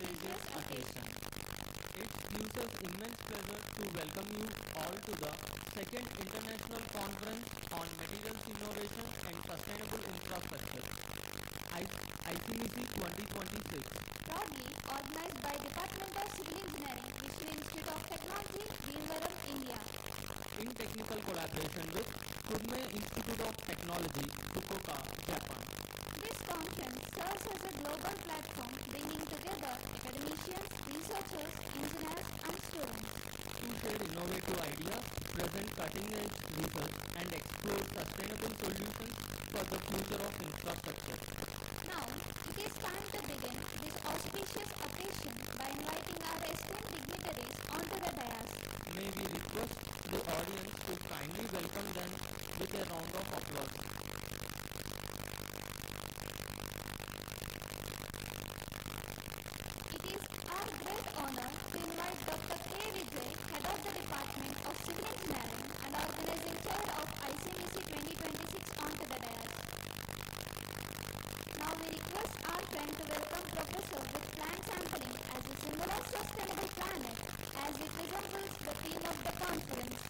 prestigious occasion. It gives us immense pleasure to welcome you all to the second International Conference on Materials Innovation and Sustainable Infrastructure, ICMISI 2026. Proudly organized by Department of Civil Engineering, Vishnu Institute of Technology, Bhimavaram, India. In technical collaboration with Pune Institute of Technology, Fukuoka, Japan. This conference serves as a global platform bringing together academicians, researchers, engineers, and students To share innovative ideas, present cutting-edge research, and explore sustainable solutions for the future of infrastructure. Now, it is time to begin this auspicious occasion by inviting our esteemed dignitaries onto the dais. May we request the audience to kindly welcome them with a round of applause. It is our great honor to invite Dr. K. Vijay, Head of the Department of Civil Engineering and Organizing Chair of ICMISI 2026 onto the dais. Now we request our friend to welcome Professor with plant sampling as a symbol of sustainable planet as it resembles the theme of the conference.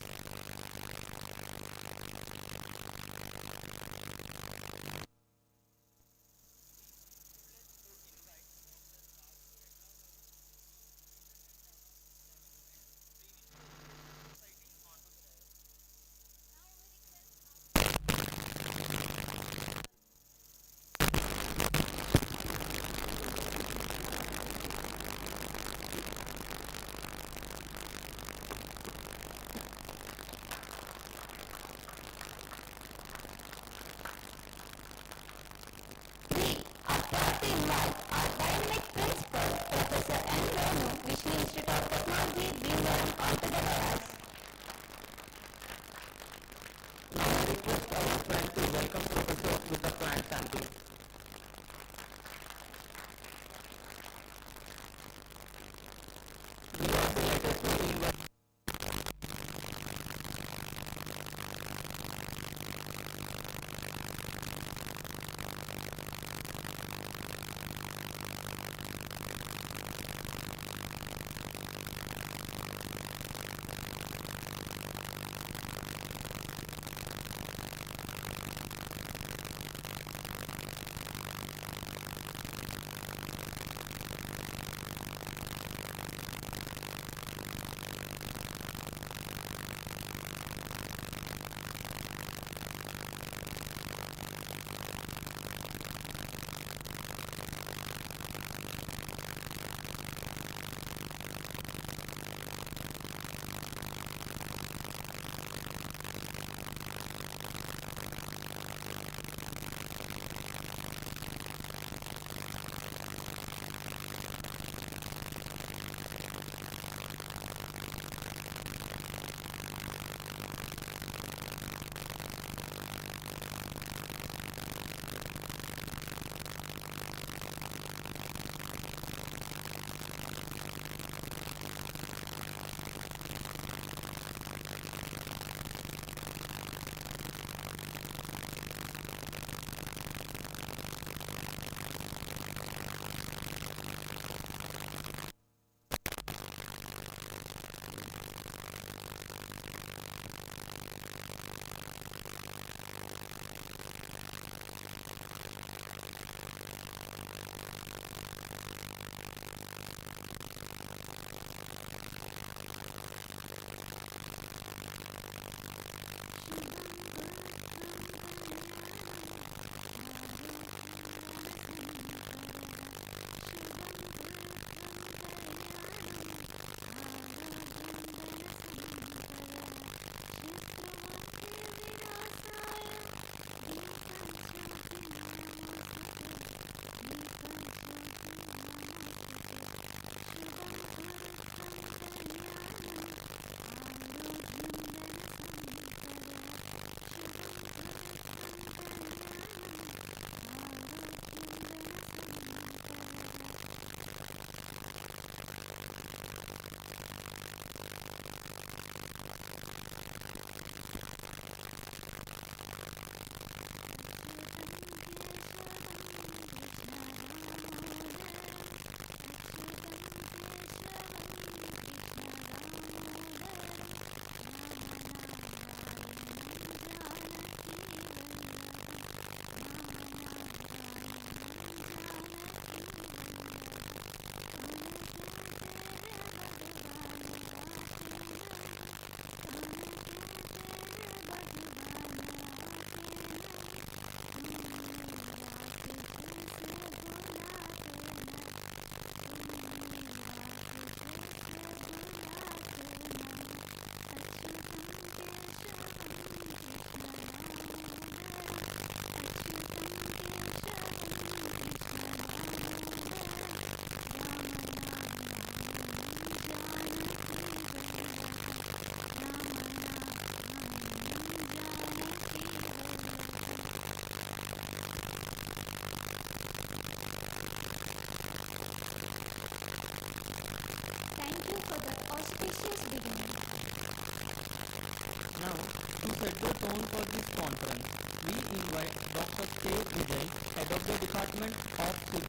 To set the tone for this conference, we invite Dr. K. Vijay, Head of the Department of Food.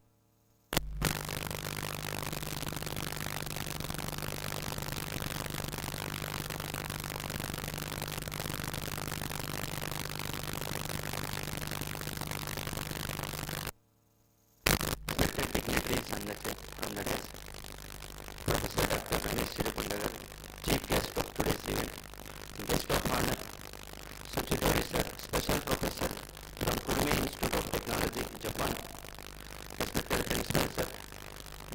Dignitaries on the desk. Professor Dr. Ganesh Chirakundagar, Chief Guest of today's event. Guest of honor, Substitute Special Professor from Pune Institute of Technology, Japan. Respected Principal Sir,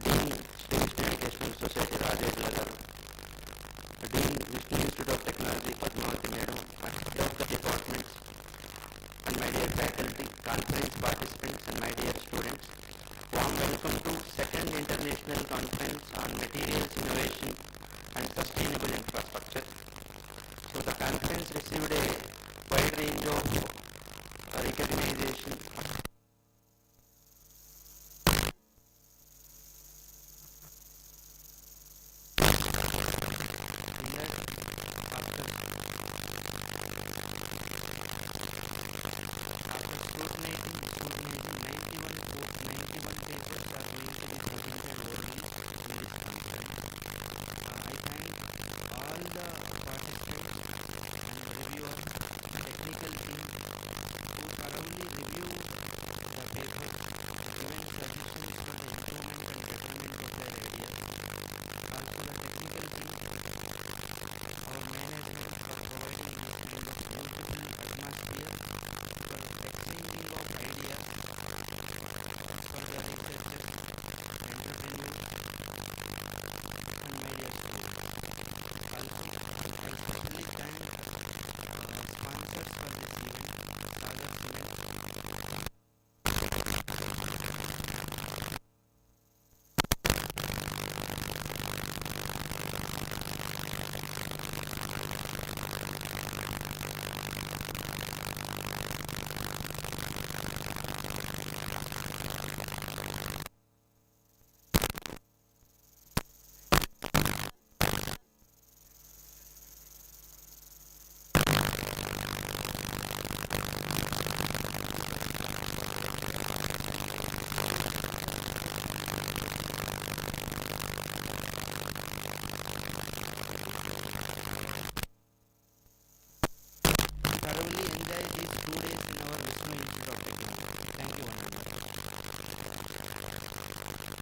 Dean, Student Educational Society, Rajesh Lagar. Dean, Vishnu Institute of Technology, Padmavati Madam, Head of the Department, and my dear faculty, conference participants, and my dear students. Warm welcome to second International Conference on Materials Innovation and Sustainable Infrastructure. So the conference received a wide range of recognition.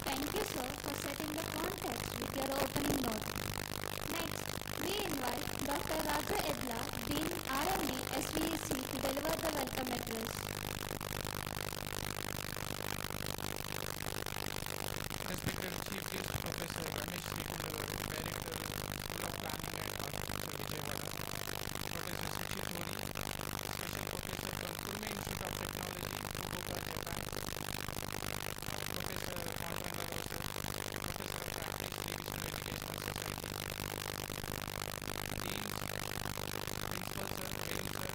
Thank you, sir, for setting the context with your opening note. Next, we invite Dr. Raja Edla, Dean R&D SVEC, to deliver the welcome address. Respected Chief Guest Professor Ganesh Chirakundagar, Director, School of Planning and Architecture, Vijayawada. Hotel Institute, Special Professor for Pune Institute of Technology, Fukuoka, Japan.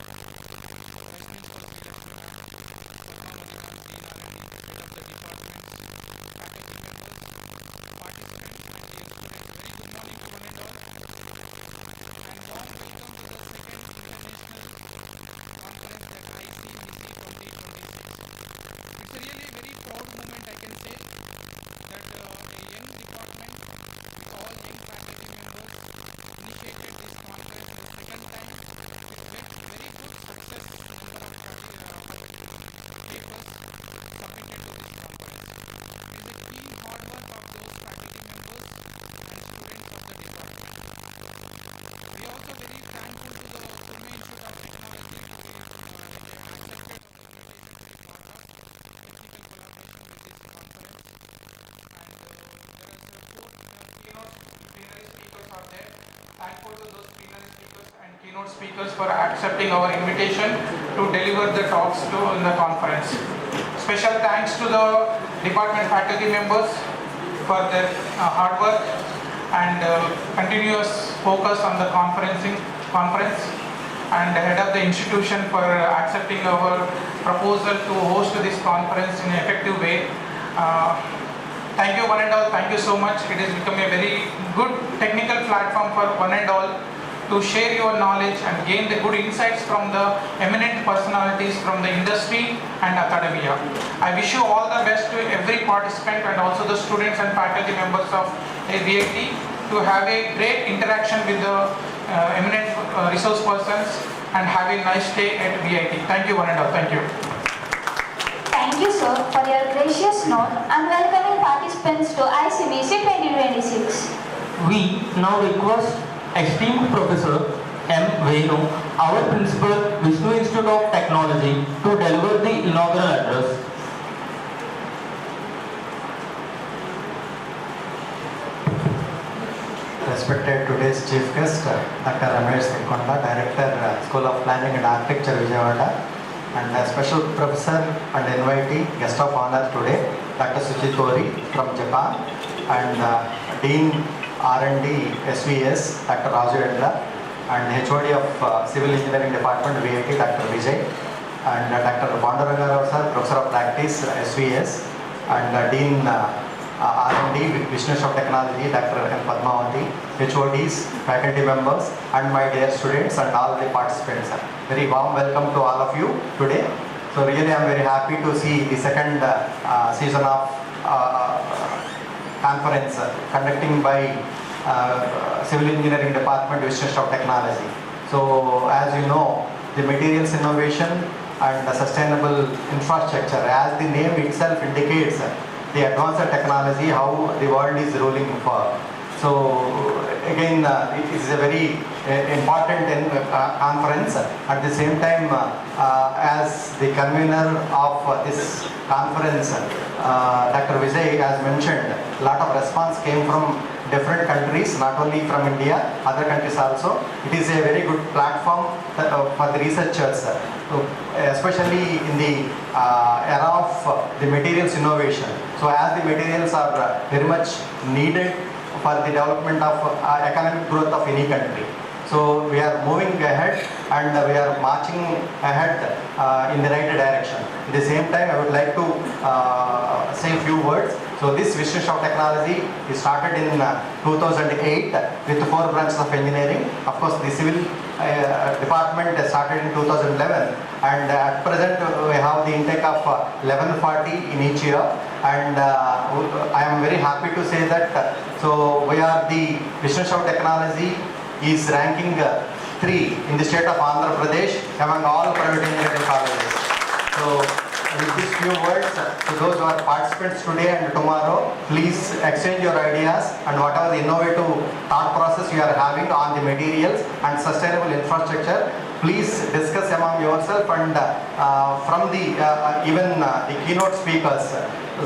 Professor thankful to those plenary speakers and keynote speakers for accepting our invitation to deliver the talks in the conference. Special thanks to the department faculty members for their hard work and continuous focus on the conference and the head of the institution for accepting our proposal to host this conference in an effective way. Thank you one and all, thank you so much. It has become a very good technical platform for one and all to to share your knowledge and gain the good insights from the eminent personalities from the industry and academia. I wish you all the best to every participant and also the students and faculty members of VIT to have a great interaction with the eminent resource persons and have a nice day at VIT. Thank you one and all. Thank you. Thank you, sir, for your gracious note and welcoming participants to ICMISI 2026. We now request esteemed Professor M. Venu, our Principal, Vishnu Institute of Technology, to deliver the inaugural address. Respected today's chief guest, Dr. Ramesh Sekonda, Director, School of Planning and Architecture, Vijayawada, and a special professor and invitee, guest of honor today, Dr. Suchitori from Japan, and Dean R&D SVS, Dr. Raju Edla, and HOD of Civil Engineering Department, VIT, Dr. Vijay, and Dr. Pandaranga sir, Professor of Practice, SVS, and Dean R&D with Business of Technology, Dr. M. Padmavati, HODs, faculty members, and my dear students and all the participants. Very warm welcome to all of you today. So really I am very happy to see the second season of conference conducting by Civil Engineering Department, Business of Technology. So as you know, the materials innovation and the sustainable infrastructure, as the name itself indicates, the advanced technology, how the world is rolling for. So again, it is a very important conference. At the same time, as the convener of this conference, Dr. Vijay has mentioned, a lot of response came from different countries, not only from India, other countries also. It is a very good platform for the researchers, especially in the era of the materials innovation. So as the materials are very much needed for the development of economic growth of any country. So we are moving ahead and we are marching ahead in the right direction. At the same time, I would like to say a few words. So this Business of Technology is started in 2008 with 4 branches of engineering. Of course, the civil department started in 2011, and at present we have the intake of 1140 in each year. And I am very happy to say that so we are the Business of Technology is ranking 3 in the state of Andhra Pradesh among all private engineering colleges. So with these few words, to those who are participants today and tomorrow, please exchange your ideas and whatever the innovative thought process you are having on the materials and sustainable infrastructure, please discuss among yourself and from the even the keynote speakers.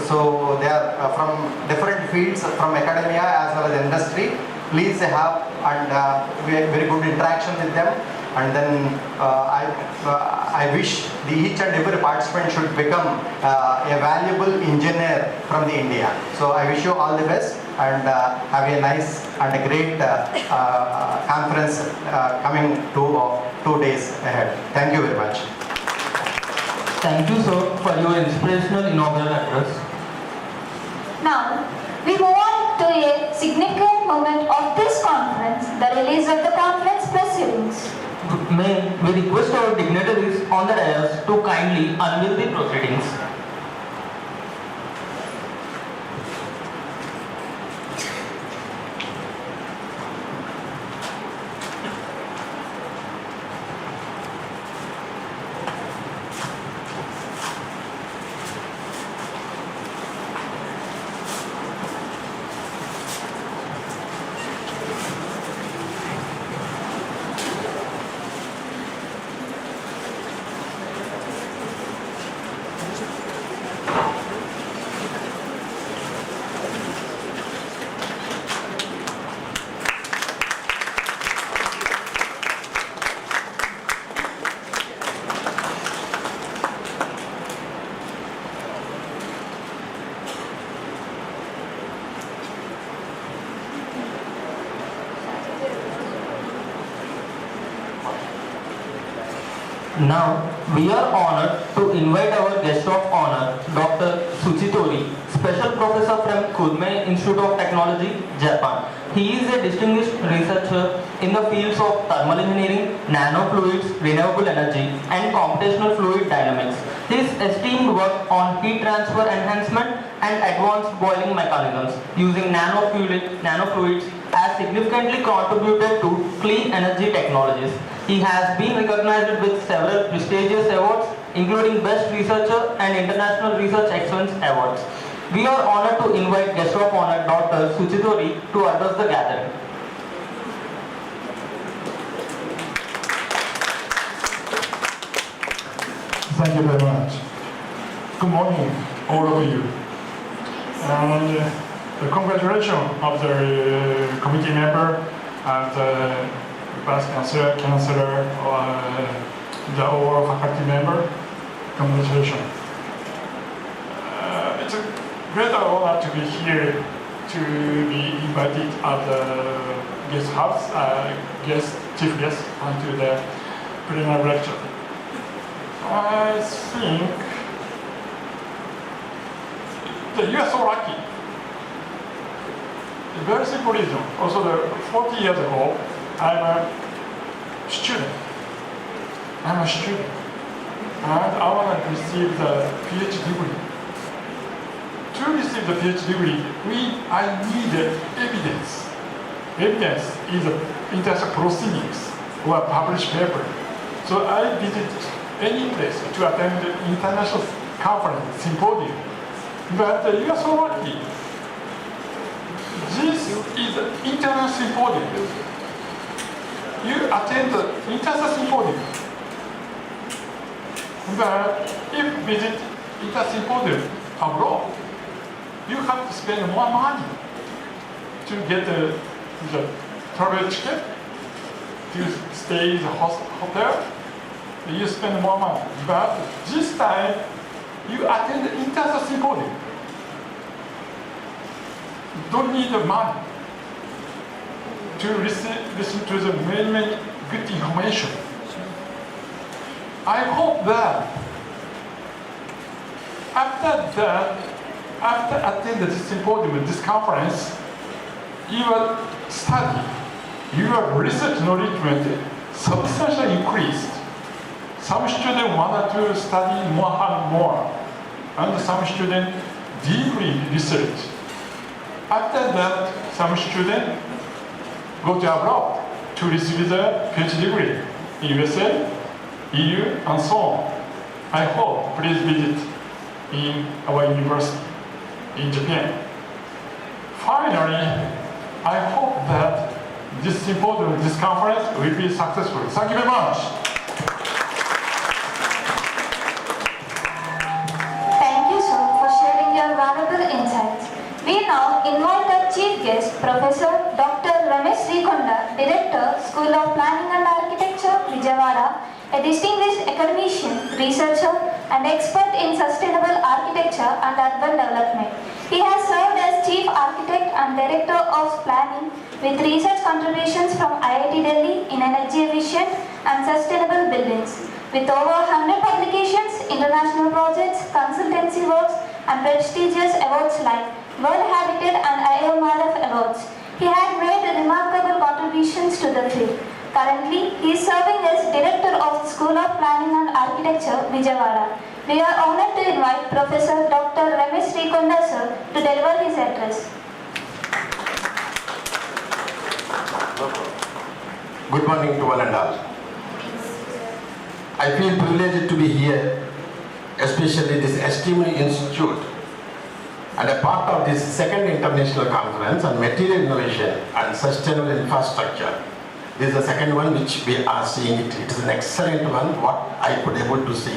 So they are from different fields, from academia as well as industry. Please have and very good interaction with them. And then I wish each and every participant should become a valuable engineer from the India. So I wish you all the best and have a nice and a great conference coming 2 days ahead. Thank you very much. Thank you, sir, for your inspirational inaugural address. Now, we move on to a significant moment of this conference, the release of the conference proceedings. May we request our dignitaries on the dais to kindly unveil the proceedings. Now, we are honored to invite our guest of honor, Dr. Suchitori, Special Professor from Kurme Institute of Technology, Japan. He is a distinguished researcher in the fields of thermal engineering, nanofluids, renewable energy, and computational fluid dynamics. His esteemed work on heat transfer enhancement and advanced boiling mechanisms using nanofluids has significantly contributed to clean energy technologies. He has been recognized with several prestigious awards, including Best Researcher and International Research Excellence Awards. We are honored to invite guest of honor Dr. Suchitori to address the gathering. Thank you very much. Good morning, all of you. And congratulations of the committee member and the vice chancellor, the overall faculty member. Congratulations. It's a great honor to be here to be invited at the guest house, chief guest, onto the plenary lecture. I think that you are so lucky. A very simple reason. Also, 40 years ago, I'm a student. And I want to receive the PhD degree. To receive the PhD degree, I need evidence. Evidence is international proceedings or published paper. So I visit any place to attend the international conference, symposium. But you are so lucky. This is an international symposium. You attend the international symposium. But if visit international symposium abroad, you have to spend more money to get the travel ticket, to stay in the hotel. You spend more money. But this time, you attend the international symposium. You don't need the money to listen to the many good information. I hope that after attending this symposium, this conference, your study, your research knowledge substantially increased. Some students wanted to study more and more, and some students deeply research. After that, some students go to abroad to receive the PhD degree in USA, EU, and so on. I hope, please visit in our university in Japan. Finally, I hope that this symposium, this conference will be successful. Thank you very much. Thank you, sir, for sharing your valuable insights. We now invite our chief guest, Professor Dr. Ramesh Rikonda, Director, School of Planning and Architecture, Vijayawada, a distinguished academician, researcher, and expert in sustainable architecture and urban development. He has served as Chief Architect and Director of Planning with research contributions from IIT Delhi in energy efficient and sustainable buildings. With over 100 publications, international projects, consultancy works, and prestigious awards like World Habitat and IMRF awards, he had made remarkable contributions to the field. Currently, he is serving as Director of the School of Planning and Architecture, Vijayawada. We are honored to invite Professor Dr. Ramesh Rikonda sir to deliver his address. Good morning to one and all. I feel privileged to be here, especially this esteemed institute, and a part of this second international conference on material innovation and sustainable infrastructure. This is the second one which we are seeing it. It is an excellent one, what I could able to see.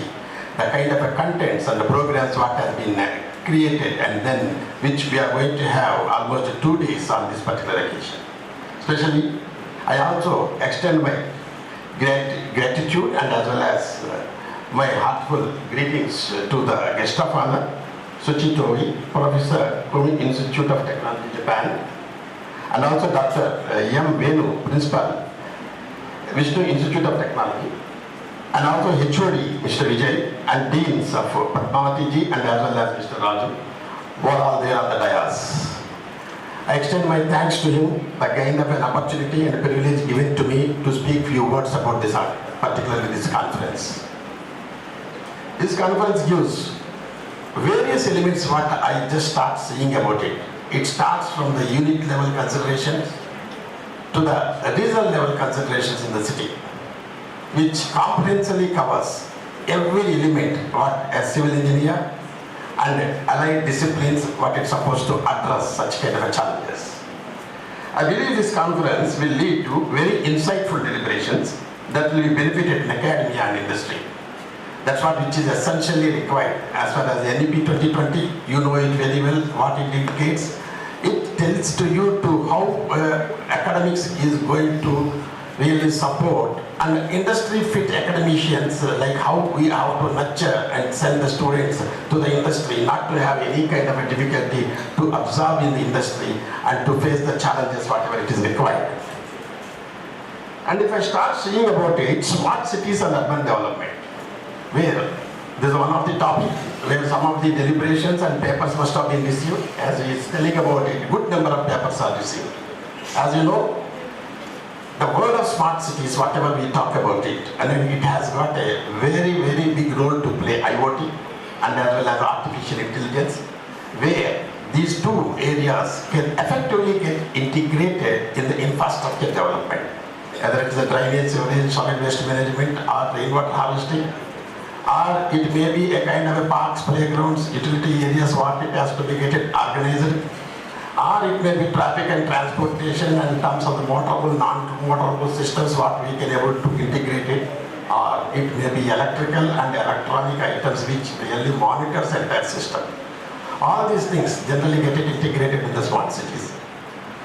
The kind of contents and the programs what has been created, and then which we are going to have almost 2 days on this particular occasion. Especially, I also extend my gratitude and as well as my heartful greetings to the guest of honor, Suchitori, Professor, Komi Institute of Technology, Japan, and also Dr. M. Venu, Principal, Vishnu Institute of Technology, and also HOD, Mr. Vijay, and Deans of Padmavati ji and as well as Mr. Raju, who are all there on the dais. I extend my thanks to him, the kind of an opportunity and privilege given to me to speak few words about this, particularly this conference. This conference gives various elements what I just start seeing about it. It starts from the unit level considerations to the regional level considerations in the city, which comprehensively covers every element what a civil engineer and allied disciplines what it's supposed to address such kind of challenges. I believe this conference will lead to very insightful deliberations that will be benefited in academia and industry. That's what which is essentially required as far as NEP 2020, you know it very well, what it indicates. It tells to you to how academics is going to really support and industry fit academicians, like how we have to nurture and send the students to the industry, not to have any kind of a difficulty to absorb in the industry and to face the challenges whatever it is required. And if I start seeing about it, smart cities and urban development, where this is one of the topics where some of the deliberations and papers must have been received. As he is telling about it, good number of papers are received. As you know, the word of smart cities, whatever we talk about it, and it has got a very, very big role to play, IoT and as well as artificial intelligence, where these two areas can effectively get integrated in the infrastructure development, whether it is a drainage, sewerage, solid waste management, or rainwater harvesting, or it may be a kind of a parks, playgrounds, utility areas, what it has to be get organized, or it may be traffic and transportation in terms of the motorable, non-motorable systems, what we can able to integrate it, or it may be electrical and electronic items which really monitors the entire system. All these things generally get it integrated in the smart cities.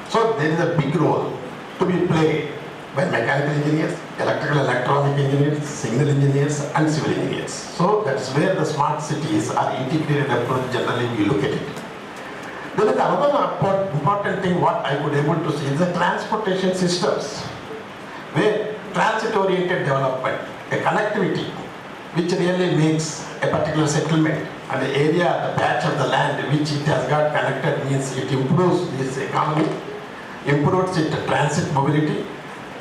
So there is a big role to be played by mechanical engineers, electrical electronic engineers, signal engineers and civil engineers. So that's where the smart cities are integrated approach generally we look at it. There is another important thing what I could able to see is the transportation systems, where transit-oriented development, a connectivity which really makes a particular settlement and the area, the patch of the land which it has got connected means it improves this economy, improves its transit mobility,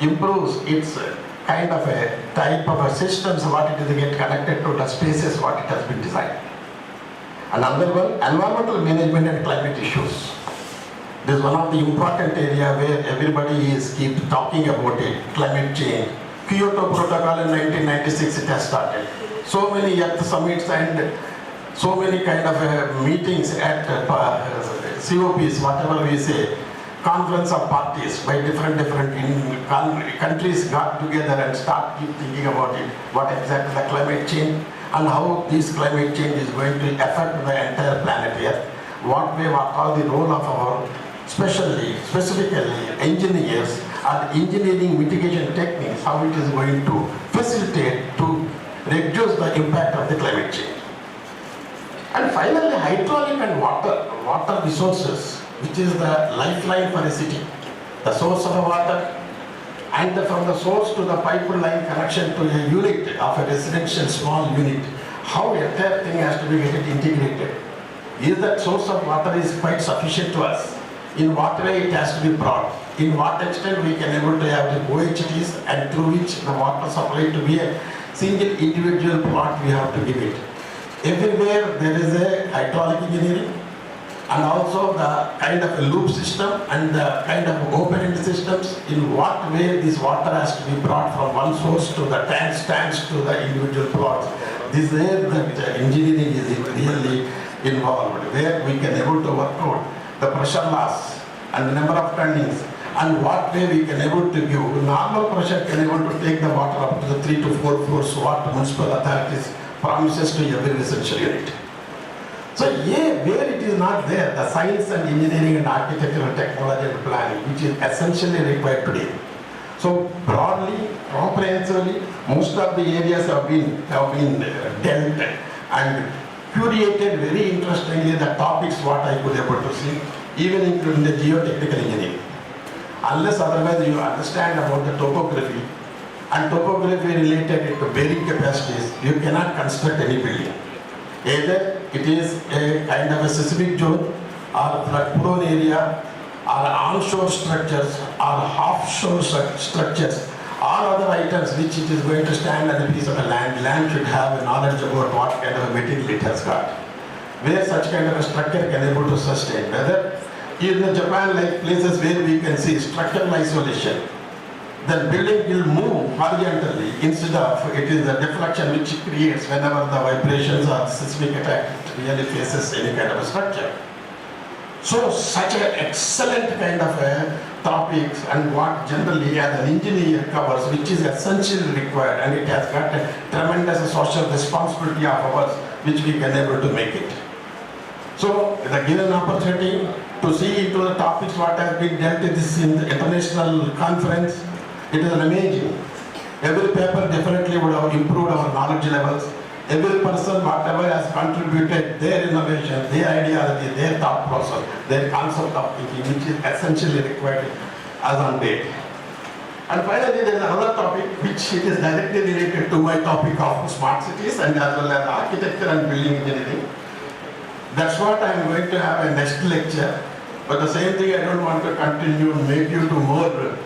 improves its kind of a type of a systems what it is get connected to the spaces what it has been designed. Another one, environmental management and climate issues. This is one of the important area where everybody is keep talking about it, climate change. Kyoto Protocol in 1996 it has started. So many Earth summits and so many kind of meetings at COPs, whatever we say, conference of parties by different countries got together and start keep thinking about it, what exactly the climate change and how this climate change is going to affect the entire planet here. What are the role of our specifically engineers and engineering mitigation techniques, how it is going to facilitate to reduce the impact of the climate change. And finally, hydraulic and water resources, which is the lifeline for a city, the source of the water, and from the source to the pipeline connection to a unit of a residential small unit, how entire thing has to be integrated. Is that source of water is quite sufficient to us? In what way it has to be brought? In what extent we can able to have the OHTs and through which the water supply to be a single individual plot we have to give it. Everywhere there is a hydraulic engineering, and also the kind of a loop system and the kind of open-end systems, in what way this water has to be brought from one source to the tanks to the individual plots. This is where the engineering is really involved, where we can able to work out the pressure loss and the number of turnings and what way we can able to give. Normal pressure can able to take the water up to the 3 to 4 floors what municipal authorities promises to every residential unit. So where it is not there, the science and engineering and architectural technology and planning, which is essentially required today. So broadly, comprehensively, most of the areas have been dealt and curated very interestingly the topics what I could able to see, even including the geotechnical engineering. Unless otherwise you understand about the topography and topography related to bearing capacities, you cannot construct any building. Either it is a kind of a seismic zone or flood prone area or onshore structures or offshore structures, all other items which it is going to stand on a piece of a land. Land should have a knowledge about what kind of a material it has got, where such kind of a structure can able to sustain. Whether in Japan, like places where we can see structural isolation, the building will move horizontally instead of it is the deflection which it creates whenever the vibrations or seismic attack really faces any kind of a structure. So such an excellent kind of a topics and what generally as an engineer covers, which is essentially required, and it has got a tremendous social responsibility of ours which we can able to make it. So the given opportunity to see into the topics what has been dealt in this international conference, it is amazing. Every paper definitely would have improved our knowledge levels. Every person, whatever has contributed their innovation, their ideology, their thought process, their concept of thinking, which is essentially required as on date. And finally, there is another topic which it is directly related to my topic of smart cities and as well as architecture and building engineering. That's what I am going to have a next lecture. But the same thing, I don't want to continue and make you to more.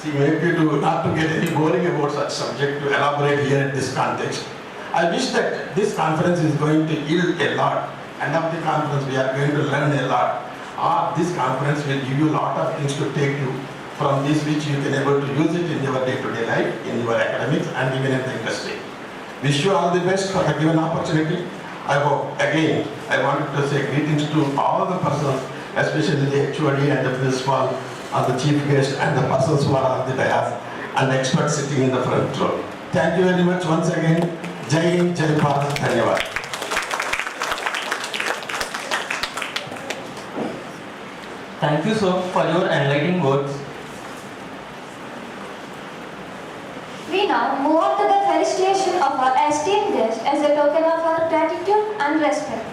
See, make you to not to get any boring about such subject to elaborate here in this context. I wish that this conference is going to yield a lot. End of the conference, we are going to learn a lot. Or this conference will give you a lot of things to take you from this which you can able to use it in your day-to-day life, in your academics and even in the industry. Wish you all the best for the given opportunity. I hope, again, I wanted to say greetings to all the persons, especially the HOD and the principal, and the chief guest and the persons who are on the dais and the experts sitting in the front row. Thank you very much once again. Jai Hind, Jai Bharat, Dhanyavad. Thank you, sir, for your enlightening words. We now move on to the felicitation of our esteemed guest as a token of our gratitude and respect.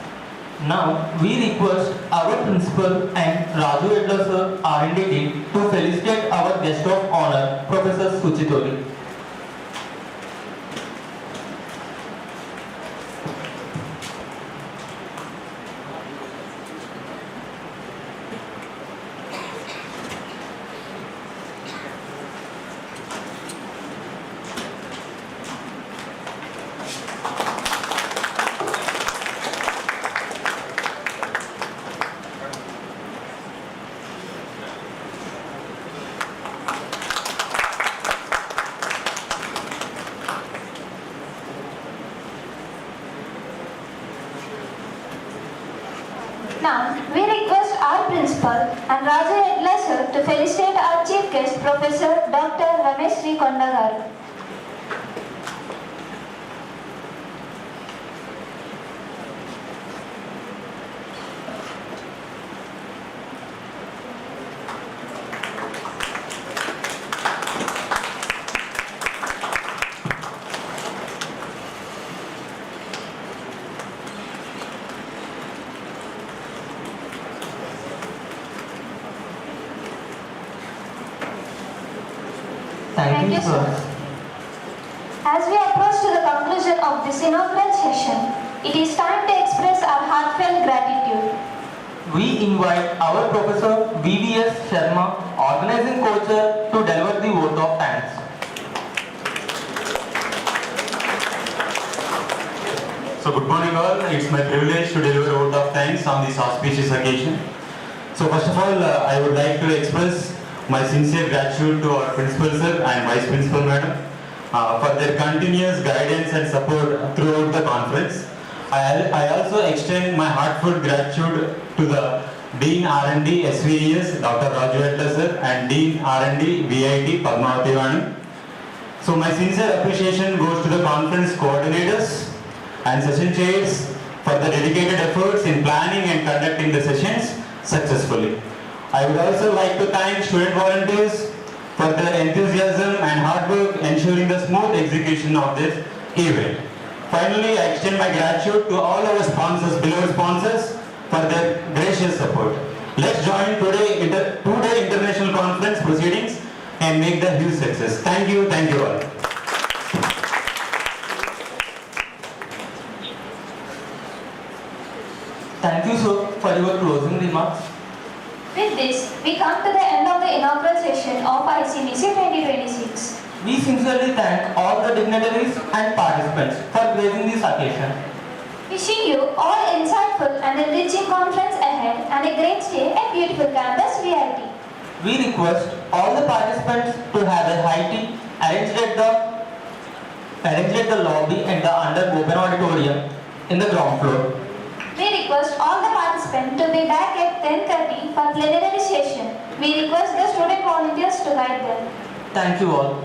Now, we request our principal and Raju Edla sir, R&D team, to felicitate our guest of honor, Professor Suchitori. Now, we request our principal and Raju Edla sir to felicitate our chief guest, Professor Dr. Ramesh Sri Kondagaru. Thank you, sir. As we approach to the conclusion of this inaugural session, it is time to express our heartfelt gratitude. We invite our Professor VVS Sharma, organizing coach, to deliver the vote of thanks. So good morning all, it's my privilege to deliver a vote of thanks on this auspicious occasion. So first of all, I would like to express my sincere gratitude to our principal sir and vice principal madam for their continuous guidance and support throughout the conference. I also extend my heartfelt gratitude to the Dean R&D SVES Dr. Raju Edla sir and Dean R&D VIT Padmavati Vani. So my sincere appreciation goes to the conference coordinators and session chairs for the dedicated efforts in planning and conducting the sessions successfully. I would also like to thank student volunteers for their enthusiasm and hard work ensuring the smooth execution of this event. Finally, I extend my gratitude to all our sponsors, beloved sponsors, for their gracious support. Let's join today international conference proceedings and make the huge success. Thank you all. Thank you, sir, for your closing remarks. With this, we come to the end of the inaugural session of ICMISI 2026. We sincerely thank all the dignitaries and participants for gracing this occasion. Wishing you all insightful and enriching conference ahead and a great stay at beautiful campus VIT. We request all the participants to have a high tea arranged at the lobby and the under open auditorium in the ground floor. We request all the participants to be back at 10:30 for plenary session. We request the student volunteers to guide them. Thank you all.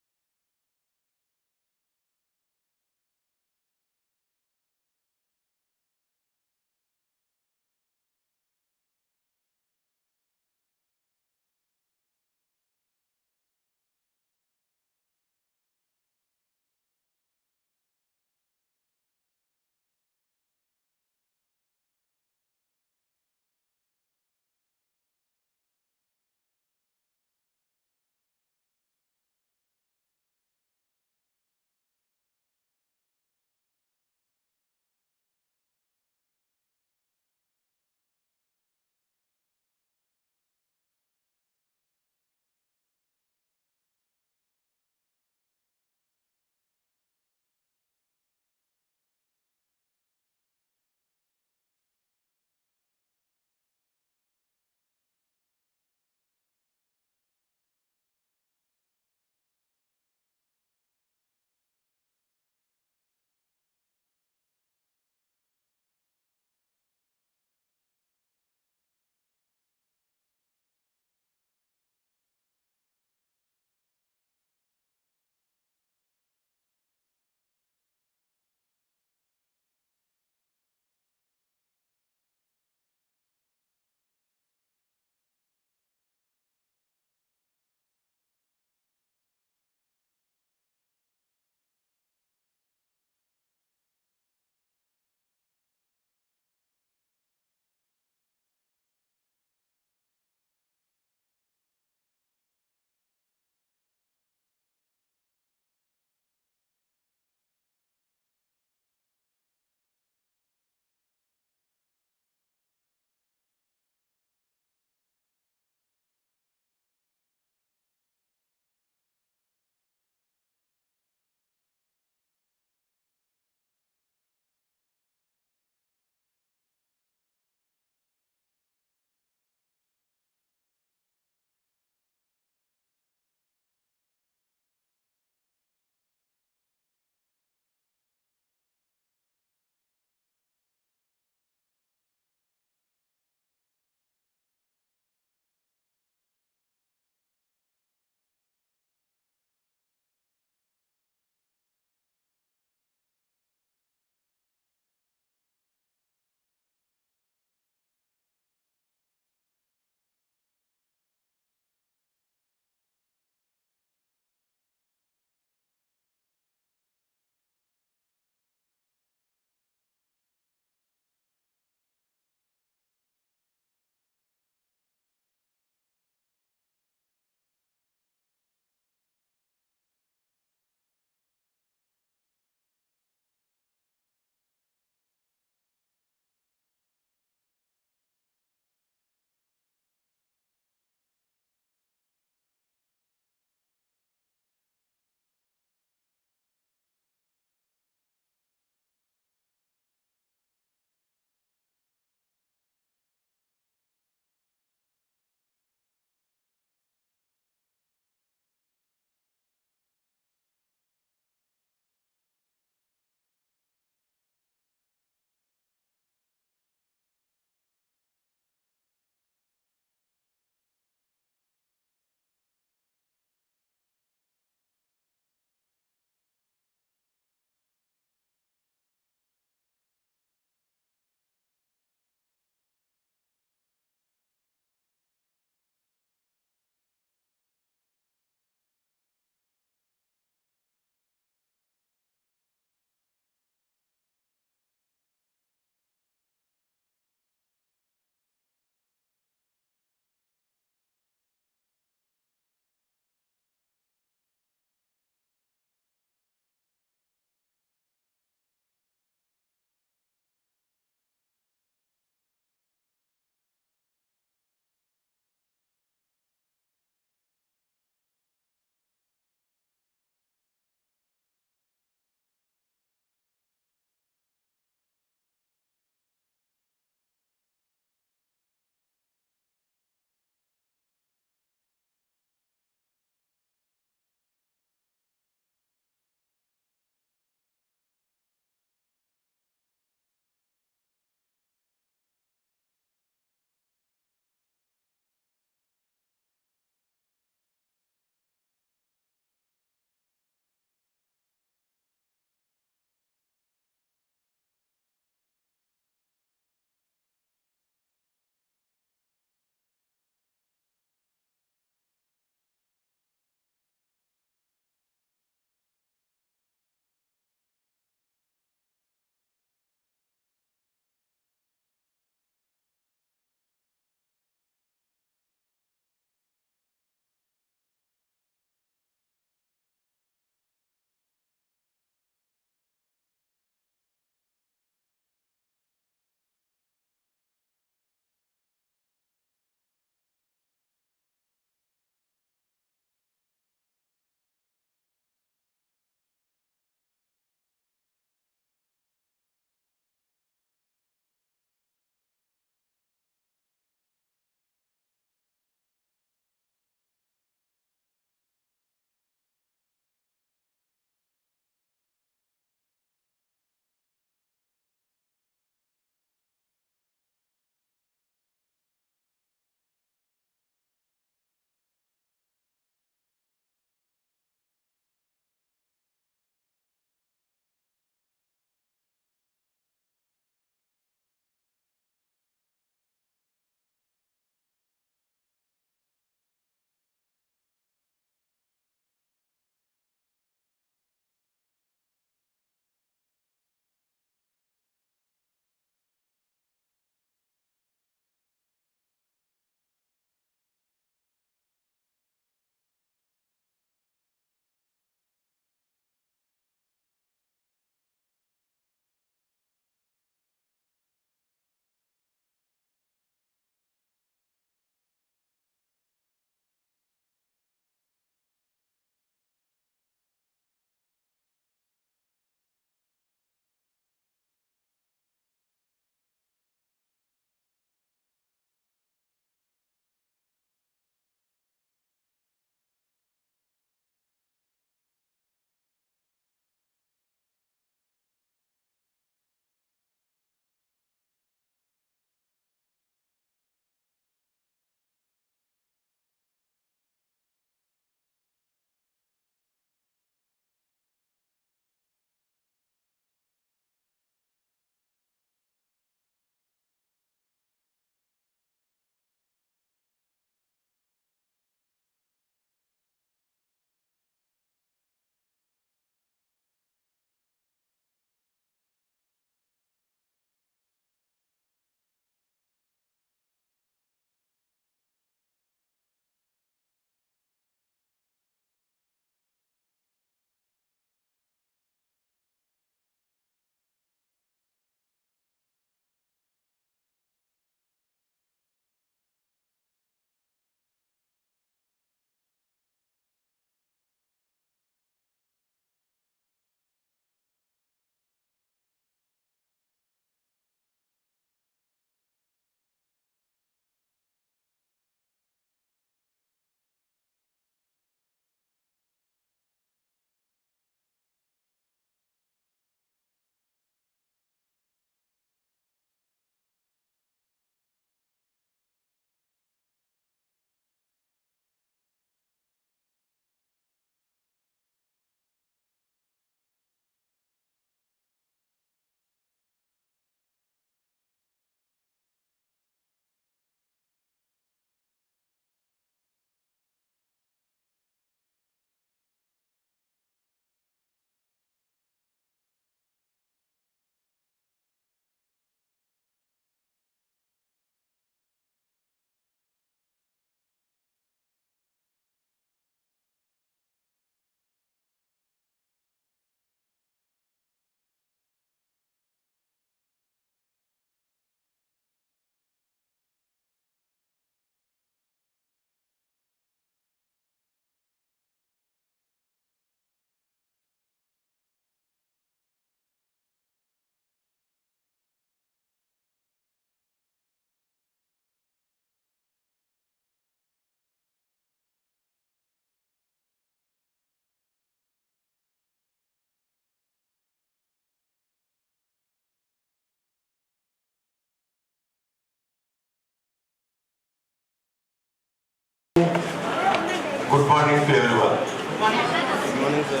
Good morning to everyone. Good morning, sir.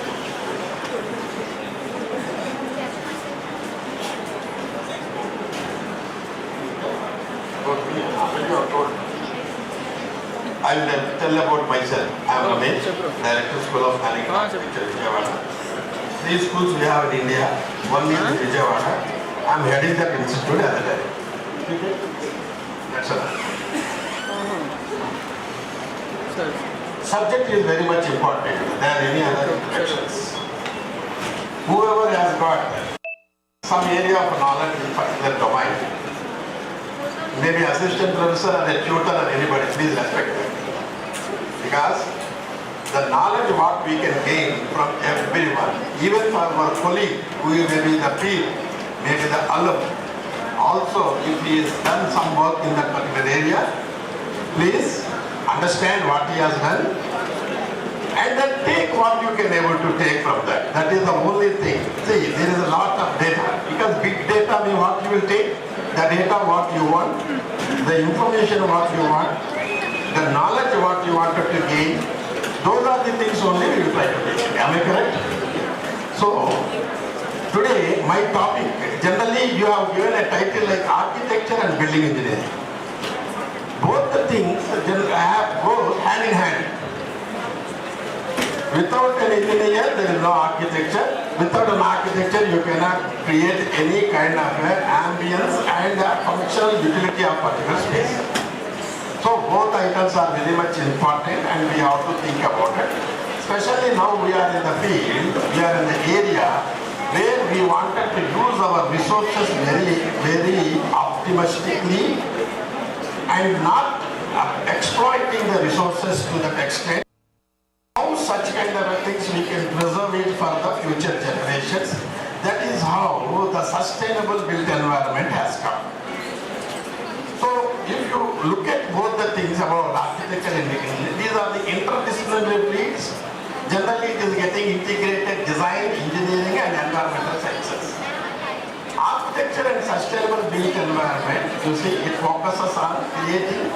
I will tell about myself. I am Ramesh, Director School of Planning and Architecture, Vijayawada. 3 schools we have in India. One is in Vijayawada. I am heading that institute as a director. That's all. Subject is very much important than any other introductions. Whoever has got some area of knowledge in particular domain, maybe assistant professor or a tutor or anybody, please respect them. Because the knowledge what we can gain from everyone, even from our colleague who may be the peer, maybe the alum, also if he has done some work in that particular area, please understand what he has done and then take what you can able to take from that. That is the only thing. See, there is a lot of data. Because big data means what you will take, the data what you want, the information what you want, the knowledge what you wanted to gain, those are the things only we will try to take. Am I correct? So, today my topic, generally you have given a title like architecture and building engineering. Both the things go hand in hand. Without an engineer, there is no architecture. Without an architecture, you cannot create any kind of ambience and functional utility of particular space. So both items are very much important and we have to think about it. Especially now we are in the field, we are in the area where we wanted to use our resources very optimistically and not exploiting the resources to that extent. How such kind of things we can preserve it for the future generations. That is how the sustainable built environment has come. So if you look at both the things about architecture and engineering, these are the interdisciplinary fields. Generally it is getting integrated design, engineering and environmental sciences. Architecture and sustainable built environment, you see, it focuses on creating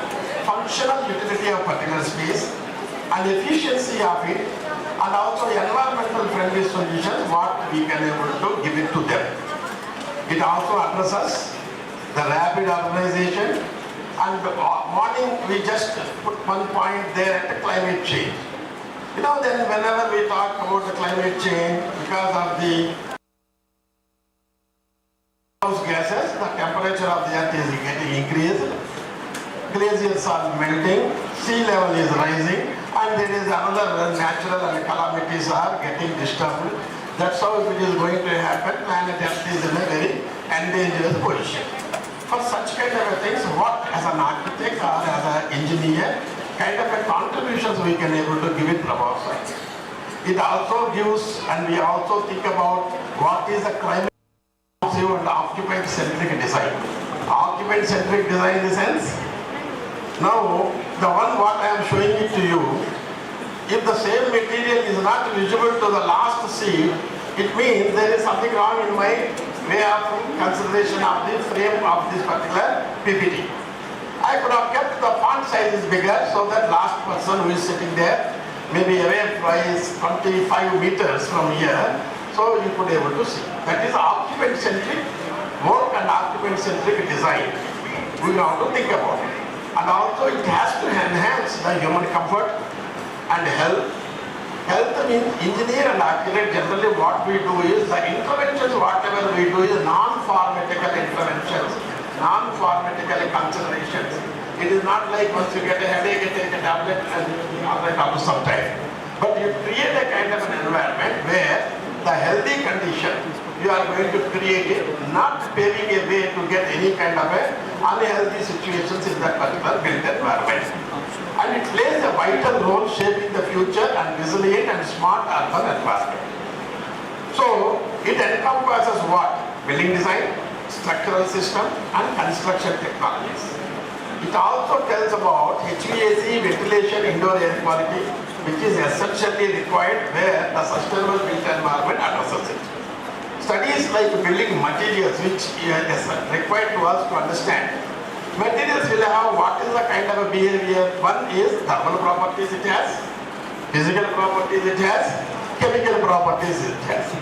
functional utility of particular space and efficiency of it and also environmental friendly solutions what we can able to give it to them. It also addresses the rapid urbanization and morning we just put one point there at the climate change. You know, then whenever we talk about the climate change, because of the gases, the temperature of the earth is getting increased, glaciers are melting, sea level is rising, and there is another natural and calamities are getting disturbed. That's how if it is going to happen, planet Earth is in a very endangered position. For such kind of things, what as an architect or as an engineer, kind of a contributions we can able to give it from our side. It also gives, and we also think about what is the climate and occupant-centric design. Occupant-centric design in the sense, now the one what I am showing it to you, if the same material is not visible to the last seed, it means there is something wrong in my way of consideration of the frame of this particular PPT. I could have kept the font size is bigger so that last person who is sitting there maybe away by 25 meters from here, so you could be able to see. That is occupant-centric work and occupant-centric design. We have to think about it. And also it has to enhance the human comfort and health. Health means engineer and architect generally what we do is the interventions whatever we do is non-pharmaceutical interventions, non-pharmaceutical considerations. It is not like once you get a headache you take a tablet and all right after some time. But you create a kind of an environment where the healthy condition you are going to create it, not paving a way to get any kind of a unhealthy situations in that particular built environment. And it plays a vital role shaping the future and resilient and smart urban environment. So it encompasses what? Building design, structural system and construction technologies. It also tells about HVAC, ventilation, indoor air quality, which is essentially required where the sustainable built environment addresses it. Studies like building materials, which is required to us to understand Materials will have what is the kind of a behavior. One is thermal properties it has, physical properties it has, chemical properties it has.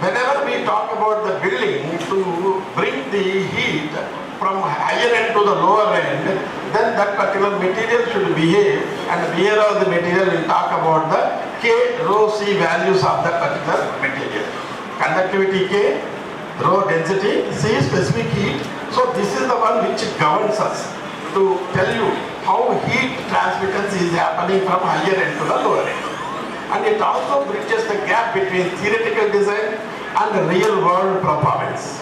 Whenever we talk about the building to bring the heat from higher end to the lower end, then that particular material should behave, and here of the material will talk about the K, rho, C values of that particular material. Conductivity K, rho density, C specific heat. So this is the one which governs us to tell you how heat transmittance is happening from higher end to the lower end. And it also bridges the gap between theoretical design and real world performance.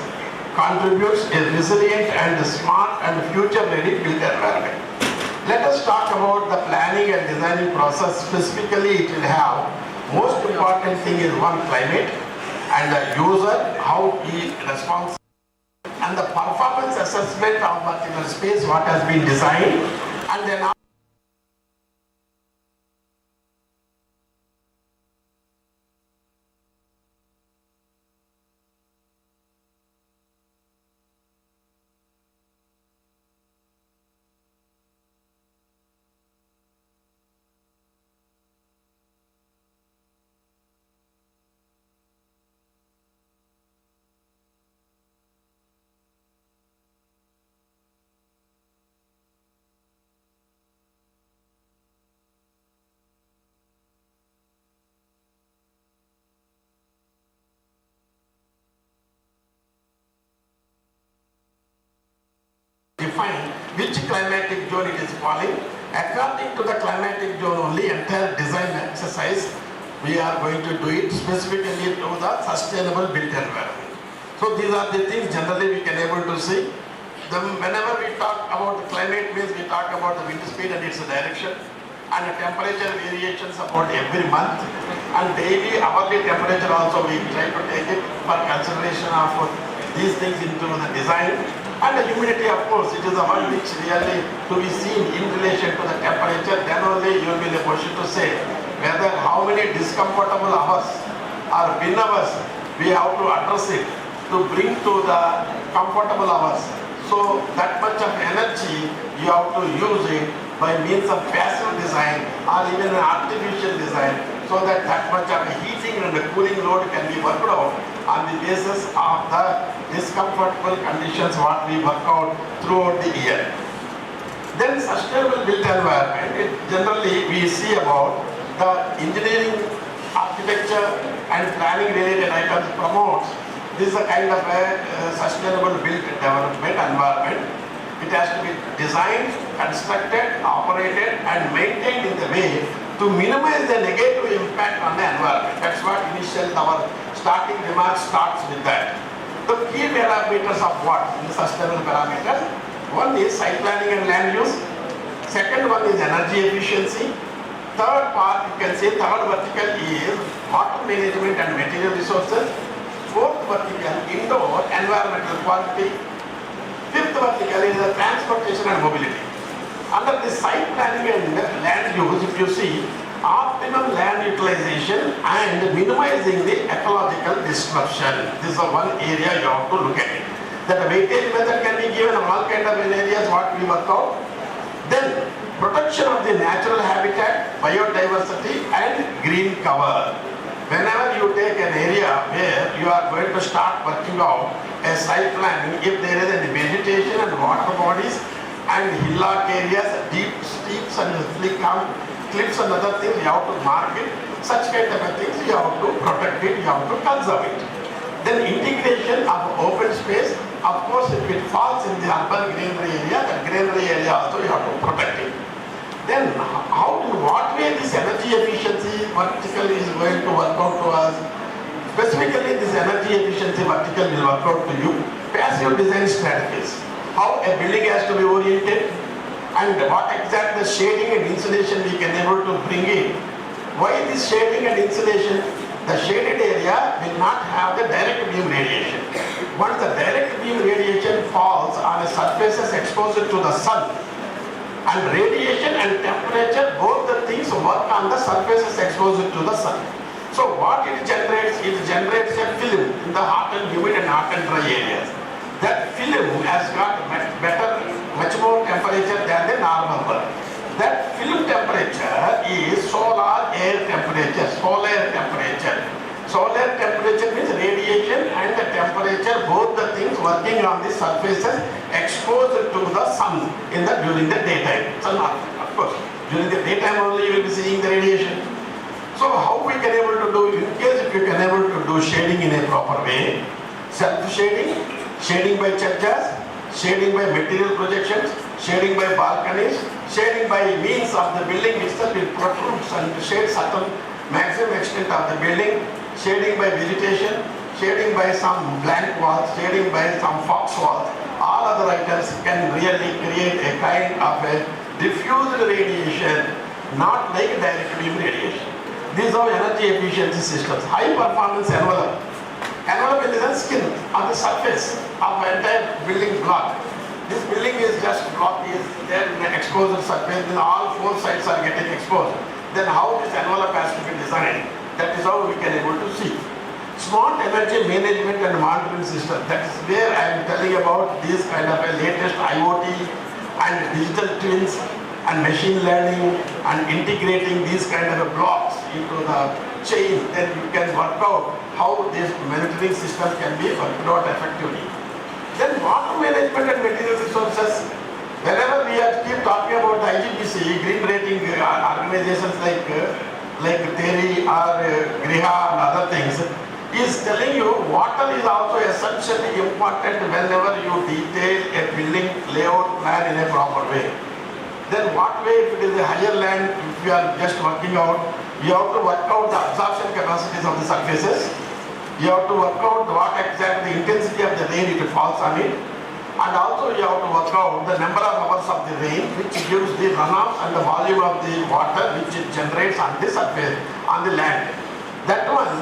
Contributes a resilient and smart and future-ready built environment. Let us talk about the planning and designing process. Specifically, it will have most important thing is one, climate, and the user, how he responds, and the performance assessment of particular space, what has been designed, and then define which climatic zone it is falling. According to the climatic zone only, entire design exercise, we are going to do it specifically to the sustainable built environment. So these are the things generally we can able to see. Whenever we talk about the climate means we talk about the wind speed and its direction, and the temperature variations about every month, and daily hourly temperature also we try to take it for consideration of these things into the design. And the humidity, of course, it is the one which really to be seen in relation to the temperature. Then only you will be in a position to say whether how many discomfortable hours or bin hours we have to address it to bring to the comfortable hours. So that much of energy you have to use it by means of passive design or even an artificial design, so that much of heating and the cooling load can be worked out on the basis of the discomfortable conditions what we work out throughout the year. Then sustainable built environment, it generally we see about the engineering, architecture and planning related items promotes this is a kind of a sustainable built development environment. It has to be designed, constructed, operated and maintained in the way to minimize the negative impact on the environment. That's what initial our starting remarks starts with that. The key parameters of what? In the sustainable parameters. One is site planning and land use. Second one is energy efficiency. Third part, you can say third vertical is water management and material resources. Fourth vertical, indoor environmental quality. Fifth vertical is the transportation and mobility. Under the site planning and land use, if you see, optimum land utilization and minimizing the ecological disruption. This is one area you have to look at it. That weightage method can be given all kind of areas what we work out. Then protection of the natural habitat, biodiversity and green cover. Whenever you take an area where you are going to start working out a site planning, if there is any vegetation and water bodies and hillock areas, deep steeps and cliffs and other things, you have to mark it. Such kind of things you have to protect it, you have to conserve it. Then integration of open space, of course if it falls in the urban greenery area, that greenery area also you have to protect it. Then how, in what way this energy efficiency vertical is going to work out to us? Specifically this energy efficiency vertical will work out to you. Passive design strategies. How a building has to be oriented and what exact the shading and insulation we can able to bring in. Why this shading and insulation? The shaded area will not have the direct beam radiation. Once the direct beam radiation falls on a surfaces exposed to the sun, and radiation and temperature, both the things work on the surfaces exposed to the sun. So what it generates a film in the hot and humid and hot and dry areas. That film has got much more temperature is solar air temperature. Solar temperature. Solar temperature means radiation and the temperature, both the things working on the surfaces exposed to the sun during the daytime. Sun, of course. During the daytime only you will be seeing the radiation. So how we can able to do, in case if you can able to do shading in a proper way, self-shading, shading by churches, shading by material projections, shading by balconies, shading by means of the building itself, it protrudes and shades certain maximum extent of the building, shading by vegetation, shading by some blank walls, shading by some fox walls. All other items can really create a kind of a diffused radiation, not like direct beam radiation. These are energy efficiency systems. High performance envelope. Envelope is the skin on the surface of the entire building block. This building is just block is there in the exposed surface, then all four sides are getting exposed. Then how this envelope has to be designed? That is how we can able to see. Smart energy management and monitoring system. That is where I am telling about this kind of a latest IoT and digital twins and machine learning and integrating these kind of blocks into the chain. Then you can work out how this monitoring system can be worked out effectively. Then water management and material resources. Whenever we keep talking about the ICMISI, green rating organizations like TERI or Griha and other things, is telling you water is also essentially important whenever you detail a building layout plan in a proper way. Then what way, if it is a higher land, if we are just working out, you have to work out the absorption capacities of the surfaces. You have to work out what exactly the intensity of the rain it falls on it. And also you have to work out the number of hours of the rain, which gives the runoff and the volume of the water which it generates on the surface, on the land. That one,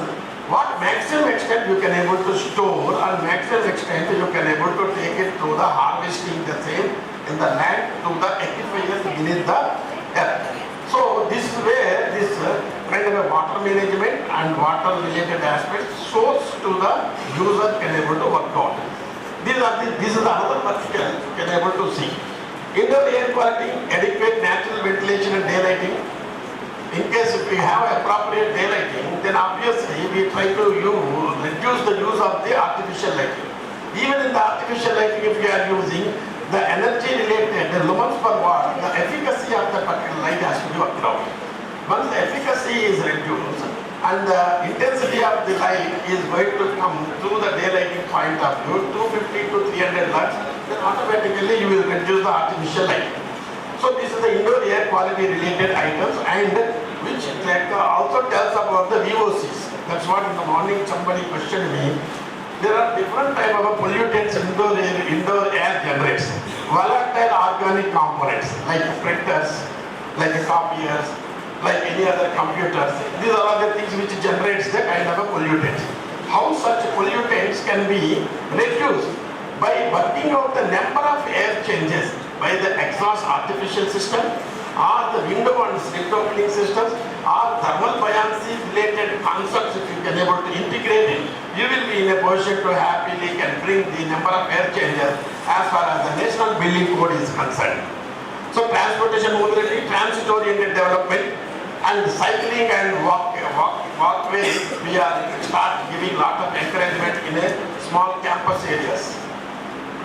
what maximum extent you can able to store and maximum extent you can able to take it to the harvesting the same in the land to the aquifers beneath the earth. So this is where this kind of a water management and water related aspects source to the user can able to work out. This is another vertical you can able to see. Indoor air quality, adequate natural ventilation and daylighting. In case if we have appropriate daylighting, then obviously we try to reduce the use of the artificial lighting. Even in the artificial lighting, if we are using the energy related, the lumens per watt, the efficacy of the particular light has to be worked out. Once the efficacy is reduced and the intensity of the light is going to come through the daylighting point of view, 250 to 300 lux, then automatically you will reduce the artificial light. So this is the indoor air quality related items, and which also tells about the VOCs. That's what in the morning somebody questioned me. There are different type of pollutants indoor air generates. Volatile organic components like printers, like copiers, like any other computers. These are all the things which generates the kind of a pollutant. How such pollutants can be reduced? By working out the number of air changes by the exhaust artificial system, or the window and slit opening systems, or thermal buoyancy related concepts. If you can able to integrate it, you will be in a position to happily can bring the number of air changes as far as the National Building Code is concerned. So transportation mobility, transit oriented development, and cycling and walkways, we are start giving lot of encouragement in a small campus areas.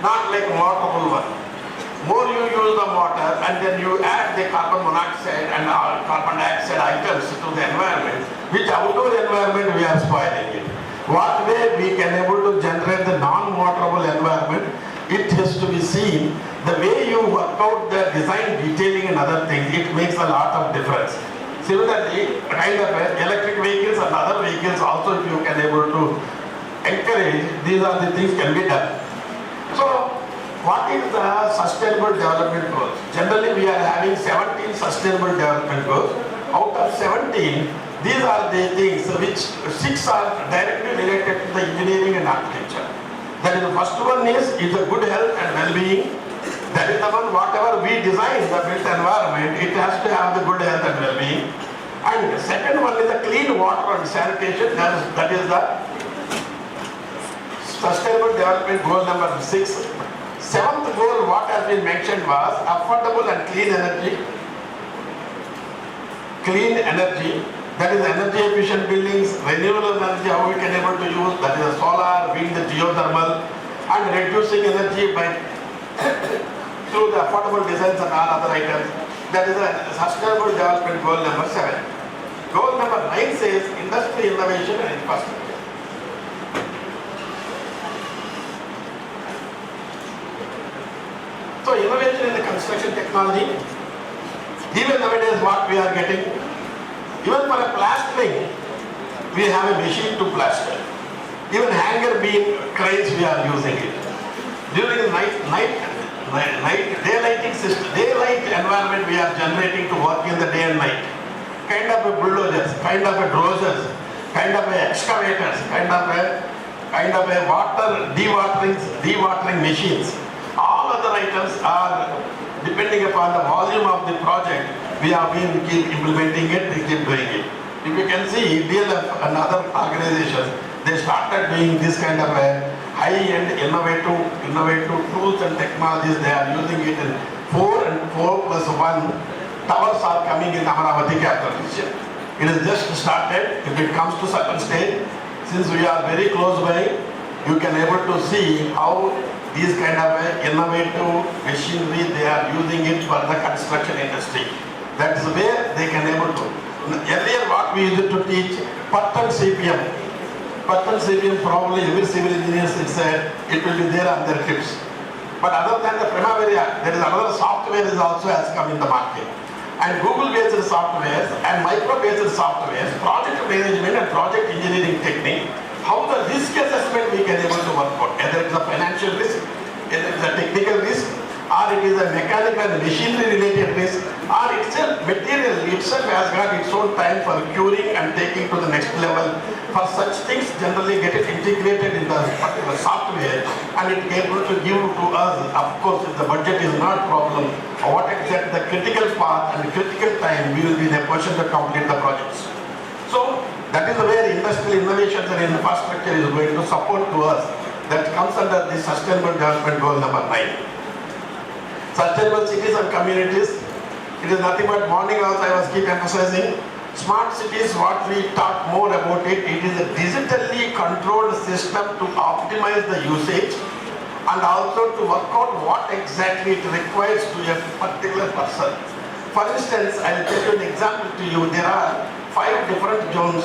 Not like motorable one. More you use the motor and then you add the carbon monoxide and carbon dioxide items to the environment, which outdoor environment we are spoiling it. What way we can able to generate the non-motorable environment, it has to be seen. The way you work out the design detailing and other things, it makes a lot of difference. Similarly, kind of electric vehicles and other vehicles also, if you can able to encourage, these are the things can be done. So, what is the sustainable development goals? Generally, we are having 17 sustainable development goals. Out of 17, these are the things which 6 are directly related to the engineering and architecture. That is, the first one is a good health and well-being. That is the one, whatever we design the built environment, it has to have the good health and well-being. And the second one is the clean water and sanitation. That is the sustainable development goal number 6. Seventh goal, what has been mentioned was affordable and clean energy. clean energy, that is energy efficient buildings, renewable energy, how we can able to use, that is solar, wind, geothermal, and reducing energy by through the affordable designs and all other items. That is a sustainable development goal number 7. Goal number 9 says industry innovation and infrastructure. So innovation in the construction technology, even nowadays what we are getting, even for a plastering, we have a machine to plaster. Even hanger beam cranes we are using it. During daylighting system, daylight environment we are generating to work in the day and night. Kind of a bulldozers, kind of a dozers, kind of a excavators, kind of a water dewatering machines. All other items are depending upon the volume of the project. We have been keep implementing it, we keep doing it. If you can see, DLF and other organizations, they started doing this kind of a high-end innovative tools and technologies. They are using it in 4 and 4+1 towers are coming in Amaravati capital region. It is just started. If it comes to certain stage, since we are very close by, you can able to see how these kind of innovative machinery they are using it for the construction industry. That is where they can able to. Earlier what we used to teach, pattern CPM. Pattern CPM probably every civil engineer said it will be there on their tips. But other than the Primavera, there is another software is also has come in the market. And Google-based softwares and micro-based softwares, project management and project engineering technique, how the risk assessment we can able to work out, whether it is a financial risk, whether it is a technical risk, or it is a mechanical and machinery related risk, or itself material itself has got its own time for curing and taking to the next level. For such things generally get it integrated in the particular software and it able to give to us. Of course, if the budget is not problem, or what extent the critical path and the critical time we will be in a position to complete the projects. So that is where industrial innovations and infrastructure is going to support to us. That comes under the sustainable development goal number 9. Sustainable cities and communities. It is nothing but morning also I was keep emphasizing. Smart cities, what we talk more about it, it is a digitally controlled system to optimize the usage and also to work out what exactly it requires to a particular person. For instance, I will tell you an example to you. There are 5 different zones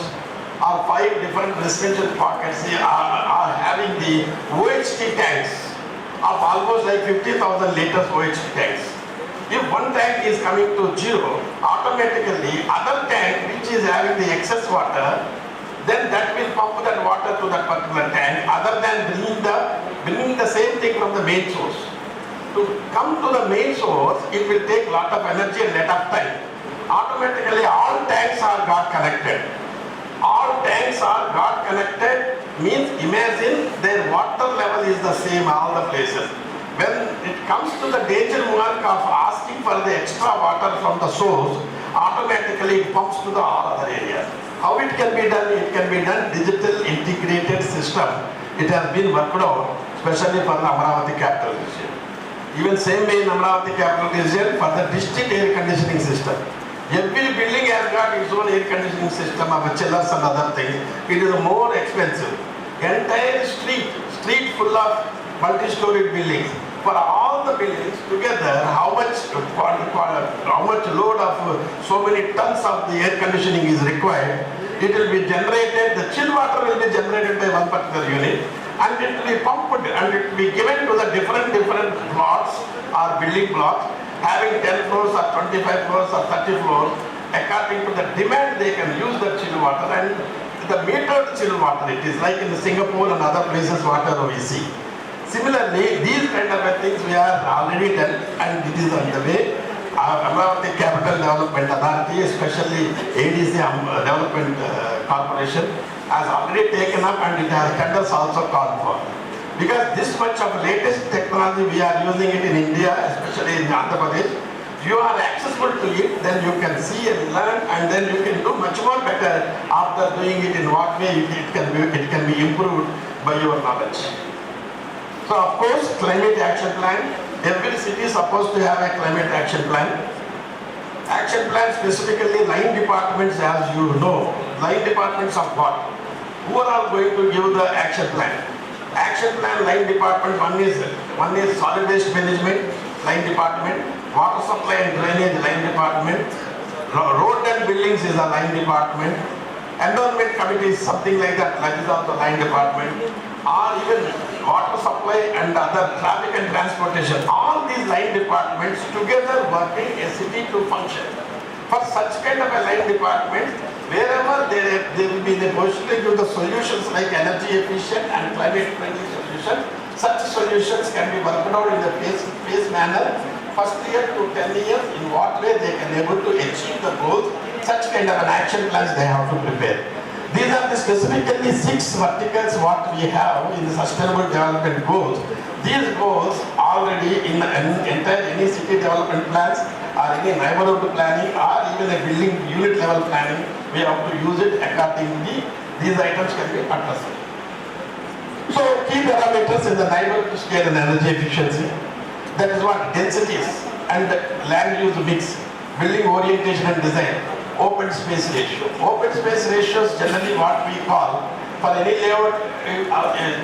or 5 different residential pockets are having the OHT tanks of almost like 50,000 liters OHT tanks. If one tank is coming to zero, automatically other tank which is having the excess water, then that will pump that water to that particular tank, other than bringing the same thing from the main source. To come to the main source, it will take lot of energy and lot of time. Automatically all tanks are got connected. All tanks are got connected means imagine their water level is the same all the places. When it comes to the danger mark of asking for the extra water from the source, automatically it pumps to the all other areas. How it can be done? It can be done digital integrated system. It has been worked out especially for the Amaravati capital region. Even same way in Amaravati capital region for the district air conditioning system. Every building has got its own air conditioning system of chillers and other things. It is more expensive. Entire street full of multi-storied buildings. For all the buildings together, how much load of so many tons of the air conditioning is required, it will be generated, the chill water will be generated by one particular unit and it will be pumped and it will be given to the different blocks or building blocks having 10 floors or 25 floors or 30 floors. According to the demand, they can use the chill water and the metered chill water. It is like in Singapore and other places whatever we see. Similarly, these kind of things we are already done and it is on the way. Amaravati Capital Development Authority, especially ADC Development Corporation, has already taken up and it has tenders also called for. Because this much of latest technology we are using it in India, especially in Andhra Pradesh, you are accessible to it, then you can see and learn and then you can do much more better after doing it in what way it can be improved by your knowledge. So of course, climate action plan. Every city is supposed to have a climate action plan. Action plan specifically line departments, as you know, line departments of what? Who are all going to give the action plan? Action plan line department, one is solid waste management line department, water supply and drainage line department, road and buildings is a line department, environment committee is something like that is also line department, or even water supply and other traffic and transportation. All these line departments together working a city to function. For such kind of a line department, wherever they will be in a position to give the solutions like energy efficient and climate friendly solution, such solutions can be worked out in the phase manner, first year to 10 years, in what way they can able to achieve the goals, such kind of an action plans they have to prepare. These are the specifically 6 verticals what we have in the sustainable development goals. These goals already in the entire any city development plans or any neighborhood planning or even a building unit level planning, we have to use it accordingly. These items can be addressed. So key parameters in the neighborhood scale and energy efficiency, that is what densities and land use mix, building orientation and design, open space ratio. Open space ratios generally what we call for any layout,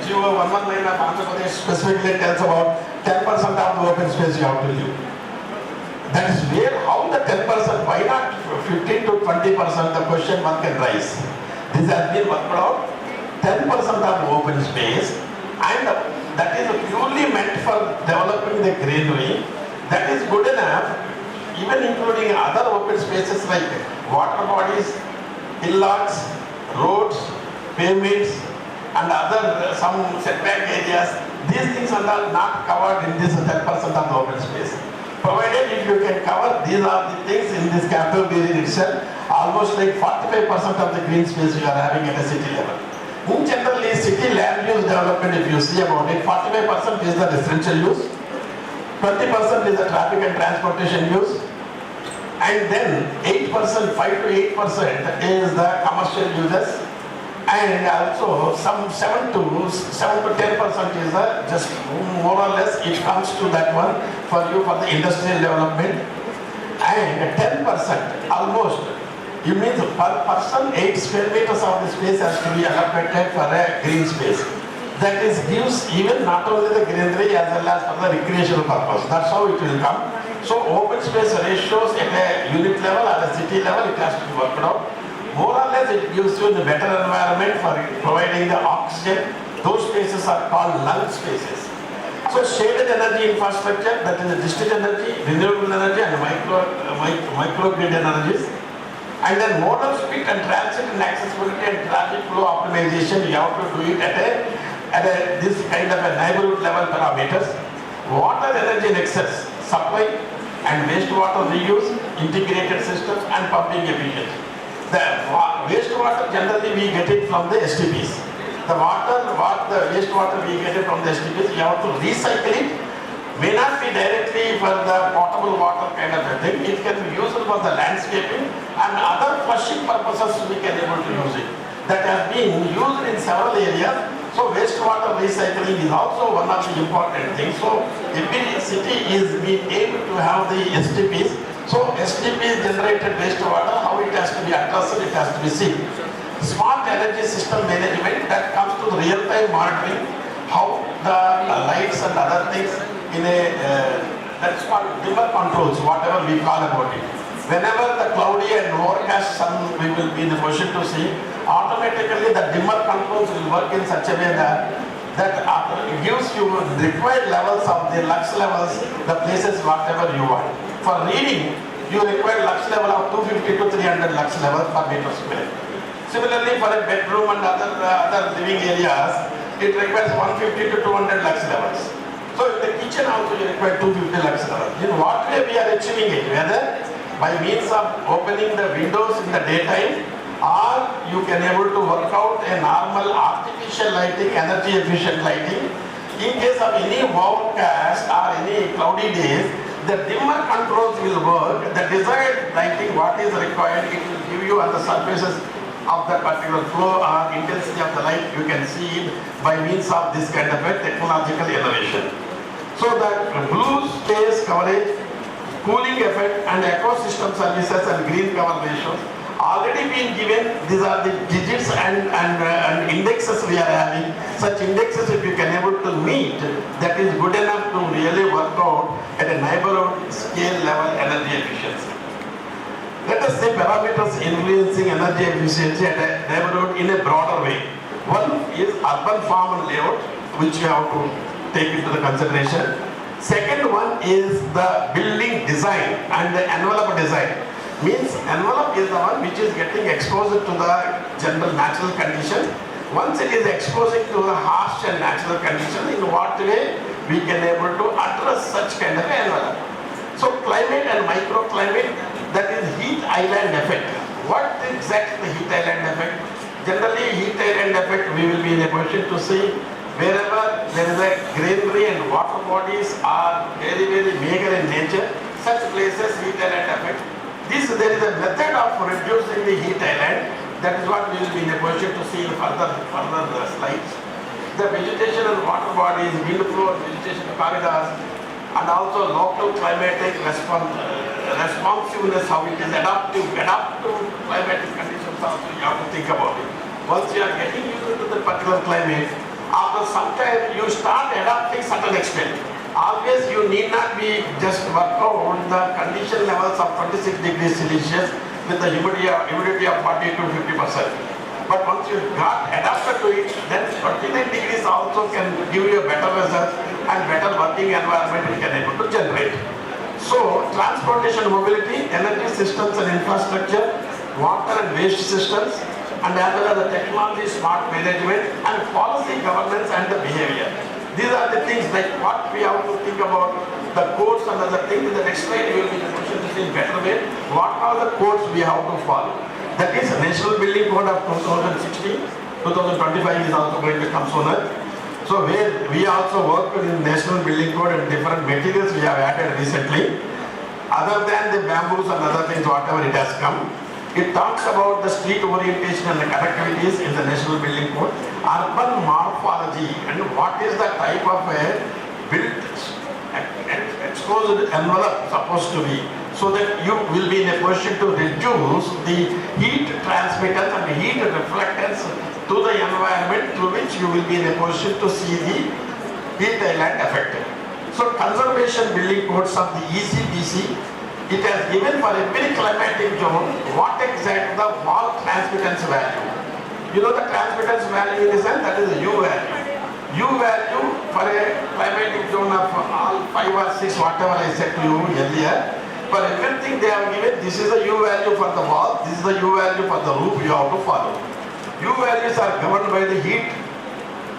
GO 119 of Andhra Pradesh specifically tells about 10% of the open space you have to leave. That is where how the 10%, why not 15 to 20%, the question one can rise. This has been worked out, 10% of the open space, and that is purely meant for developing the greenery. That is good enough, even including other open spaces like water bodies, hillocks, roads, pavements, and other some setback areas. These things are not covered in this 10% of the open space. Provided if you can cover these are the things in this capital region itself, almost like 45% of the green space you are having at a city level. In generally, city land use development, if you see about it, 45% is the residential use, 20% is the traffic and transportation use, and then 8%, 5 to 8% is the commercial uses, and also some 7 to 10% is the just more or less it comes to that one for you for the industrial development, and 10% almost, you mean per person 8 square meters of the space has to be allocated for a green space. That is gives even not only the greenery as well as for the recreational purpose. That's how it will come. So open space ratios at a unit level, at a city level, it has to be worked out. More or less it gives you the better environment for providing the oxygen. Those spaces are called lung spaces. So shaded energy infrastructure, that is the district energy, renewable energy and microgrid energies. And then modal speed and transit and accessibility and traffic flow optimization, you have to do it at this kind of a neighborhood level parameters. Water energy in excess, supply and wastewater reuse, integrated systems and pumping efficiency. The wastewater generally we get it from the STPs. The wastewater we get it from the STPs, you have to recycle it. May not be directly for the potable water kind of a thing. It can be used for the landscaping and other flushing purposes we can able to use it. That has been used in several areas. So wastewater recycling is also one of the important things. So every city is being able to have the STPs. So STPs generated wastewater, how it has to be addressed, it has to be seen. Smart energy system management, that comes to the real-time monitoring, how the lights and other things in that's called dimmer controls, whatever we call about it. Whenever the cloudy and overcast sun we will be in the position to see, automatically the dimmer controls will work in such a way that it gives you required levels of the lux levels, the places whatever you want. For reading, you require lux level of 250 to 300 lux level per meter square. Similarly, for a bedroom and other living areas, it requires 150 to 200 lux levels. So in the kitchen also you require 250 lux levels. In what way we are achieving it? Whether by means of opening the windows in the daytime, or you can able to work out a normal artificial lighting, energy efficient lighting. In case of any overcast or any cloudy days, the dimmer controls will work. The desired lighting, what is required, it will give you on the surfaces of that particular flow or intensity of the light. You can see it by means of this kind of a technological innovation. So the blue space coverage cooling effect and ecosystem services and green cover ratios already been given. These are the digits and indexes we are having. Such indexes, if you can able to meet, that is good enough to really work out at a neighborhood scale level energy efficiency. Let us say parameters influencing energy efficiency at a neighborhood in a broader way. One is urban farm and layout, which you have to take into the consideration. Second one is the building design and the envelope design. Means envelope is the one which is getting exposed to the general natural condition. Once it is exposing to the harsh and natural condition, in what way we can able to address such kind of envelope. So climate and microclimate, that is heat island effect. What exactly the heat island effect? Generally heat island effect we will be in a position to see wherever there is a greenery and water bodies are very meager in nature, such places heat island effect. There is a method of reducing the heat island. That is what we will be in a position to see in further slides. The vegetation and water bodies, wind flow, vegetation corridors, and also local climatic responsiveness, how it is adapt to climatic conditions also you have to think about it. Once you are getting used to the particular climate, after some time you start adapting certain extent. Always you need not be just work out the condition levels of 26 degrees Celsius with the humidity of 40 to 50%. But once you got adapted to it, then 29 degrees also can give you a better result and better working environment we can able to generate. So transportation, mobility, energy systems and infrastructure, water and waste systems, and as well as the technology, smart management and policy governance and the behavior. These are the things like what we have to think about, the codes and other things. In the next slide we will be in a position to see in better way what are the codes we have to follow. That is National Building Code of 2016, 2025 is also going to come sooner. So where we also work in National Building Code and different materials we have added recently. Other than the bamboos and other things, whatever it has come, it talks about the street orientation and the connectivities in the National Building Code, urban morphology and what is the type of a built exposed envelope supposed to be, so that you will be in a position to reduce the heat transmittance and the heat reflectance to the environment, through which you will be in a position to see the heat island effect. So conservation building codes of the ICMISI, it has given for every climatic zone what exactly the wall transmittance value. You know the transmittance value in the sense that is the U value. U value for a climatic zone of all 5 or 6, whatever I said to you earlier. For everything they have given, this is the U value for the wall, this is the U value for the roof you have to follow. U values are governed by the heat,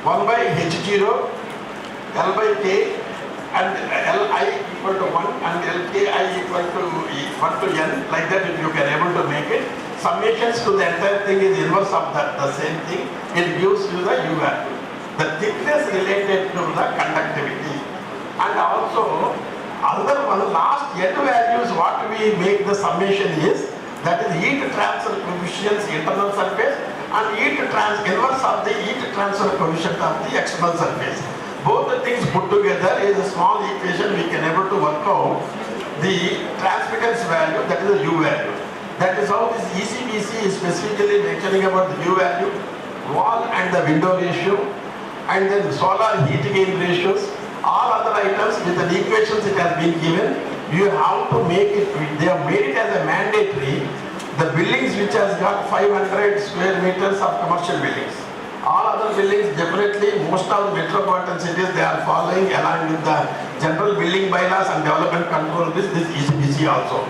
1 by H0, L by K, and Li equal to 1 and Lki equal to 1 to n, like that if you can able to make it. Summations to the entire thing is inverse of the same thing. It gives you the U value. The thickness related to the conductivity. And also, other one last n values what we make the summation is, that is heat transfer coefficients internal surface and inverse of the heat transfer coefficient of the external surface. Both the things put together is a small equation we can able to work out the transmittance value, that is the U value. That is how this ICMISI is specifically mentioning about the U value, wall and the window ratio, and then solar heat gain ratios. All other items with the equations it has been given, you have to make it, they have made it as a mandatory, the buildings which has got 500 square meters of commercial buildings. All other buildings, definitely most of the metropolitan cities, they are following along with the general building bylaws and development control, this ICMISI also.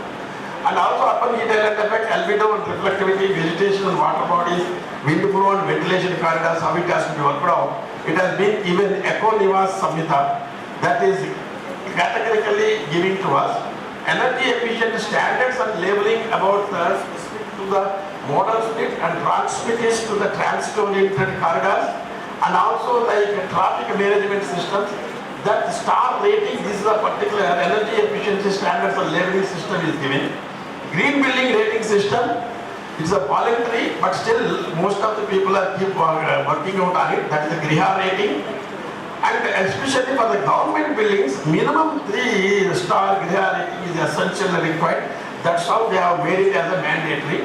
And also urban heat island effect, albedo and reflectivity, vegetation and water bodies, wind flow and ventilation corridors, how it has to be worked out. It has been given Eco-Nivas Samhita, that is categorically giving to us. Energy efficient standards and labeling about the specific to the model split and transmitters to the transit-oriented corridors, and also like traffic management systems. That star rating, this is a particular energy efficiency standards and labeling system is given. Green building rating system, it's a voluntary, but still most of the people are keep working out on it. That is the Griha rating. And especially for the government buildings, minimum 3-star GRI is essential and required. That's how they have made it as a mandatory.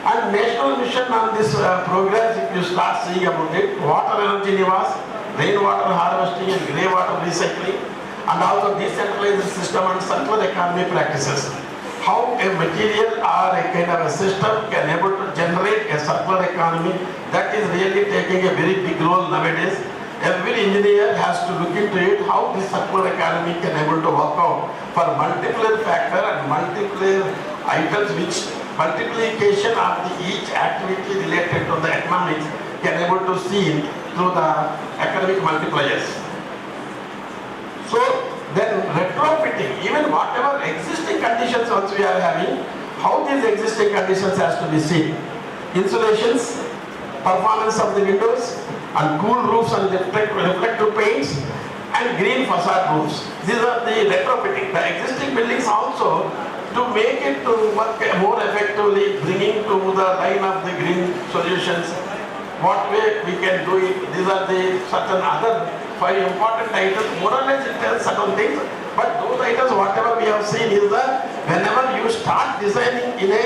And national mission on this programs, if you start seeing about it, water energy nivas, rainwater harvesting and grey water recycling, and also decentralized system and circular economy practices. How a material or a kind of a system can able to generate a circular economy, that is really taking a very big role nowadays. Every engineer has to look into it, how this circular economy can able to work out for multiple factor and multiple items which multiplication of each activity related to the economics can able to see through the economic multipliers. So then retrofitting, even whatever existing conditions once we are having, how these existing conditions has to be seen. Insulations, performance of the windows, and cool roofs and reflective paints, and green facade roofs. These are the retrofitting. The existing buildings also, to make it to work more effectively, bringing to the line of the green solutions, what way we can do it. These are the certain other 5 important items. More or less it tells certain things, but those items, whatever we have seen is that whenever you start designing in a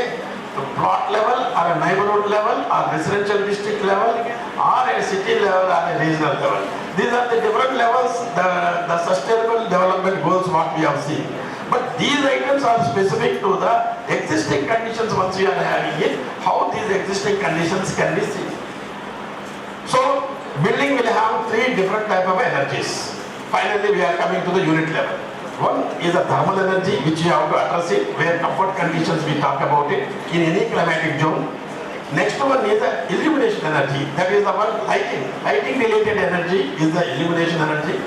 plot level or a neighborhood level or residential district level or a city level or a regional level, these are the different levels, the sustainable development goals what we have seen. But these items are specific to the existing conditions once we are having it, how these existing conditions can be seen. So, building will have 3 different type of energies. Finally, we are coming to the unit level. One is a thermal energy, which you have to address it, where comfort conditions we talk about it in any climatic zone. Next one is the illumination energy, that is the one lighting. Lighting related energy is the illumination energy.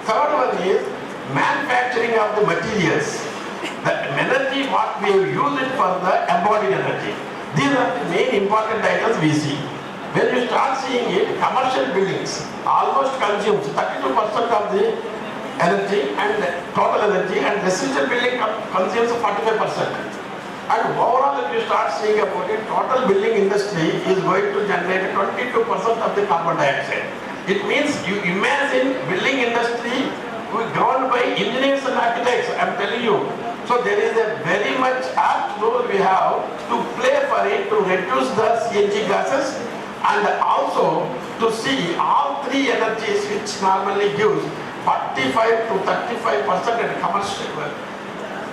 Third one is manufacturing of the materials. The energy what we have used it for the embodied energy. These are the main important items we see. When you start seeing it, commercial buildings almost consumes 32% of the energy and total energy, and residential building consumes 45%. And overall, if you start seeing about it, total building industry is going to generate 22% of the carbon dioxide. It means you imagine building industry governed by engineers and architects, I am telling you. So there is a very much apt role we have to play for it to reduce the CNG gases, and also to see all 3 energies which normally gives 45 to 35% in commercial,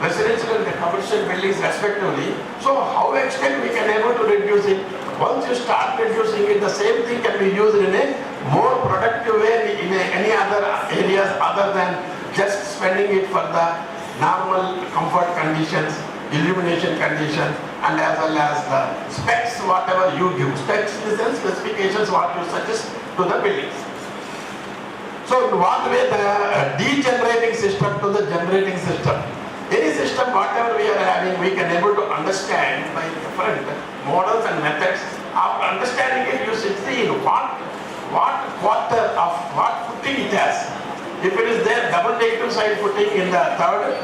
residential and commercial buildings respectively. So how extent we can able to reduce it? Once you start reducing it, the same thing can be used in a more productive way in any other areas other than just spending it for the normal comfort conditions, illumination conditions, and as well as the specs whatever you give. Specs is the specifications what you suggest to the buildings. So in what way the degenerating system to the generating system. Any system whatever we are having, we can able to understand by different models and methods. After understanding it, you should see what quarter of what footing it has. If it is there double negative side footing in the 3rd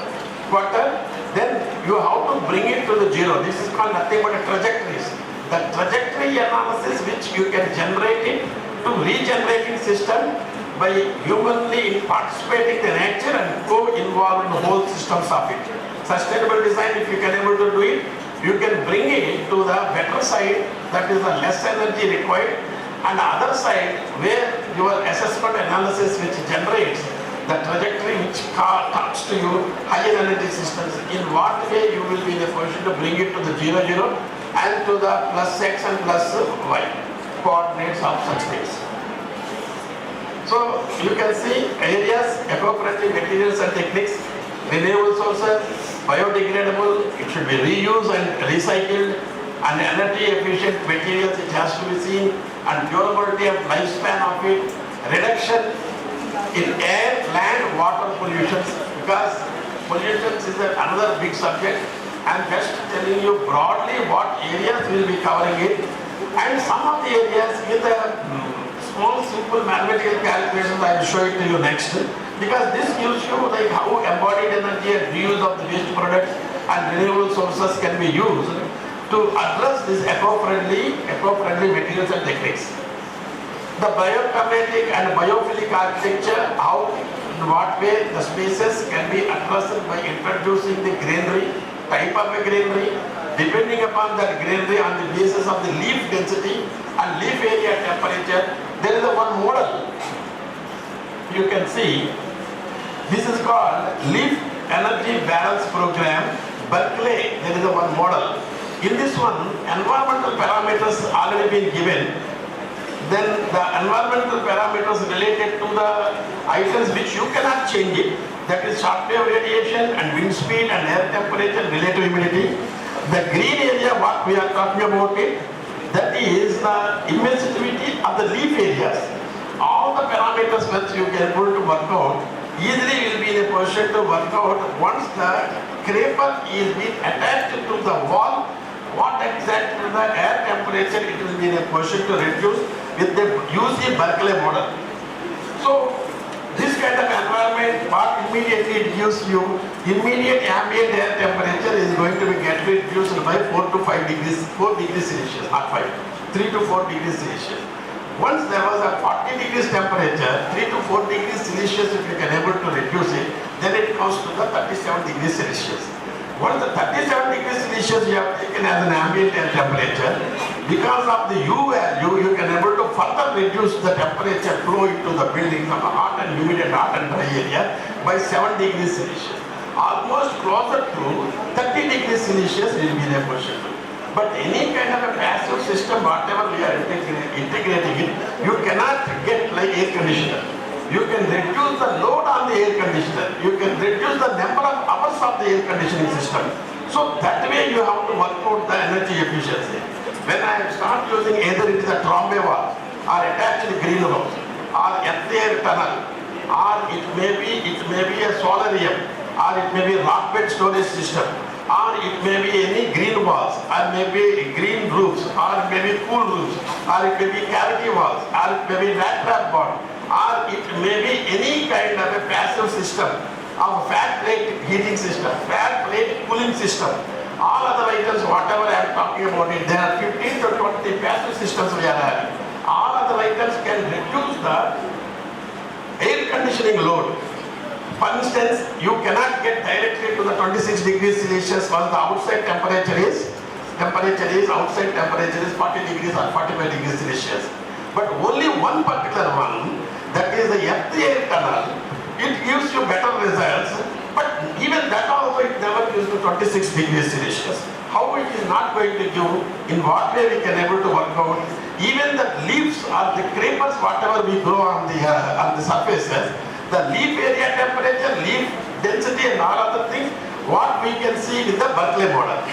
quarter, then you have to bring it to the 0. This is called nothing but a trajectories. The trajectory analysis which you can generate it to regenerating system by humanly participating in nature and co-involved in the whole systems of it. Sustainable design, if you can able to do it, you can bring it to the better side, that is the less energy required, and the other side where your assessment analysis which generates the trajectory which comes to you higher energy systems, in what way you will be in a position to bring it to the 0, 0 and to the plus x and plus y coordinates of such things. So you can see areas, eco-friendly materials and techniques, renewable sources, biodegradable, it should be reused and recycled, and energy efficient materials it has to be seen, and durability of lifespan of it, reduction in air, land, water pollutions, because pollutions is another big subject. I am just telling you broadly what areas will be covering it, and some of the areas with the small simple mathematical calculations I will show it to you next, because this gives you like how embodied energy and reuse of the waste products and renewable sources can be used to address these eco-friendly materials and techniques. The bioclimatic and biophilic architecture, how in what way the spaces can be addressed by introducing the greenery, type of a greenery, depending upon that greenery on the basis of the leaf density and leaf area temperature. There is a one model you can see. This is called Leaf Energy Balance Program, Berkeley. There is a one model. In this one, environmental parameters already been given. Then the environmental parameters related to the items which you cannot change it, that is shortwave radiation and wind speed and air temperature and relative humidity. The green area, what we are talking about it, that is the emissivity of the leaf areas. All the parameters that you can able to work out, easily will be in a position to work out once the creeper is being attached to the wall, what exactly the air temperature it will be in a position to reduce with the UC Berkeley model. So this kind of environment, what immediately it gives you, immediate ambient air temperature is going to be get reduced by 4 to 5 degrees, 4 degrees Celsius, not 5, 3 to 4 degrees Celsius. Once there was a 40 degrees temperature, 3 to 4 degrees Celsius, if you can able to reduce it, then it comes to the 37 degrees Celsius. Once the 37 degrees Celsius you have taken as an ambient air temperature, because of the U value, you can able to further reduce the temperature flow into the building from the hot and humid and hot and dry area by 7 degrees Celsius. Almost closer to 30 degrees Celsius will be the position. But any kind of a passive system, whatever we are integrating it, you cannot get like air conditioner. You can reduce the load on the air conditioner. You can reduce the number of hours of the air conditioning system. So that way you have to work out the energy efficiency. When I start using either it is a trombe wall or attached greenhouse or earth-air tunnel, or it may be a solarium, or it may be a rock bed storage system, or it may be any green walls, or maybe green roofs, or it may be cool roofs, or it may be cavity walls, or it may be rat trap board, or it may be any kind of a passive system of fat plate heating system, fat plate cooling system. All other items, whatever I am talking about it, there are 15 to 20 passive systems we are having. All other items can reduce the air conditioning load. For instance, you cannot get directly to the 26 degrees Celsius once the outside temperature is outside temperature is 40 degrees or 45 degrees Celsius. But only one particular one, that is the earth-air tunnel, it gives you better results. But even that also it never gives to 26 degrees Celsius. How it is not going to give, in what way we can able to work out, even the leaves or the creepers, whatever we grow on the surfaces, the leaf area temperature, leaf density and all other things, what we can see with the Berkeley model.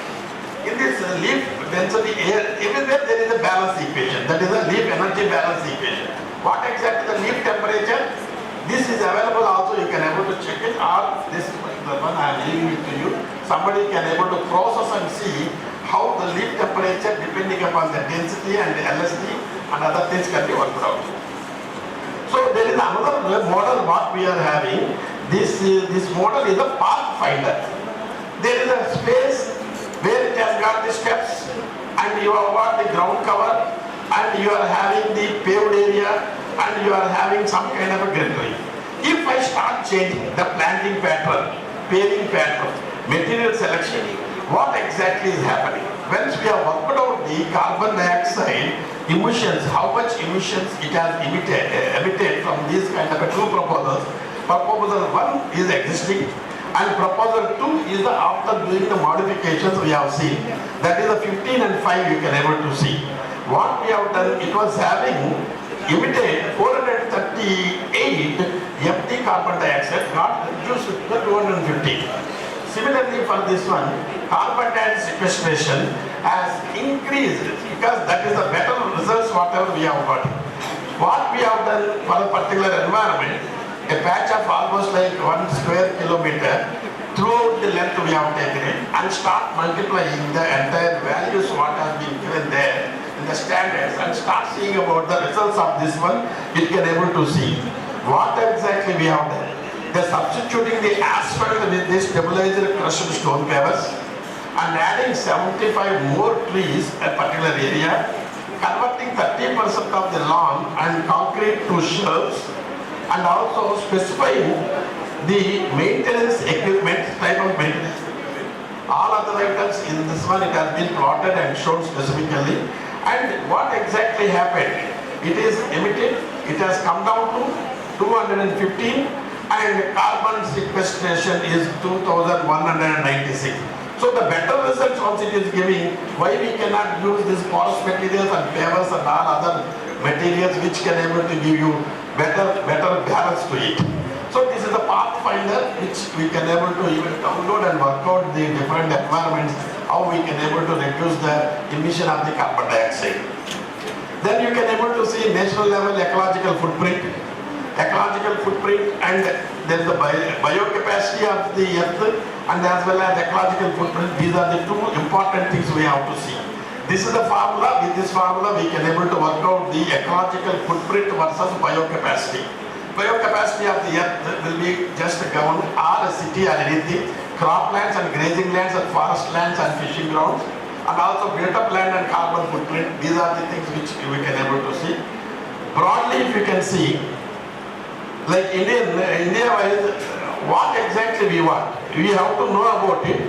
In this leaf density air, everywhere there is a balance equation, that is a leaf energy balance equation. What exactly the leaf temperature? This is available also, you can able to check it, or this particular one I am leaving it to you. Somebody can able to process and see how the leaf temperature depending upon the density and the LSD and other things can be worked out. So there is another model what we are having. This model is a pathfinder. There is a space where it has got the steps and you have got the ground cover and you are having the paved area and you are having some kind of a greenery. If I start changing the planting pattern, paving pattern, material selection, what exactly is happening? Once we have worked out the carbon dioxide emissions, how much emissions it has emitted from these kind of two proposals. Proposal 1 is existing and proposal 2 is the after doing the modifications we have seen. That is the 15 and 5 you can able to see. What we have done, it was having emitted 438 empty carbon dioxide, got reduced to 250. Similarly for this one, carbon dioxide sequestration has increased because that is the better results whatever we have got. What we have done for a particular environment, a patch of almost like 1 square kilometer, throughout the length we have taken it and start multiplying the entire values what has been given there in the standards and start seeing about the results of this one, it can able to see. What exactly we have done? They are substituting the asphalt with this stabilized crushed stone pavers and adding 75 more trees a particular area, converting 30% 20% of the lawn and concrete to shelves, and also specifying the maintenance equipment, type of maintenance equipment. All other items in this one, it has been plotted and shown specifically. And what exactly happened? It is emitted, it has come down to 215, and carbon sequestration is 2196. So the better results once it is giving, why we cannot use these porous materials and pavers and all other materials which can able to give you better balance to it. So this is a pathfinder which we can able to even download and work out the different environments, how we can able to reduce the emission of the carbon dioxide. Then you can able to see national level ecological footprint, and there is the biocapacity of the earth and as well as ecological footprint. These are the two important things we have to see. This is the formula. With this formula we can able to work out the ecological footprint versus biocapacity. Biocapacity of the earth will be just a government or a city or anything, croplands and grazing lands and forest lands and fishing grounds, and also built-up land and carbon footprint. These are the things which we can able to see. Broadly, if you can see, like India-wise, what exactly we want. We have to know about it,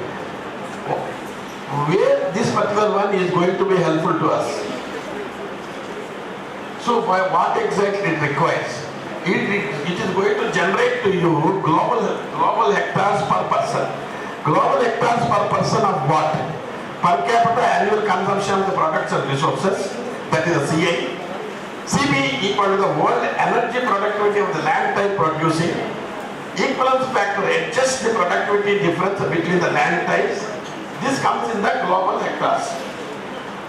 where this particular one is going to be helpful to us. So what exactly it requires? It is going to generate to you global hectares per person. Global hectares per person of what? Per capita annual consumption of the products and resources, that is a CI. CP equal to the world energy productivity of the land type producing. Equivalence factor adjusts the productivity difference between the land types. This comes in the global hectares.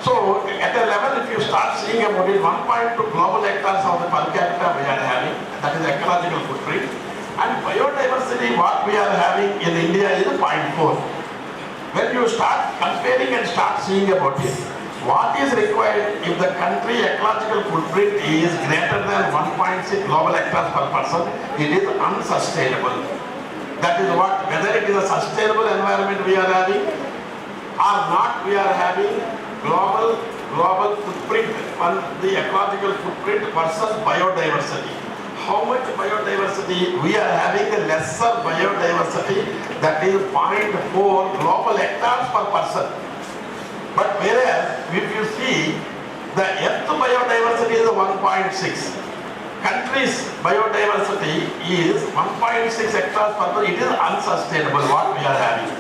So at a level, if you start seeing about it, 1.2 global hectares of the per capita we are having, that is ecological footprint. And biodiversity, what we are having in India is 0.4. When you start comparing and start seeing about it, what is required if the country ecological footprint is greater than 1.6 global hectares per person, it is unsustainable. That is what, whether it is a sustainable environment we are having or not, we are having global footprint on the ecological footprint versus biodiversity. How much biodiversity we are having? A lesser biodiversity, that is 0.4 global hectares per person. But whereas if you see the earth biodiversity is 1.6, country's biodiversity is 1.6 hectares per person. It is unsustainable what we are having.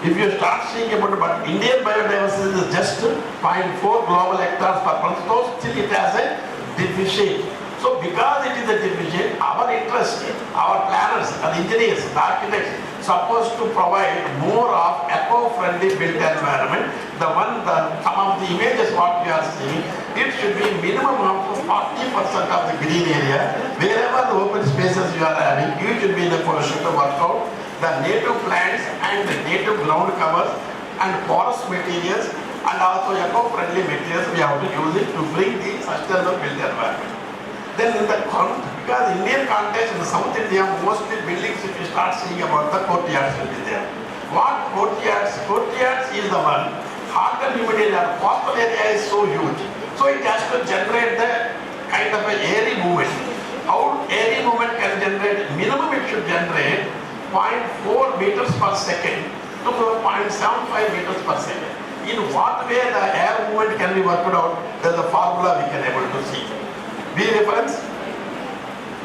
If you start seeing about it, but Indian biodiversity is just 0.4 global hectares per person, so still it has a deficit. So because it is a deficit, our interest, our planners and engineers, the architects, supposed to provide more of eco-friendly built environment. Some of the images what we are seeing, it should be minimum of 40% of the green area. Wherever the open spaces you are having, you should be in a position to work out the native plants and the native ground covers and porous materials and also eco-friendly materials we have to use it to bring the sustainable built environment. Then in the because Indian context in South India, mostly buildings if you start seeing about the courtyards will be there. What courtyards? Courtyards is the one, hot and humid area, coastal area is so huge. So it has to generate the kind of a airy movement. How airy movement can generate? Minimum it should generate 0.4 meters per second to 0.75 meters per second. In what way the air movement can be worked out? There is a formula we can able to see. B reference,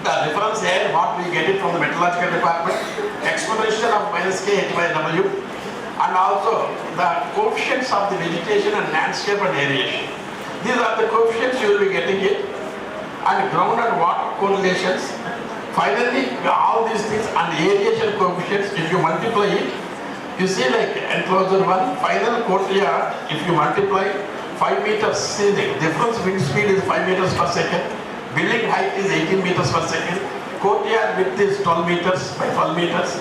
the reference here, what we get it from the metallurgical department, exponential of minus K H by W, and also the coefficients of the vegetation and landscape and aeration. These are the coefficients you will be getting it, and ground and water correlations. Finally, all these things and aeration coefficients, if you multiply it, you see like enclosure 1, final courtyard, if you multiply 5 meters, see the difference wind speed is 5 meters per second, building height is 18 meters per second, courtyard width is 12 meters by 12 meters,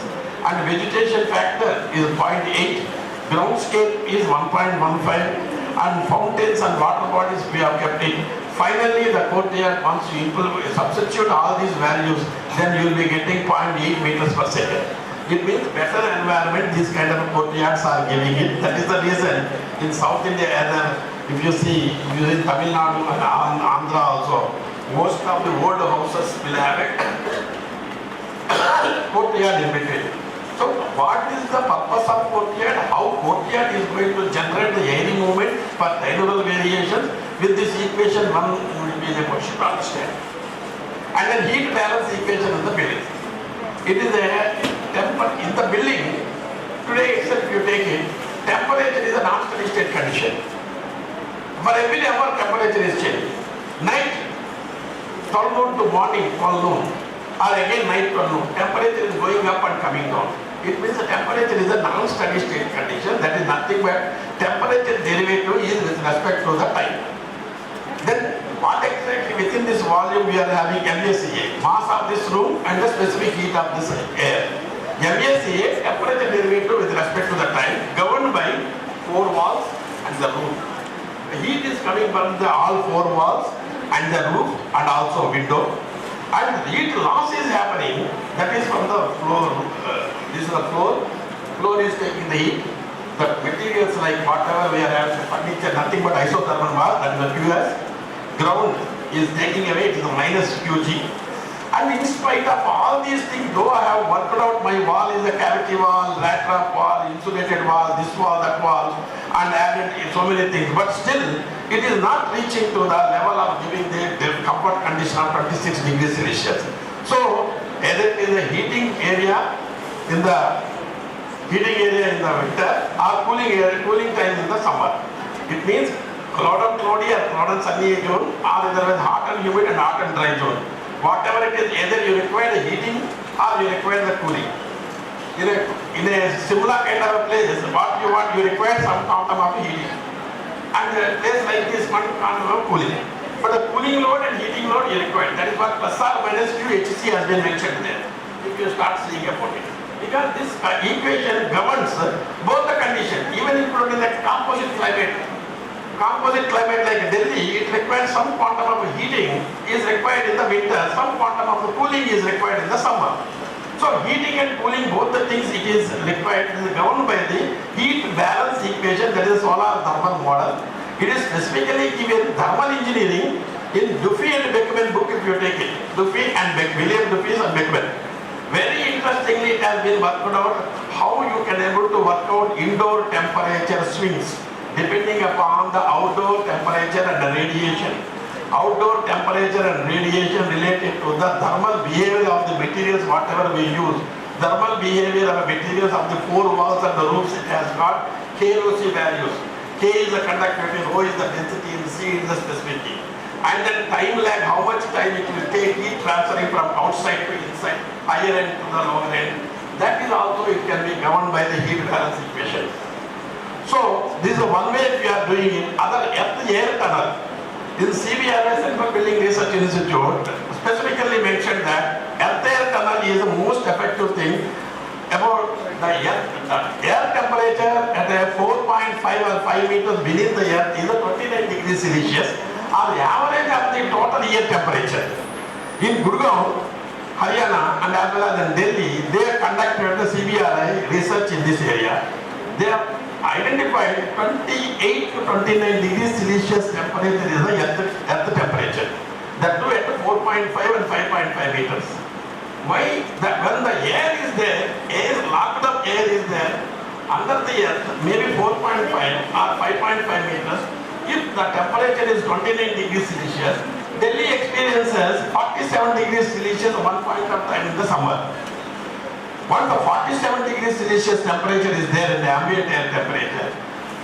and vegetation factor is 0.8, groundscape is 1.15, and fountains and water bodies we have kept it. Finally, the courtyard, once you substitute all these values, then you will be getting 0.8 meters per second. It means better environment, these kind of courtyards are giving it. That is the reason in South India, if you see, in Tamil Nadu and Andhra also, most of the old houses will have a courtyard in between. So what is the purpose of courtyard? How courtyard is going to generate the airy movement for diurnal variations? With this equation, one will be able to understand. And then heat balance equation in the building. It is a in the building, today itself you take it, temperature is a non-steady state condition. For every hour temperature is changing. Night, 12 noon to morning, 12 noon, or again night 12 noon, temperature is going up and coming down. It means the temperature is a non-steady state condition, that is nothing but temperature derivative is with respect to the time. Then what exactly within this volume we are having MACA, mass of this room and the specific heat of this air. MACA, temperature derivative with respect to the time, governed by 4 walls and the roof. The heat is coming from the all 4 walls and the roof and also window. And heat loss is happening, that is from the floor. This is the floor. Floor is taking the heat. The materials like whatever we are having, furniture, nothing but isothermal mass, that is the QS. Ground is taking away, it is a minus QG. And in spite of all these things, though I have worked out my wall is a cavity wall, rat trap wall, insulated wall, this wall, that wall, and added so many things, but still it is not reaching to the level of giving the comfort condition of 26 degrees Celsius. So, either it is a heating area in the winter or cooling time in the summer. It means cloud and cloudy or cloud and sunny zone, or otherwise hot and humid and hot and dry zone. Whatever it is, either you require the heating or you require the cooling. In a similar kind of a place, what you want, you require some quantum of heating. And a place like this, one quantum of cooling. But the cooling load and heating load you require. That is what plus or minus QHC has been mentioned there. If you start seeing about it. Because this equation governs both the conditions, even including the composite climate. Composite climate like Delhi, it requires some quantum of heating is required in the winter, some quantum of the cooling is required in the summer. So heating and cooling, both the things it is required, it is governed by the heat balance equation, that is solar thermal model. It is specifically given thermal engineering in Duffy and Beckman book if you take it. Duffy and William Duffy and Beckman. Very interestingly, it has been worked out how you can able to work out indoor temperature swings depending upon the outdoor temperature and the radiation. Outdoor temperature and radiation related to the thermal behavior of the materials whatever we use. Thermal behavior of the materials of the 4 walls and the roofs, it has got KOC values. K is the conductivity, O is the density, and C is the specific heat. And then time lag, how much time it will take heat transferring from outside to inside, higher end to the lower end. That is also, it can be governed by the heat balance equation. So, this is one way we are doing it. Other earth-air tunnel. In CBRI, Central Building Research Institute, specifically mentioned that earth-air tunnel is the most effective thing about the air temperature at a 4.5 or 5 meters beneath the earth is a 29 degrees Celsius, or the average of the total air temperature. In Gurgaon, Haryana, and as well as in Delhi, they conducted the CBRI research in this area. They have identified 28 to 29 degrees Celsius temperature is the earth temperature. That too at 4.5 and 5.5 meters. Why? That when the air is there, locked up air is there, under the earth, maybe 4.5 or 5.5 meters, if the temperature is 29 degrees Celsius, Delhi experiences 47 degrees Celsius at one point of time in the summer. Once the 47 degrees Celsius temperature is there in the ambient air temperature,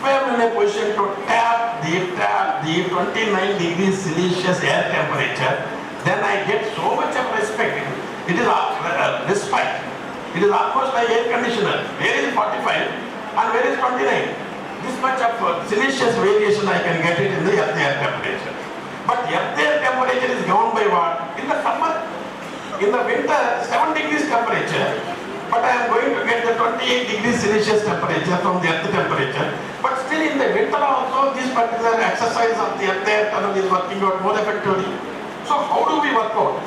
we are in a position to tap the 29 degrees Celsius air temperature, then I get so much of respect. It is respite. It is almost like air conditioner. Where is 45 and where is 29? This much of Celsius variation I can get it in the earth air temperature. But earth air temperature is governed by what? In the summer, in the winter, 7 degrees temperature. But I am going to get the 28 degrees Celsius temperature from the earth temperature. But still in the winter also, this particular exercise of the earth air tunnel is working out more effectively. So how do we work out?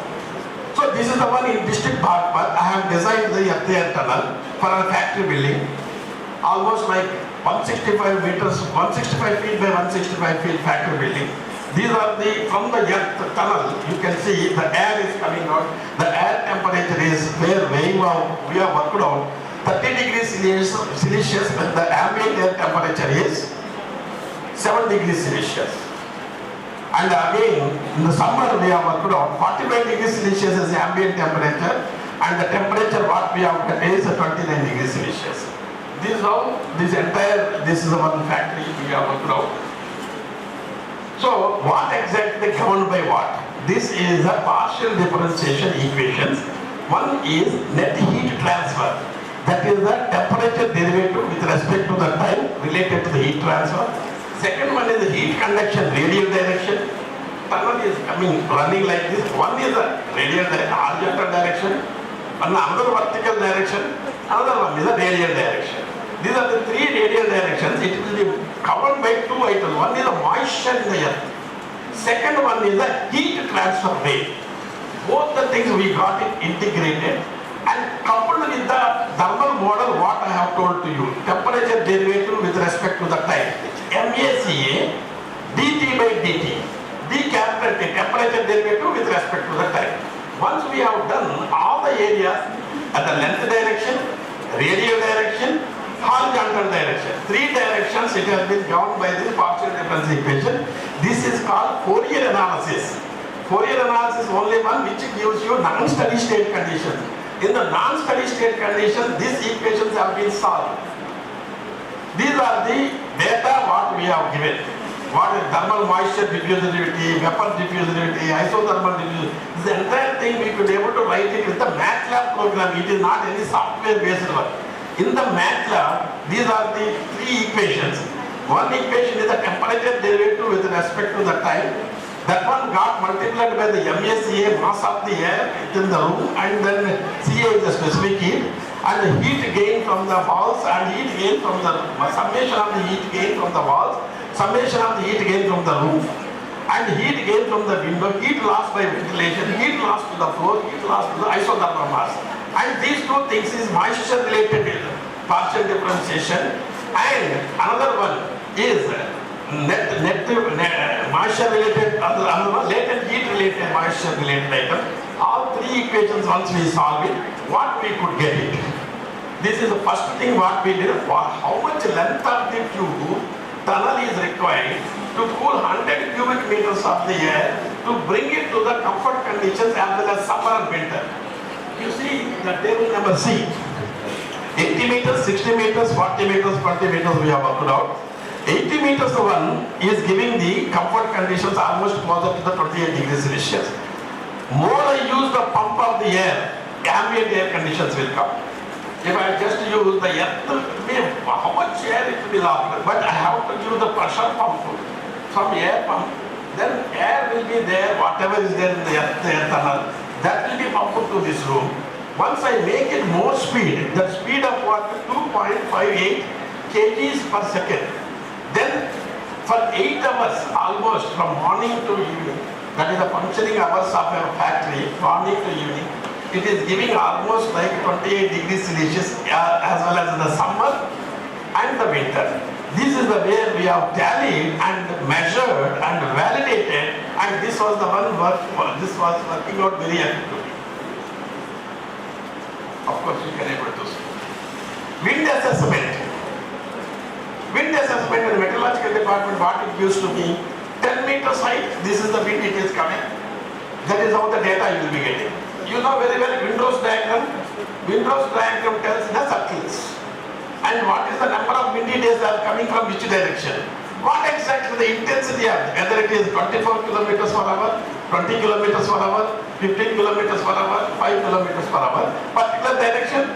So this is the one in district Bhagpat. I have designed the earth air tunnel. for a factory building, almost like 165 meters, 165 feet by 165 feet factory building. These are from the earth tunnel, you can see the air is coming out. The air temperature is where we have worked out 30 degrees Celsius when the ambient air temperature is 7 degrees Celsius. And again, in the summer we have worked out 45 degrees Celsius is the ambient temperature, and the temperature what we have is 29 degrees Celsius. This is how this is one factory we have worked out. So what exactly governed by what? This is a partial differentiation equations. One is net heat transfer. That is the temperature derivative with respect to the time related to the heat transfer. Second one is the heat conduction radial direction. Tunnel is running like this. One is the radial horizontal direction, another vertical direction, another one is the radial direction. These are the three radial directions. It will be covered by two items. One is the moisture in the earth. Second one is the heat transfer rate. Both the things we got it integrated and coupled with the thermal model what I have told to you. Temperature derivative with respect to the time. MACA dt by dt. D capital T, temperature derivative with respect to the time. Once we have done all the areas at the length direction, radial direction, horizontal direction. Three directions it has been governed by this partial difference equation. This is called Fourier analysis. Fourier analysis is only one which gives you non-steady state conditions. In the non-steady state condition, these equations have been solved. These are the data what we have given. What is thermal moisture diffusivity, vapor diffusivity, isothermal diffusivity. This entire thing we could be able to write it with the MATLAB program. It is not any software based work. In the MATLAB, these are the three equations. One equation is the temperature derivative with respect to the time. That one got multiplied by the MACA, mass of the air within the room, and then Ca is the specific heat, and the heat gain from the walls, and heat gain from the summation of the heat gain from the walls, summation of the heat gain from the roof, and heat gain from the window, heat loss by ventilation, heat loss to the floor, heat loss to the isothermal mass. And these two things is moisture related partial differentiation, and another one is moisture related, another one latent heat related moisture related item. All three equations once we solve it, what we could get it. This is the first thing what we did. How much length of the tube tunnel is required to cool 100 cubic meters of the air to bring it to the comfort conditions as well as summer and winter. You see the table number C. 80 meters, 60 meters, 40 meters, 20 meters we have worked out. 80 meters one is giving the comfort conditions almost closer to the 28 degrees Celsius. More I use the pump of the air, ambient air conditions will come. If I just use the earth, how much air it will be lost, but I have to use the pressure pump, some air pump, then air will be there, whatever is there in the earth tunnel, that will be pumped to this room. Once I make it more speed, the speed of what? 2.58 kgs per second. Then for 8 hours almost from morning to evening, that is the functioning hours of a factory, morning to evening, it is giving almost like 28 degrees Celsius as well as in the summer and the winter. This is the way we have tallied and measured and validated, and this was the one this was working out very effectively. Of course you can able to see. Wind assessment. Wind assessment in the meteorological department, what it used to be, 10 meters height, this is the wind it is coming. That is how the data you will be getting. You know very well Windrose diagram. Windrose diagram tells the circles. And what is the number of windy days that are coming from which direction. What exactly the intensity of it, whether it is 24 kilometers per hour, 20 kilometers per hour, 15 kilometers per hour, 5 kilometers per hour, particular direction,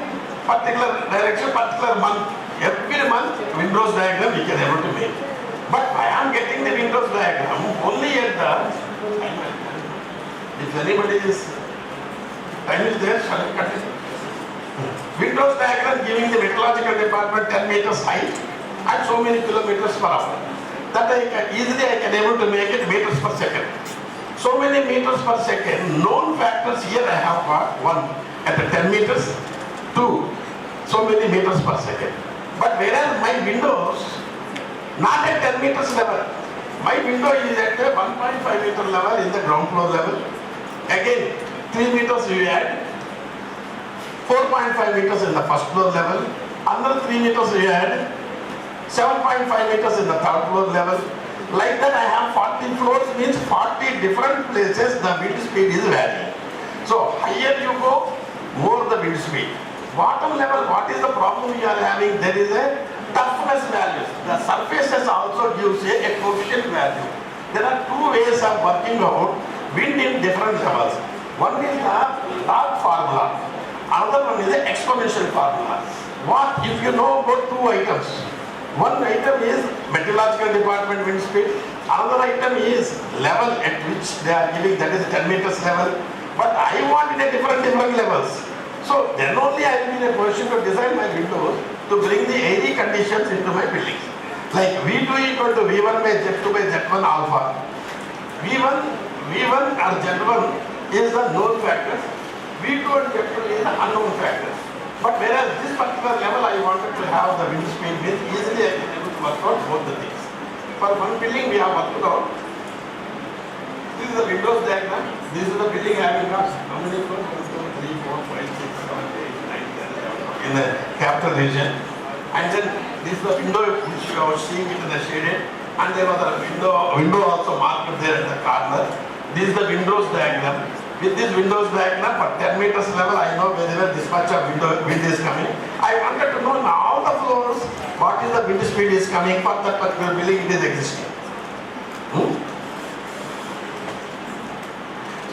particular month. Every month Windrose diagram we can able to make. But I am getting the Windrose diagram only at the, if anybody is, time is there, shall I continue? Windrose diagram giving the meteorological department 10 meters height and so many kilometers per hour. That I can able to make it meters per second. So many meters per second, known factors here I have got. One, at the 10 meters, 2, so many meters per second. But whereas my windows, not at 10 meters level. My window is at a 1.5 meter level in the ground floor level. Again, 3 meters you add, 4.5 meters in the first floor level, another 3 meters you add, 7.5 meters in the third floor level. Like that I have 40 floors, means 40 different places the wind speed is varying. So higher you go, more the wind speed. Bottom level, what is the problem we are having? There is a toughness values. The surfaces also gives a coefficient value. There are two ways of working out wind in different levels. One is the log formula. Another one is the exponential formula. What if you know about two items? One item is meteorological department wind speed. Another item is level at which they are giving, that is 10 meters level. But I want it at different levels. So then only I will be in a position to design my windows to bring the airy conditions into my buildings. Like V2 equal to V1 by Z2 by Z1 alpha. V1 or Z1 is the known factor. V2 and Z2 is the unknown factor. But whereas this particular level I wanted to have the wind speed with, easily I can able to work out both the things. For one building we have worked out. This is the windows diagram. This is the building having got how many floors? 1, 2, 3, 4, 5, 6, 7, 8, 9, 10, 11. In the capital region. And then this is the window which you are seeing it in the shaded. And there was a window also marked there at the corner. This is the windows diagram. With this windows diagram, for 10 meters level, I know wherever this much of wind is coming. I wanted to know in all the floors what is the wind speed is coming for that particular building it is existing.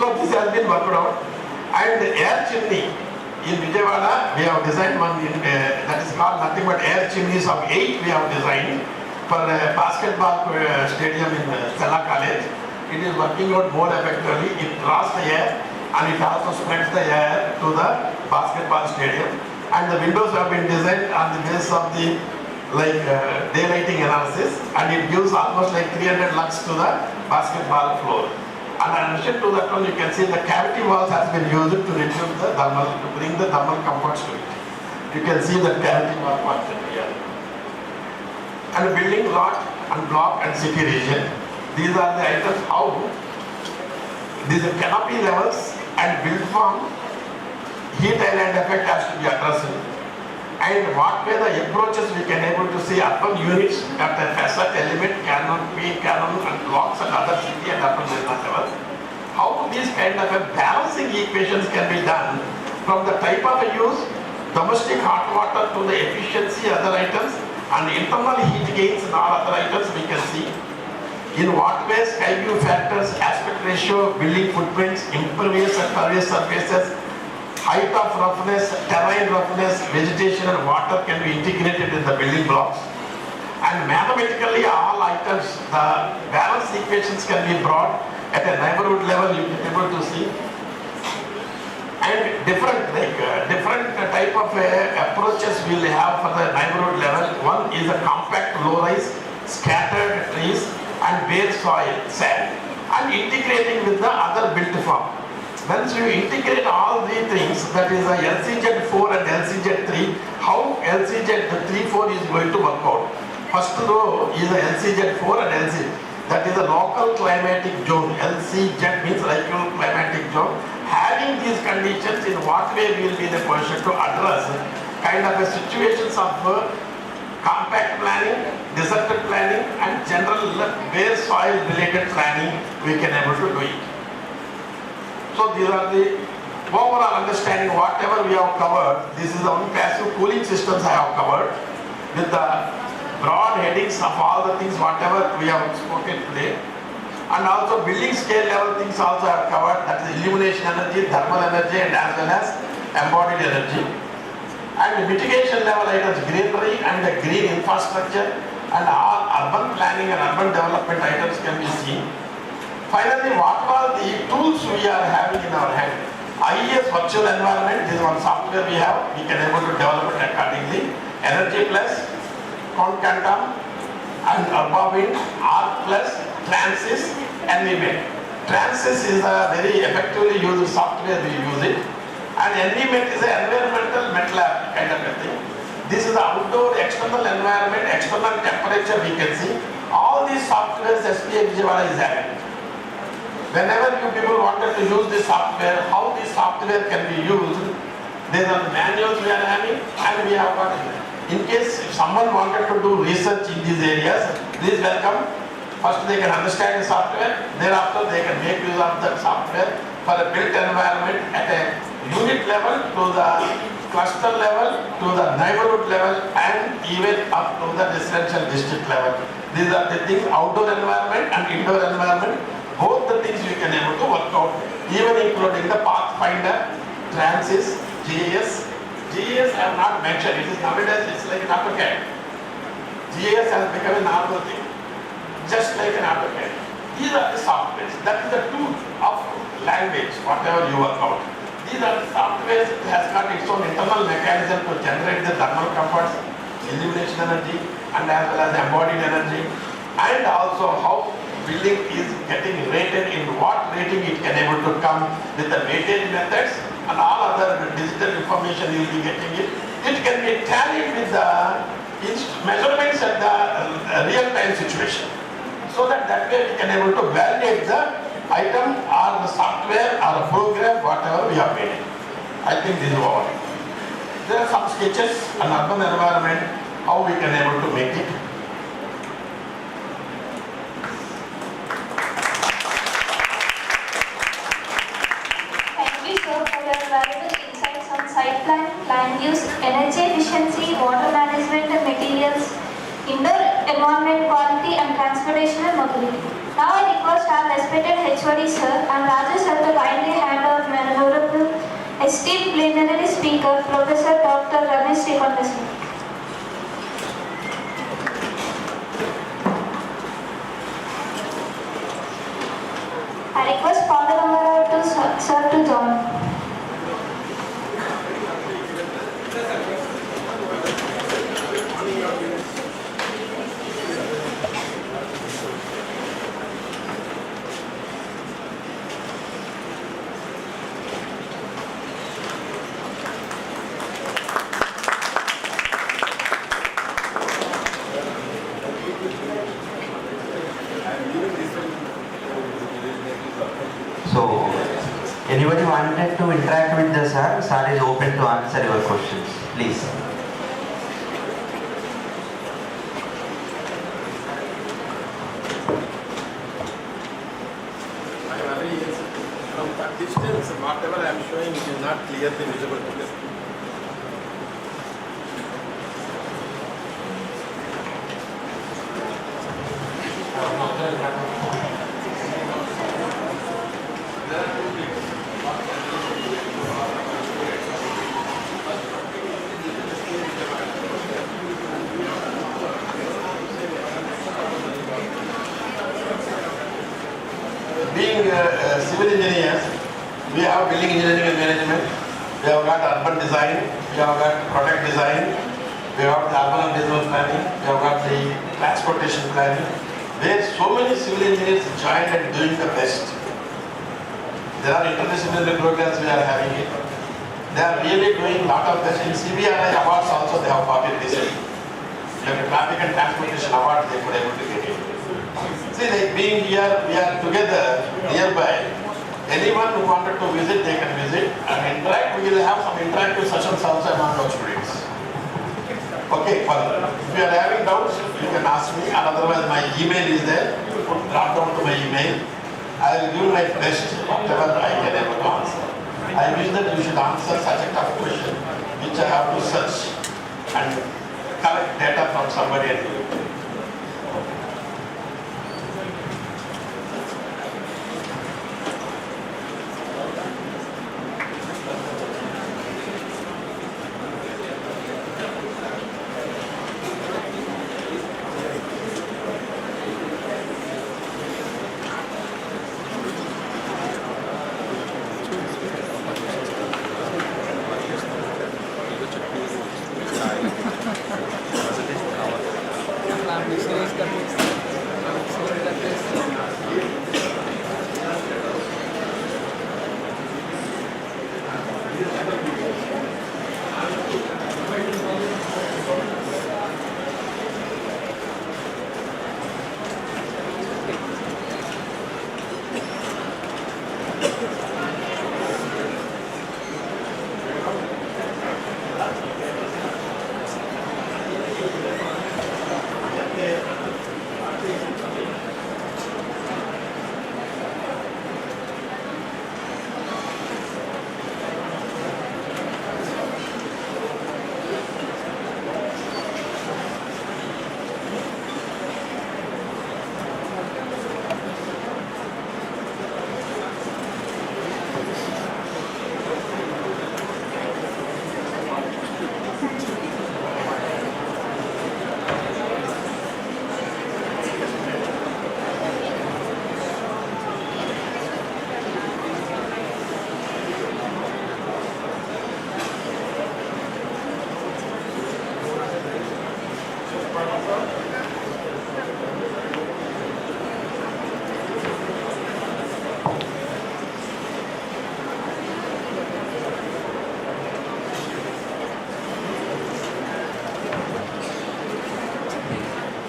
So this has been worked out. And the air chimney in Vijayawada, we have designed one that is called nothing but air chimneys of 8 we have designed for a basketball stadium in Stella College. It is working out more effectively. It draws the air and it also spreads the air to the basketball stadium. And the windows have been designed on the basis of the daylighting analysis, and it gives almost like 300 lux to the basketball floor. And in addition to that one, you can see the cavity walls has been used to reduce the thermal, to bring the thermal comforts to it. You can see the cavity wall function here. And building lot and block and city region. These are the items how these canopy levels and build form, heat island effect has to be addressed. And what were the approaches we can able to see urban units at the facade element, canopy, canon and blocks and other city and urban levels. How these kind of balancing equations can be done from the type of use, domestic hot water to the efficiency other items, and internal heat gains and all other items we can see. In what ways sky view factors, aspect ratio, building footprints, impervious and pervious surfaces, height of roughness, terrain roughness, vegetation and water can be integrated in the building blocks. And mathematically all items, the balance equations can be brought at a neighborhood level, you will be able to see. And different type of approaches we will have for the neighborhood level. One is a compact low-rise, scattered trees, and bare soil, sand, and integrating with the other built form. Once you integrate all these things, that is a LCZ4 and LCZ3, how LCZ34 is going to work out. First row is a LCZ4 and LC, that is a local climatic zone. LCZ means local climatic zone. Having these conditions, in what way we will be in a position to address kind of a situations of compact planning, deserted planning and general bare soil related planning we can able to do it. So these are the overall understanding whatever we have covered. This is the only passive cooling systems I have covered with the broad headings of all the things whatever we have spoken today. And also building scale level things also I have covered, that is illumination energy, thermal energy and as well as embodied energy. And mitigation level items, greenery and the green infrastructure and all urban planning and urban development items can be seen. Finally, what are the tools we are having in our hand? IES virtual environment, this is one software we have, we can able to develop it accordingly. Energy Plus, Concantum and Urbawind, Arc Plus, Transys and Event. Transys is a very effectively used software, we use it. And NVMet is an environmental metal app kind of a thing. This is the outdoor external environment, external temperature we can see. All these softwares SPA Vijayawada is having. Whenever you people wanted to use this software, how this software can be used, there are manuals we are having and we have got it. In case if someone wanted to do research in these areas, please welcome. First they can understand the software, thereafter they can make use of that software for a built environment at a unit level to the cluster level, to the neighborhood level and even up to the residential district level. These are the things, outdoor environment and indoor environment. Both the things you can able to work out, even including the Pathfinder, Transys, GIS. GIS I have not mentioned, it is nowadays it's like an AutoCAD. GIS has become a normal thing, just like an AutoCAD. These are the softwares, that is the tool of language, whatever you work out. These are the softwares, it has got its own internal mechanism to generate the thermal comforts, illumination energy, and as well as embodied energy, and also how building is getting rated, in what rating it can able to come with the weightage methods and all other digital information you will be getting it. It can be tallied with the measurements at the real-time situation. So that way we can able to validate the item or the software or a program, whatever we have made. I think this is all. There are some sketches on urban environment, how we can able to make it. For your valuable insights on site planning, land use, energy efficiency, water management and materials, indoor environment quality and transportation and mobility. Now I request our respected HOD sir and Raju sir to kindly hand over memorable esteemed plenary speaker Professor Dr. Ramesh Srikonda sir. I request Father Amara to sir to join. So, anybody wanted to interact with the sir? Sir is open to answer your questions. Please. From that distance, whatever I am showing, it is not clearly visible to them. Being civil engineers, we have building engineering and management, we have got urban design, we have got product design, we have the urban and visual planning, we have got the transportation planning, where so many civil engineers joined and doing the best. There are interdisciplinary programs we are having it. They are really doing a lot of best. In CBRI awards also they have copied this. Like a traffic and transportation award they were able to get it. See, like being here, we are together nearby. Anyone who wanted to visit, they can visit and interact. We will have some interactive sessions also among our students. Okay, further. If you are having doubts, you can ask me, and otherwise my email is there. Drop down to my email. I will do my best, whatever I can able to answer. I wish that you should answer such a tough question, which I have to search and collect data from somebody else.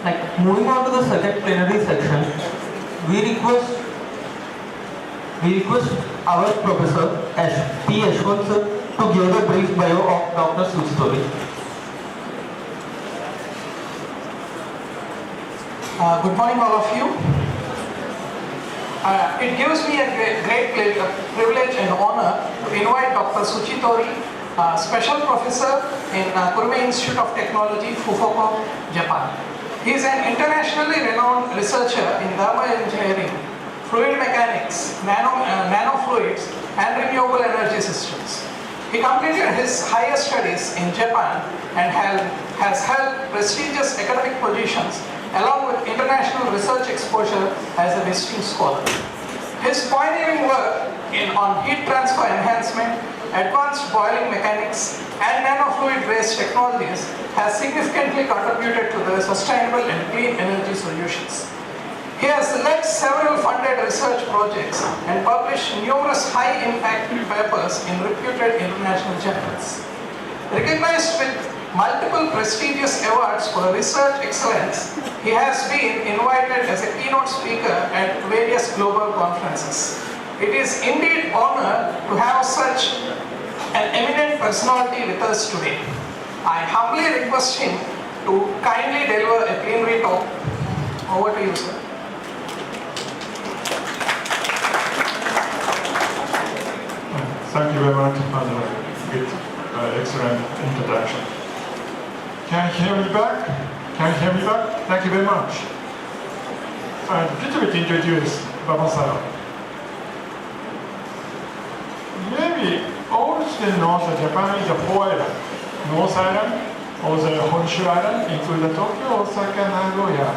Moving on to the second plenary section, we request our Professor P. Yashwant sir to give the brief bio of Dr. Suchitori. Good morning, all of you. It gives me a great privilege and honor to invite Dr. Suchitori, Special Professor in Kurume Institute of Technology, Fukuoka, Japan. He is an internationally renowned researcher in thermal engineering, fluid mechanics, nanofluids, and renewable energy systems. He completed his higher studies in Japan and has held prestigious academic positions along with international research exposure as a visiting scholar. His pioneering work on heat transfer enhancement, advanced boiling mechanics, and nanofluid-based technologies has significantly contributed to the sustainable and clean energy solutions. He has led several funded research projects and published numerous high-impact papers in reputed international journals. Recognized with multiple prestigious awards for research excellence, he has been invited as a keynote speaker at various global conferences. It is indeed an honor to have such an eminent personality with us today. I humbly request him to kindly deliver a plenary talk. Over to you, sir. Thank you very much for the good, excellent introduction. Can you hear me back? Can you hear me back? Thank you very much. A little bit introduce myself. Maybe all students know that Japan is a four island. North Island, also Honshu Island, including Tokyo, Osaka, Nagoya,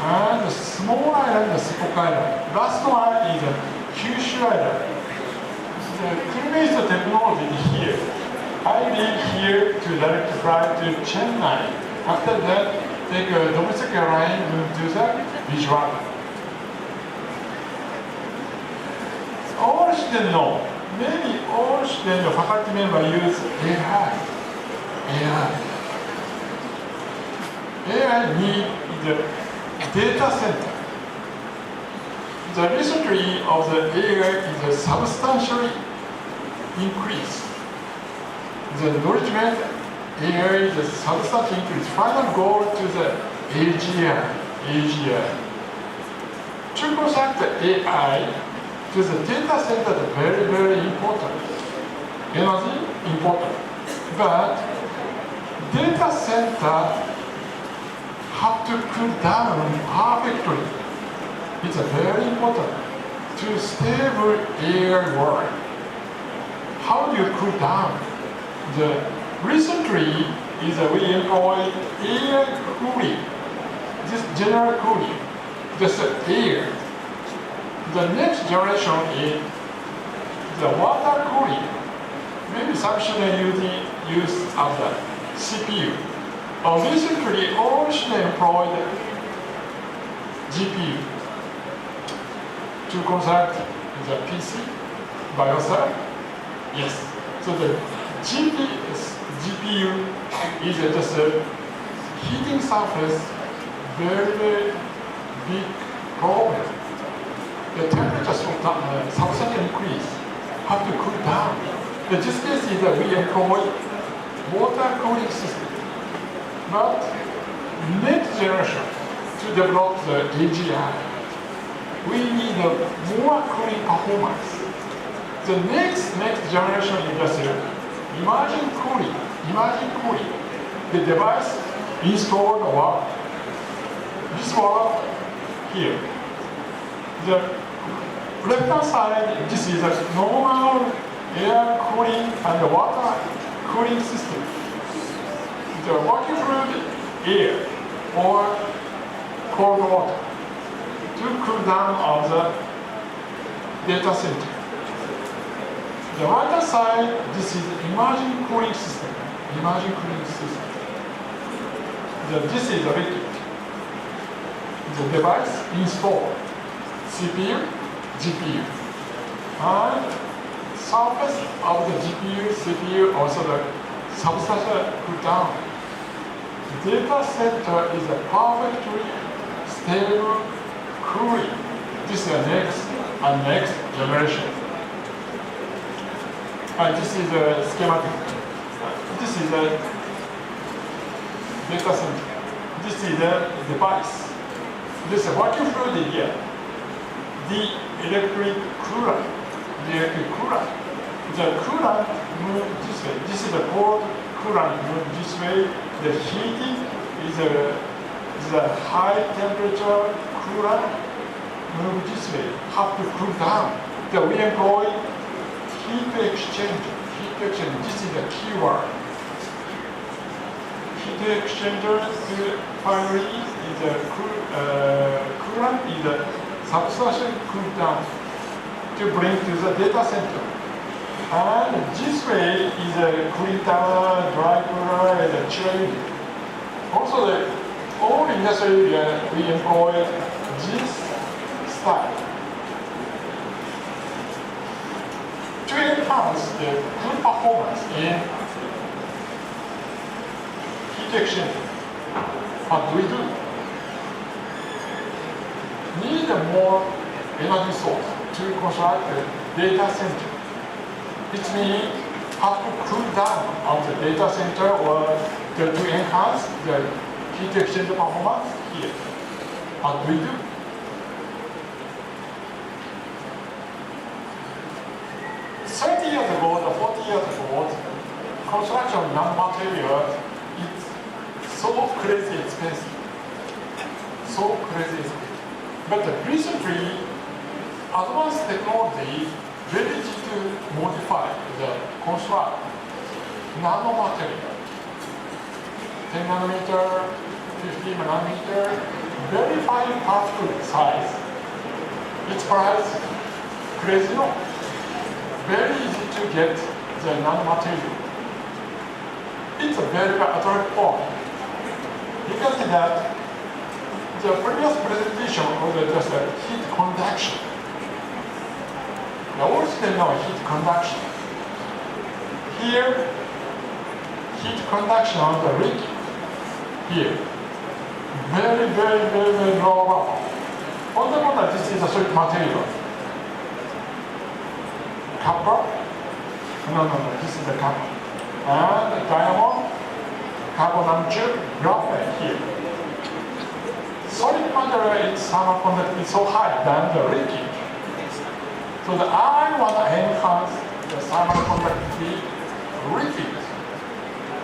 and the small island, the Shikoku Island. Last one is Kyushu Island. The Kurume technology is here. I live here to direct flight to Chennai. After that, take a domestic airline to the Vijayawada. All students know, maybe all students, the faculty members use AI. AI need the data center. The recently of the AI is substantially increased. The encouragement AI is a substantial increase. Final goal to the AGI. To conduct the AI to the data center is very, very important. Energy, important. But data center have to cool down perfectly. It's very important to stable AI world. How do you cool down? Recently we employ air cooling, just general cooling, just air. The next generation is the water cooling. Maybe some students use of the CPU. Recently, all students employ the GPU to construct the PC by yourself. Yes. So the GPU is just a heating surface, very, very big problem. The temperature substantially increase, have to cool down. The this case is that we employ water cooling system. But next generation to develop the AGI, we need a more cooling performance. The next generation is just imagine cooling. The device installed this one here. The left-hand side, this is a normal air cooling and water cooling system. The working fluid air or cold water to cool down of the data center. The right side, this is imagine cooling system. This is a liquid. The device installed CPU, GPU, and surface of the GPU, CPU also the substantial cool down. data center is a perfectly stable cooling. This is the next generation. This is a schematic. This is a data center. This is a device. This is a vacuum fluid here. The electric coolant. The coolant moves this way. This is the cold coolant moves this way. The heating is a high temperature coolant moves this way. Have to cool down. We employ heat exchanger. This is the key word. Heat exchanger finally is a coolant is a substantially cooled down to bring to the data center. And this way is a cooling tower, dry cooler, and a chiller. Also, all industry area we employ this style to enhance the good performance in heat exchanger. What do we do? Need a more energy source to construct the data center. It means have to cool down of the data center or to enhance the heat exchanger performance here. What do we do? 30 years ago or 40 years ago, construction of nanomaterial is so crazy expensive. But recently, advanced technology very easy to modify the construct nanomaterial. 10 nanometer, 15 nanometer, very fine particle size. Its price crazy low. Very easy to get the nanomaterial. It's a very attractive form. You can see that the previous presentation was just a heat conduction. Now what do you know heat conduction? Here, heat conduction on the rig. Here, very low level. On the one, this is a solid material. Copper? No, this is the copper. And the diamond, carbon nanotube, graphite here. Solid material is thermal conductivity so high than the liquid. So I want to enhance the thermal conductivity liquid.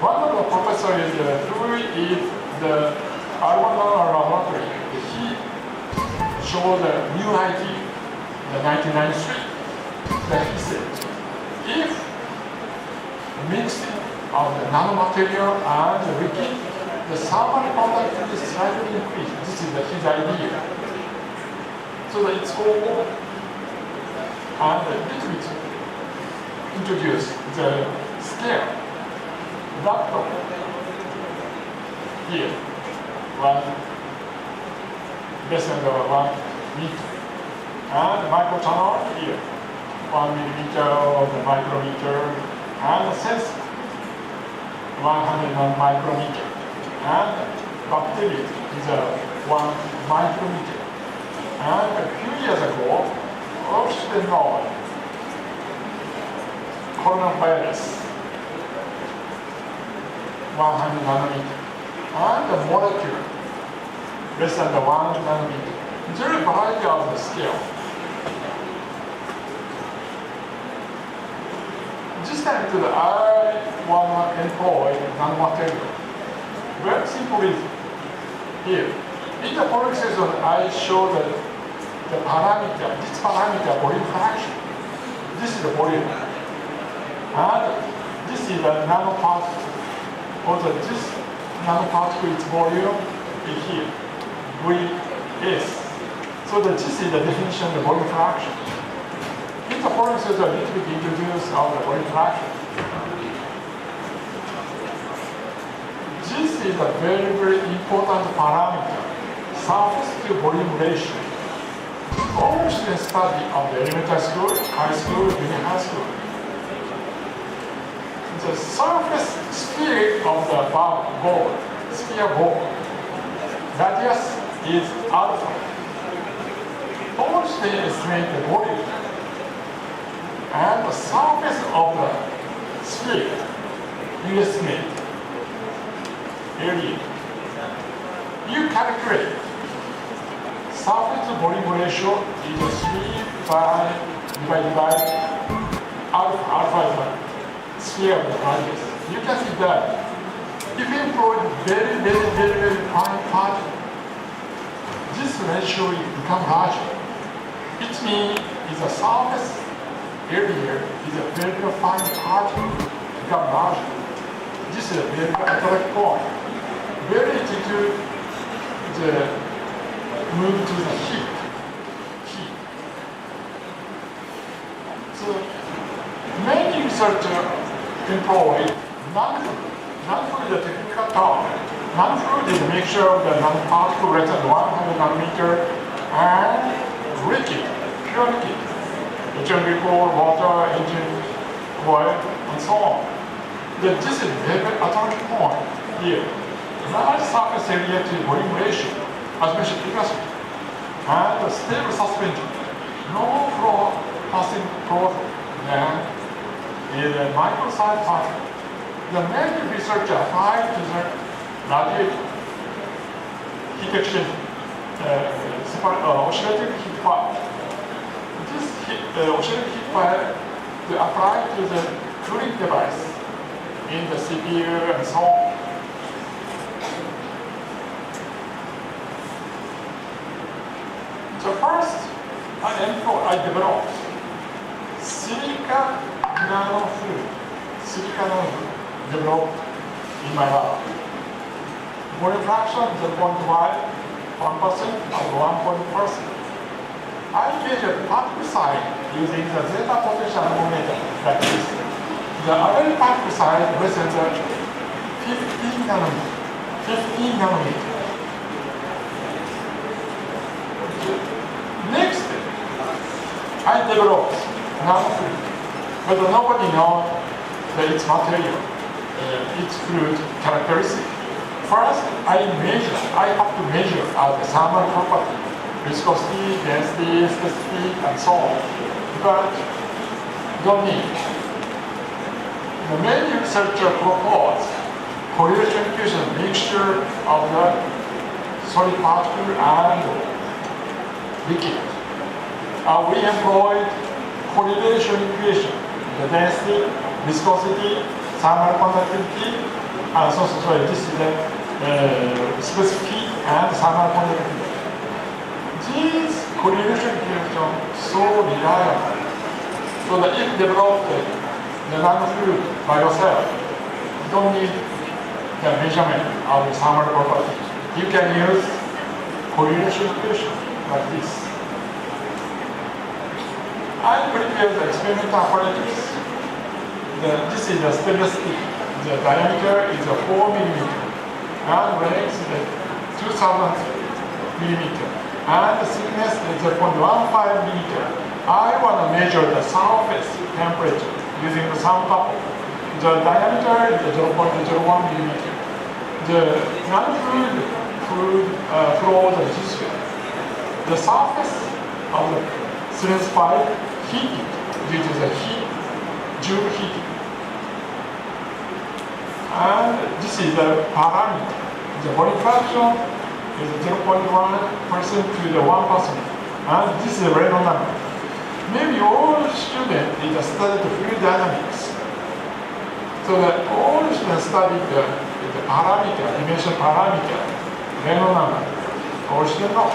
One of the professors who is the Armada laboratory. He showed a new idea in 1993. That he said, if mixing of the nanomaterial and the liquid, the thermal conductivity is slightly increased. This is his idea. So that it's all and a little bit introduce the scale. Laptop here, less than 1 meter. And microchannel here, 1 millimeter of the micrometer, and the sensor, 100 micrometer. And bacteria is 1 micrometer. And a few years ago, oxygen coronavirus, 100 nanometer. And the molecule, less than 1 nanometer. There is a variety of the scale. This time I want to employ nanomaterial. Very simple reason. Here, in the following section, I show the parameter, this parameter volume fraction. This is the volume. And this is the nanoparticle. Also, this nanoparticle its volume is here, Vs. So that this is the definition of the volume fraction. In the following section, I need to introduce our volume fraction. This is a very important parameter, surface to volume ratio. All students study of the elementary school, high school, junior high school. The surface sphere of the ball, sphere ball. Radius is alpha. First they estimate the volume and the surface of the sphere. You estimate area. You calculate surface to volume ratio is 3 pi divided by alpha. Alpha is the sphere of the radius. You can see that if you employ very fine particle, this ratio will become larger. It means the surface area is a very fine particle become larger. This is a very attractive point. Very easy to move to the heat. So many researchers employ non-fluid. Non-fluid is a technical term. Non-fluid is a mixture of the non-particle greater than 100 nanometer and liquid, pure liquid. It can be called water, engine, oil, and so on. This is a very attractive point here. Large surface area to volume ratio, as mentioned previously, and a stable suspension. No flow passing closer than is a micro-sized particle. The main research applied to the radiator heat exchange, oscillating heat pipe. This oscillating heat pipe is applied to the cooling device in the CPU and so on. So first, I developed silica nanofluid. Silica nanofluid developed in my lab. Volume fraction 0.5, 1%, and 1%. I measured particle size using the zeta potential anemometer like this. The average particle size represents 15 nanometer. 15 nanometer. Next, I developed nanofluid, but nobody knows its material, its fluid characteristic. First, I have to measure the thermal property, viscosity, density, specificity, and so on. But don't need. The main researcher proposed correlation equation mixture of the solid particle and liquid. We employed correlation equation, the density, viscosity, thermal conductivity, and this is the specificity and thermal conductivity. These correlation equations so reliable, so that if developed the nanofluid by yourself, you don't need the measurement of the thermal property. You can use correlation equation like this. I prepared the experimental apparatus. This is the stainless steel. The diameter is 4 millimeter and length is 2000 millimeter and the thickness is 0.15 millimeter. I want to measure the surface temperature using the thermocouple. The diameter is 0.01 millimeter. The non-fluid flows this way. The surface of the syringe pipe heated due to the joule heating. And this is the parameter. The volume fraction is 0.1% to the 1%. And this is the Reynolds number. Maybe all students studied fluid dynamics. So that all students studied the parameter, dimension parameter, Reynolds number. All students know.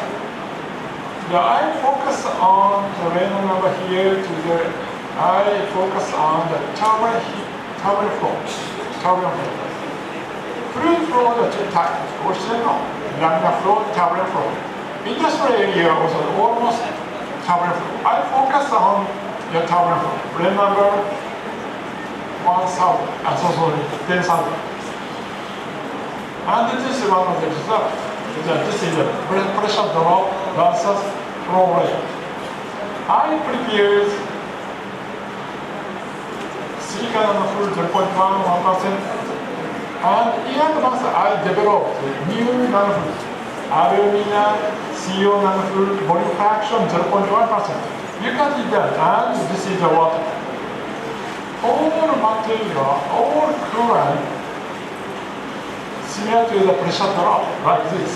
I focus on the Reynolds number here I focus on the turbine flow. Fluid flow are two types. Laminar flow, turbulent flow. Industrial area also almost turbulent flow. I focus on the turbulent flow. Reynolds number 1,000, 10,000. And this is one of the results. This is the pressure drop versus flow rate. I prepared silicon nanofluid 0.1%, And in advance, I developed new nanofluid, alumina, CO nanofluid, volume fraction 0.1%. You can see that, and this is the water. All material, all chlorine, similar to the pressure drop, like this.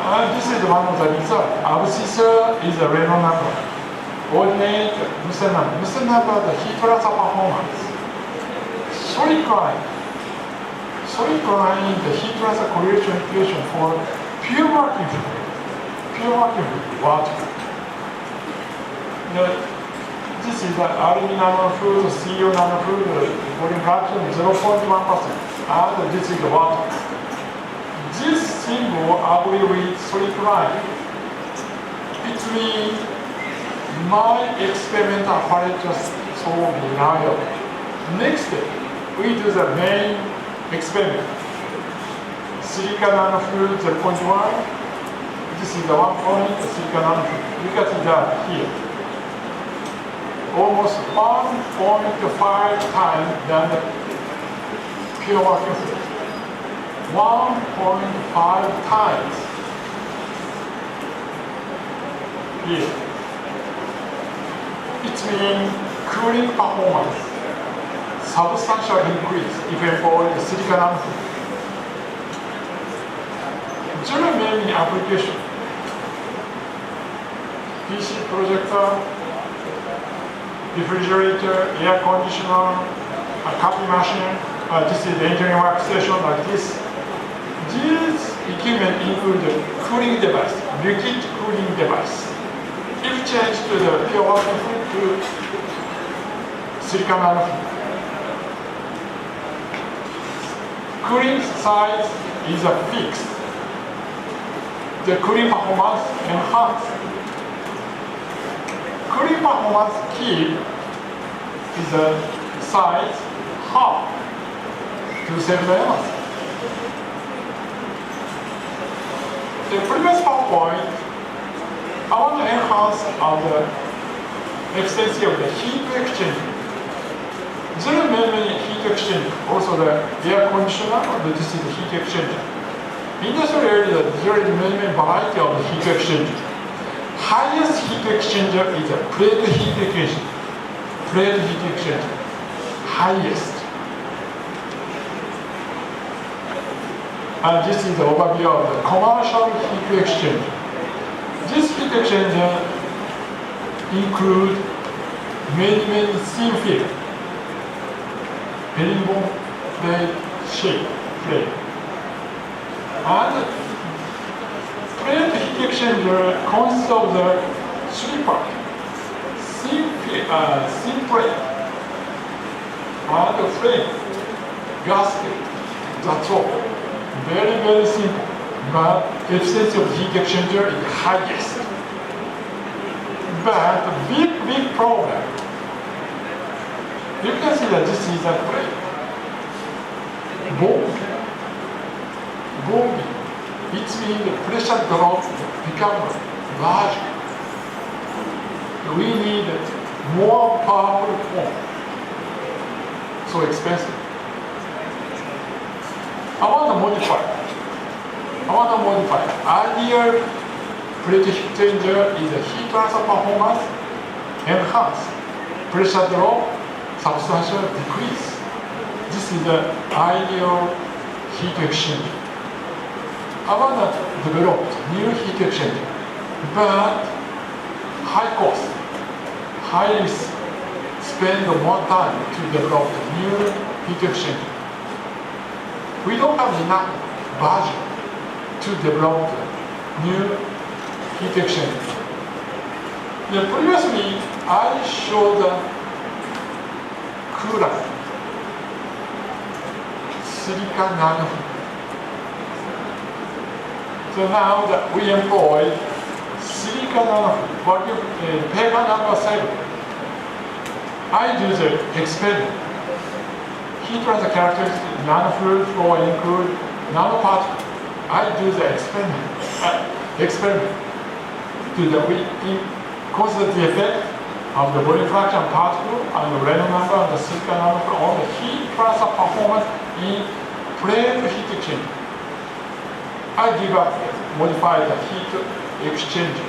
And this is one of the results. Abscissa is a Renault number. Ordinate Musen number. Musen number, the heat transfer performance. Solid chlorine. Solid chlorine, the heat transfer correlation equation for pure working fluid. Pure working fluid, water. This is the alumina nanofluid, CO nanofluid, volume fraction 0.1%. And this is the water. This symbol agree with solid chlorine. It means my experimental apparatus so reliable. Next step, we do the main experiment. Silica nanofluid 0.1. This is the 1 point silica nanofluid. You can see that here. Almost 1.5 times than the pure working fluid. 1.5 times here. It means cooling performance substantial increase if you employ the silica nanofluid. There are many applications. PC projector, refrigerator, air conditioner, a copy machine. This is the engineering workstation like this. These equipment include the cooling device, liquid cooling device. If changed to the pure working fluid to silicon nanofluid. Cooling size is a fixed. The cooling performance enhanced. Cooling performance key is a size half to 7 ms. The previous PowerPoint, I want to enhance on the efficiency of the heat exchanger. There are many heat exchanger. Also the air conditioner, this is the heat exchanger. Industrial area, there is many variety of the heat exchanger. Highest heat exchanger is a plate heat exchanger. Plate heat exchanger. Highest. And this is the overview of the commercial heat exchanger. This heat exchanger include many thin film, herringbone plate shape plate. And plate heat exchanger consists of the 3 parts: thin plate, and the frame, gasket. That's all. Very simple, but efficiency of the heat exchanger is highest. But the big problem, you can see that this is a plate. Bombing. It means the pressure drop becomes larger. We need more powerful form. So expensive. I want to modify. Ideal plate heat exchanger is a heat transfer performance enhanced. Pressure drop substantial decrease. This is the ideal heat exchanger. I want to develop new heat exchanger, but high cost, high risk, spend more time to develop new heat exchanger. We don't have enough budget to develop new heat exchanger. Previously, I showed the coolant, silicon nanofluid. So now that we employ silicon nanofluid, paper number 7. I do the experiment. Heat transfer characteristics, nanofluid flow include nanoparticle. I do the experiment to consider the effect of the volume fraction particle and the Reynolds number and the silicon nanofluid on the heat transfer performance in plate heat exchange. I give up modified heat exchanger.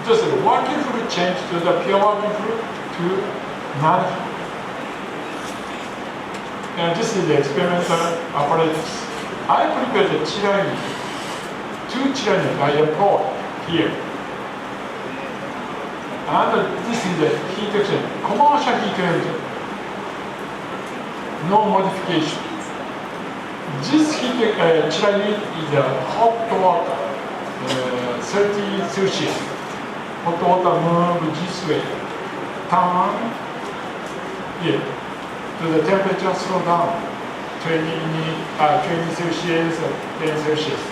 Just working fluid change to the pure working fluid to non-fluid. And this is the experimental apparatus. I prepared the chilling, 2 chillers I employ here. And this is the heat exchanger, commercial heat engine. No modification. This heat chilling is a hot water, 30 Celsius. Hot water move this way. Turn here. So the temperature slow down. 20 Celsius, 10 Celsius.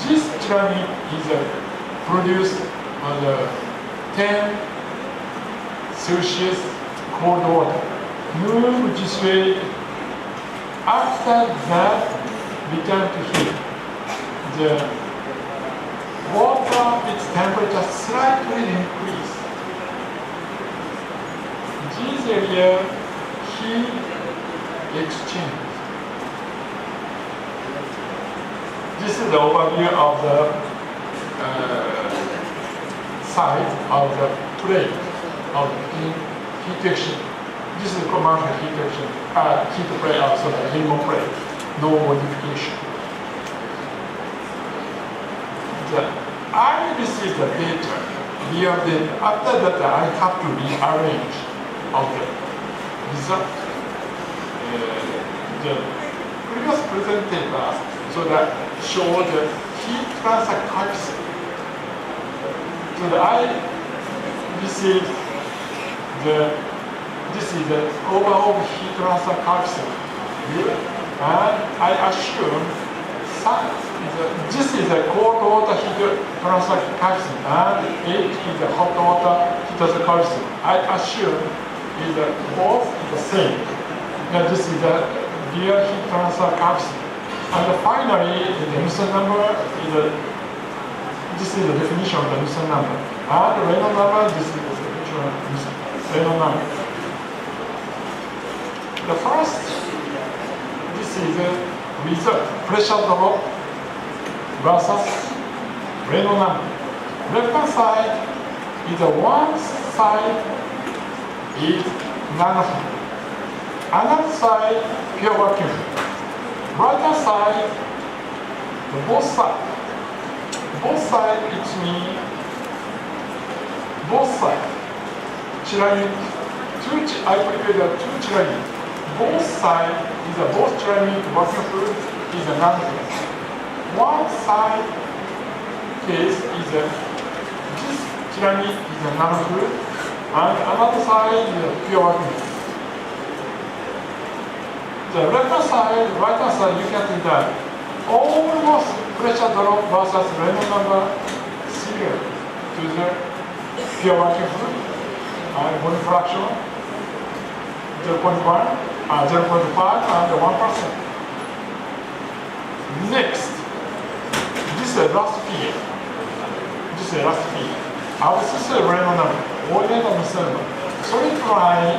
This chilling is produced on the 10 Celsius cold water. Move this way. After that, return to here. The water, its temperature slightly increase. This area, heat exchange. This is the overview of the side of the plate of the heat exchange. This is commercial heat exchange, heat plate, also the minimum plate, no modification. I receive the data, real data. After that, I have to rearrange of the result. The previous presenters so that show the heat transfer coefficient. So that I receive this is the overall heat transfer coefficient. And I assume this is a cold water heat transfer coefficient and H is a hot water heat transfer coefficient. I assume is both the same. Now this is the real heat transfer coefficient. And finally, the Newton number is this is the definition of the Newton number. And the Reynolds number, this is the definition of the Reynolds number. The first, this is the result, pressure drop versus Reynolds number. Left side is one side is nanofluid. Another side, pure vacuum. Right side, both sides. Both sides, it means both sides. Ceramic, I prepared 2 ceramic. Both sides is both ceramic vacuum fluid is a non-fluid. One side case is this ceramic is a non-fluid, and another side is a pure vacuum. The left side, right side, you can see that almost pressure drop versus Reynolds number similar to the pure vacuum fluid. Volume fraction 0.1, 0.5, and 1%. Next, this is the last figure. This is the last figure. This is the Reynolds number. Ordinate number. Solid line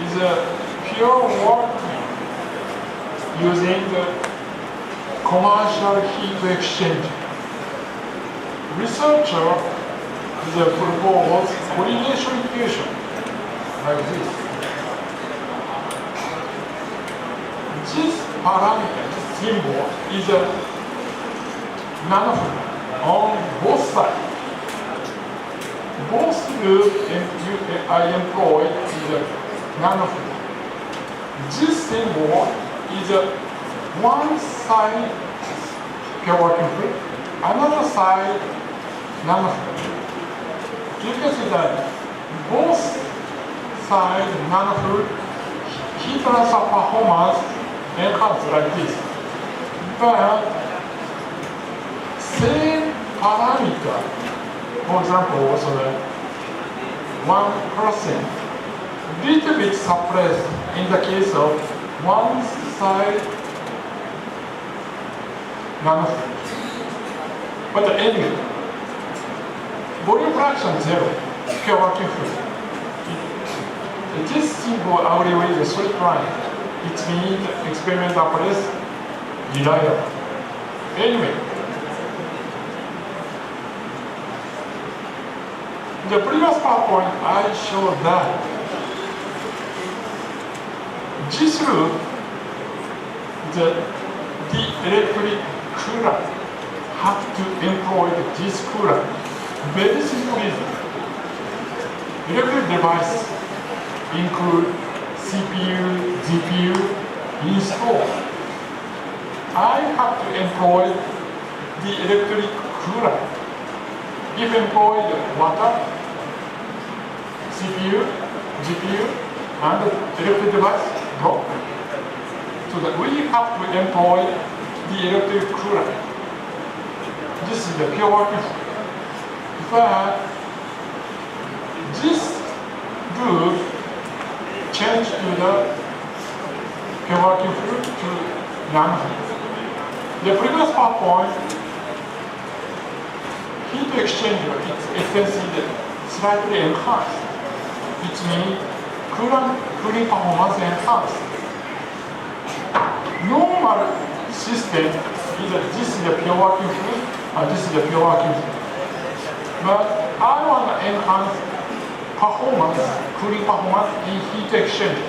is a pure vacuum using the commercial heat exchange. Researcher is a proposed coordination equation like this. This parameter, this symbol, is a nanofluid on both sides. Both loop I employ is a nanofluid. This symbol is a one side pure vacuum fluid, another side nanofluid. You can see that both sides nanofluid heat transfer performance enhanced like this. But same parameter, for example, also the one crossing, little bit suppressed in the case of one side nanofluid. But anyway, volume fraction 0, pure vacuum fluid. This symbol already is a straight line. It means experimental place reliable. Anyway, the previous PowerPoint I showed that this loop, the electric cooler have to employ this cooler. Very simple reason. Electric device include CPU, GPU installed. I have to employ the electric cooler. If employed water, CPU, GPU, and electric device drop. So that we have to employ the electric cooler. This is the pure working. But this group changed to the pure working fluid to Yamaha. The previous PowerPoint, heat exchanger, its efficiency slightly enhanced. It means cooling performance enhanced. Normal system is that this is the pure working fluid and this is the pure working fluid. But I want to enhance performance, cooling performance in heat exchanger.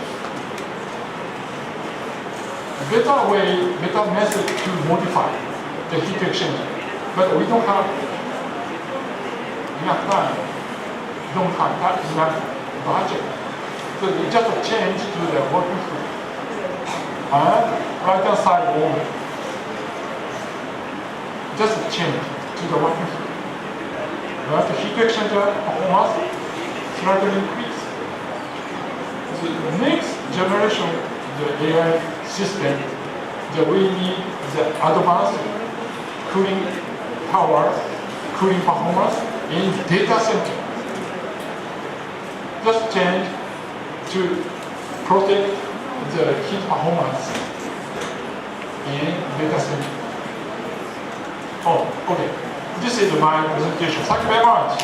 Better way, better method to modify the heat exchanger. But we don't have enough time. Don't have that enough budget. So we just change to the working fluid. And right hand side only. Just change to the working fluid. But the heat exchanger performance slightly increase. So the next generation, the AI system, that we need the advanced cooling power, cooling performance in data center. Just change to protect the heat performance in data center. Oh, okay. This is my presentation. Thank you very much.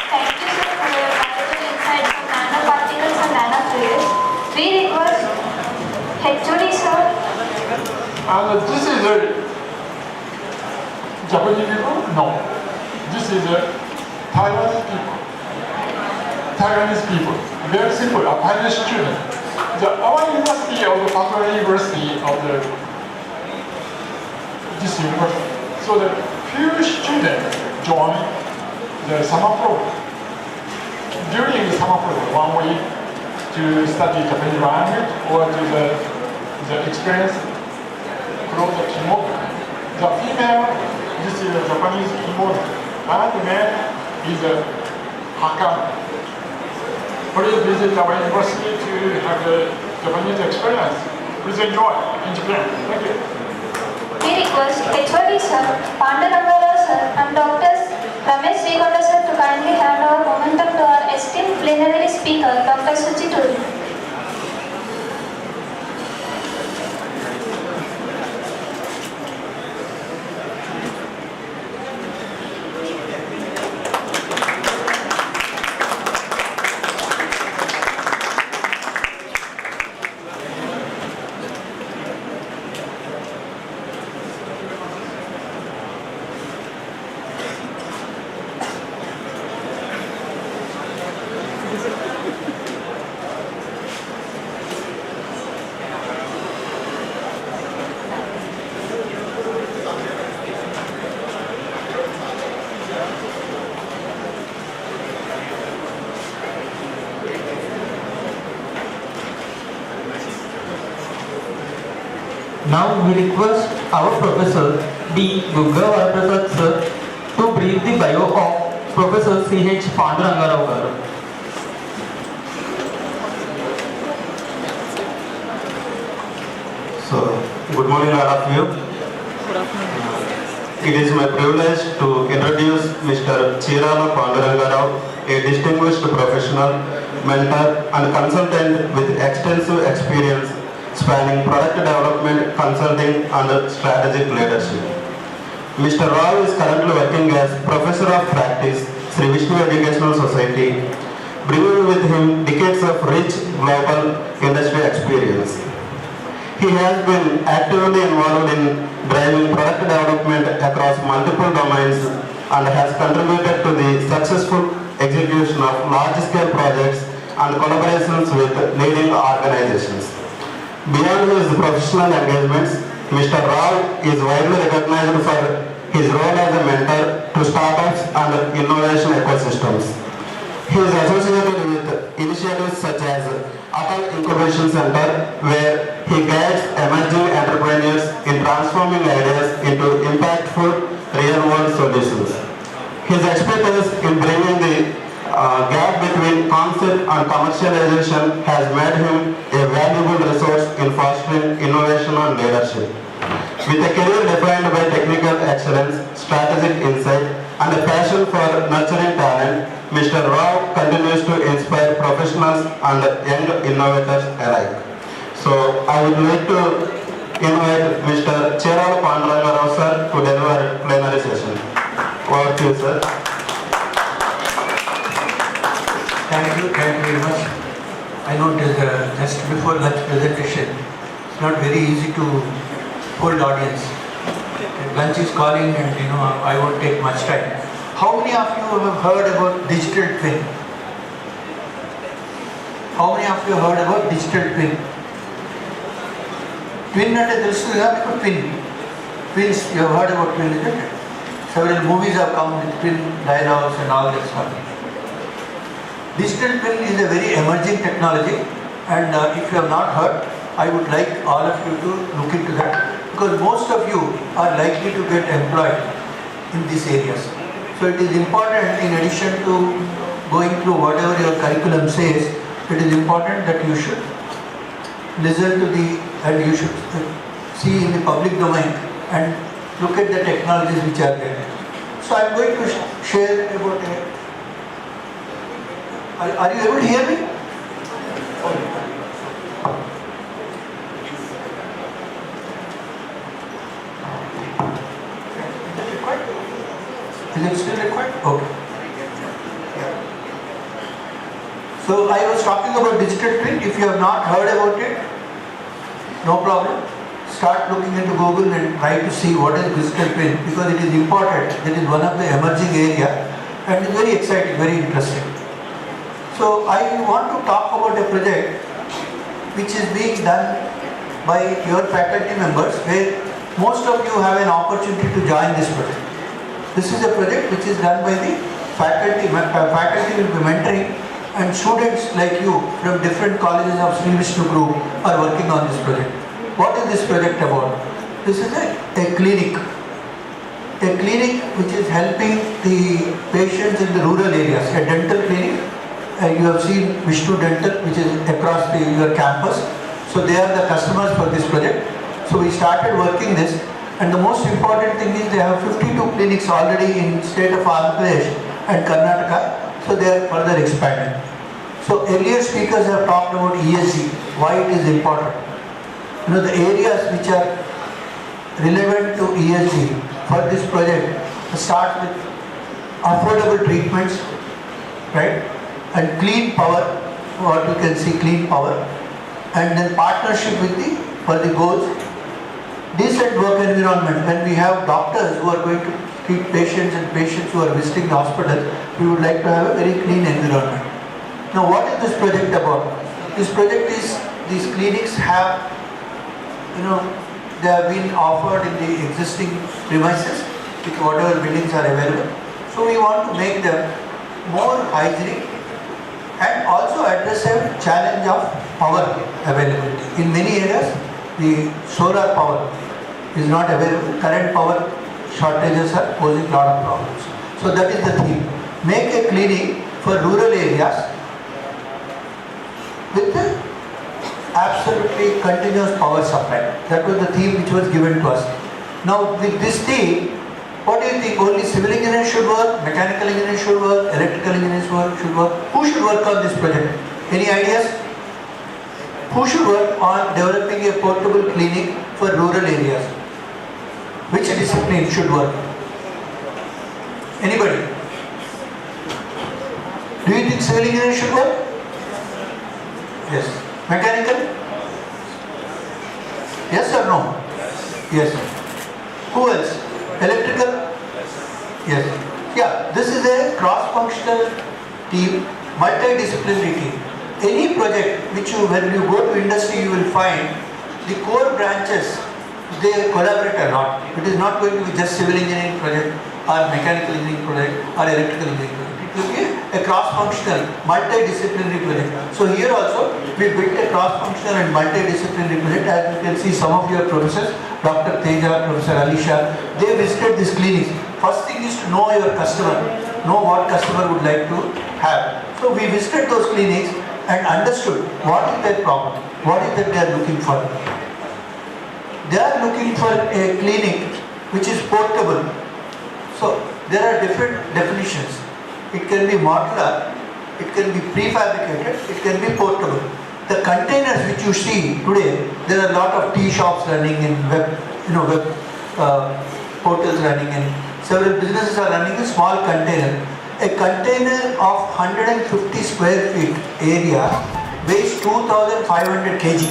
Thank you, sir, for your valuable insights on nanoparticles and nanofluids. We request HOD, sir. And this is a Japanese people? No. This is a Taiwanese people. Taiwanese people. Very simple, a Taiwanese student. Our university of the Pasteur University of this university. So the few students join the summer program. During the summer program, 1 week to study Japanese language or to the experience product kimono. The female, this is a Japanese kimono, and the man is a hakama. Please visit our university to have the Japanese experience. Please enjoy in Japan. Thank you. We request HOD, sir, Panduranga sir, and Drs. Ramesh Srikonda sir to kindly hand over momentum to our esteemed plenary speaker, Dr. Suchituri. Now we request our Professor D. Gugga Varaprasad sir to brief the bio of Professor C.H. Panduranga Rao garu. So, good morning all of you. It is my privilege to introduce Mr. Chirala Panduranga Rao, a distinguished professional, mentor and consultant with extensive experience spanning product development, consulting and strategic leadership. Mr. Rao is currently working as Professor of Practice, Sri Vishnu Educational Society, bringing with him decades of rich global industry experience. He has been actively involved in driving product development across multiple domains and has contributed to the successful execution of large-scale projects and collaborations with leading organizations. Beyond his professional engagements, Mr. Rao is widely recognized for his role as a mentor to startups and innovation ecosystems. He is associated with initiatives such as Atal Incubation Center, where he guides emerging entrepreneurs in transforming ideas into impactful real-world solutions. His expertise in bringing the gap between concept and commercialization has made him a valuable resource in fostering innovation and leadership. With a career defined by technical excellence, strategic insight, and a passion for nurturing talent, Mr. Rao continues to inspire professionals and young innovators alike. So I would like to invite Mr. Cheral Panduranga Rao sir to deliver plenary session. Over to you, sir. Thank you very much. I know it is just before lunch presentation. It's not very easy to hold audience. Lunch is calling and I won't take much time. How many of you have heard about digital twin? How many of you have heard about digital twin? Twin అంటే తెలుస్తుందా మీకు twin? Twins, you have heard about twin, isn't it? Several movies have come with twin dialogues and all that stuff. Digital twin is a very emerging technology, and if you have not heard, I would like all of you to look into that, because most of you are likely to get employed in these areas. So it is important, in addition to going through whatever your curriculum says, it is important that you should listen to and you should see in the public domain and look at the technologies which are there. So I am going to share about Are you able to hear me? Is it still required? Okay. So I was talking about digital twin. If you have not heard about it, no problem. Start looking into Google and try to see what is digital twin, because it is important. It is one of the emerging area and it is very exciting, very interesting. So I want to talk about a project which is being done by your faculty members, where most of you have an opportunity to join this project. This is a project which is done by the faculty. Faculty will be mentoring, and students like you from different colleges of Sri Vishnu Group are working on this project. What is this project about? This is a clinic. A clinic which is helping the patients in the rural areas, a dental clinic. You have seen Vishnu Dental, which is across your campus. So they are the customers for this project. So we started working this, and the most important thing is they have 52 clinics already in state of Andhra Pradesh and Karnataka. So they are further expanding. So earlier speakers have talked about ESG, why it is important. The areas which are relevant to ESG for this project start with affordable treatments, right? And clean power, what you can see, clean power, and then partnership with for the goals, decent work environment. When we have doctors who are going to treat patients and patients who are visiting the hospital, we would like to have a very clean environment. Now, what is this project about? This project is, these clinics have, they have been offered in the existing premises with whatever buildings are available. So we want to make them more hygienic and also address a challenge of power availability. In many areas, the solar power is not available. Current power shortages are posing a lot of problems. So that is the theme. Make a clinic for rural areas with the absolutely continuous power supply. That was the theme which was given to us. Now with this theme, what do you think? Only civil engineers should work, mechanical engineers should work, electrical engineers should work? Who should work on this project? Any ideas? Who should work on developing a portable clinic for rural areas? Which discipline should work? Anybody? Do you think civil engineering should work? Yes. Mechanical? Yes or no? Yes. Who else? Electrical? Yes. Yeah, this is a cross-functional team, multidisciplinary team. Any project which when you go to industry, you will find the core branches, they collaborate a lot. It is not going to be just civil engineering project or mechanical engineering project or electrical engineering project. It will be a cross-functional, multidisciplinary project. So here also, we built a cross-functional and multidisciplinary project. As you can see, some of your professors, Dr. Teja, Professor Alisha, they visited these clinics. First thing is to know your customer, know what customer would like to have. So we visited those clinics and understood what is their problem, what is that they are looking for. They are looking for a clinic which is portable. So there are different definitions. It can be modular, it can be prefabricated, it can be portable. The containers which you see today, there are a lot of tea shops running in web portals running in. Several businesses are running a small container. A container of 150 square feet area weighs 2,500 kg.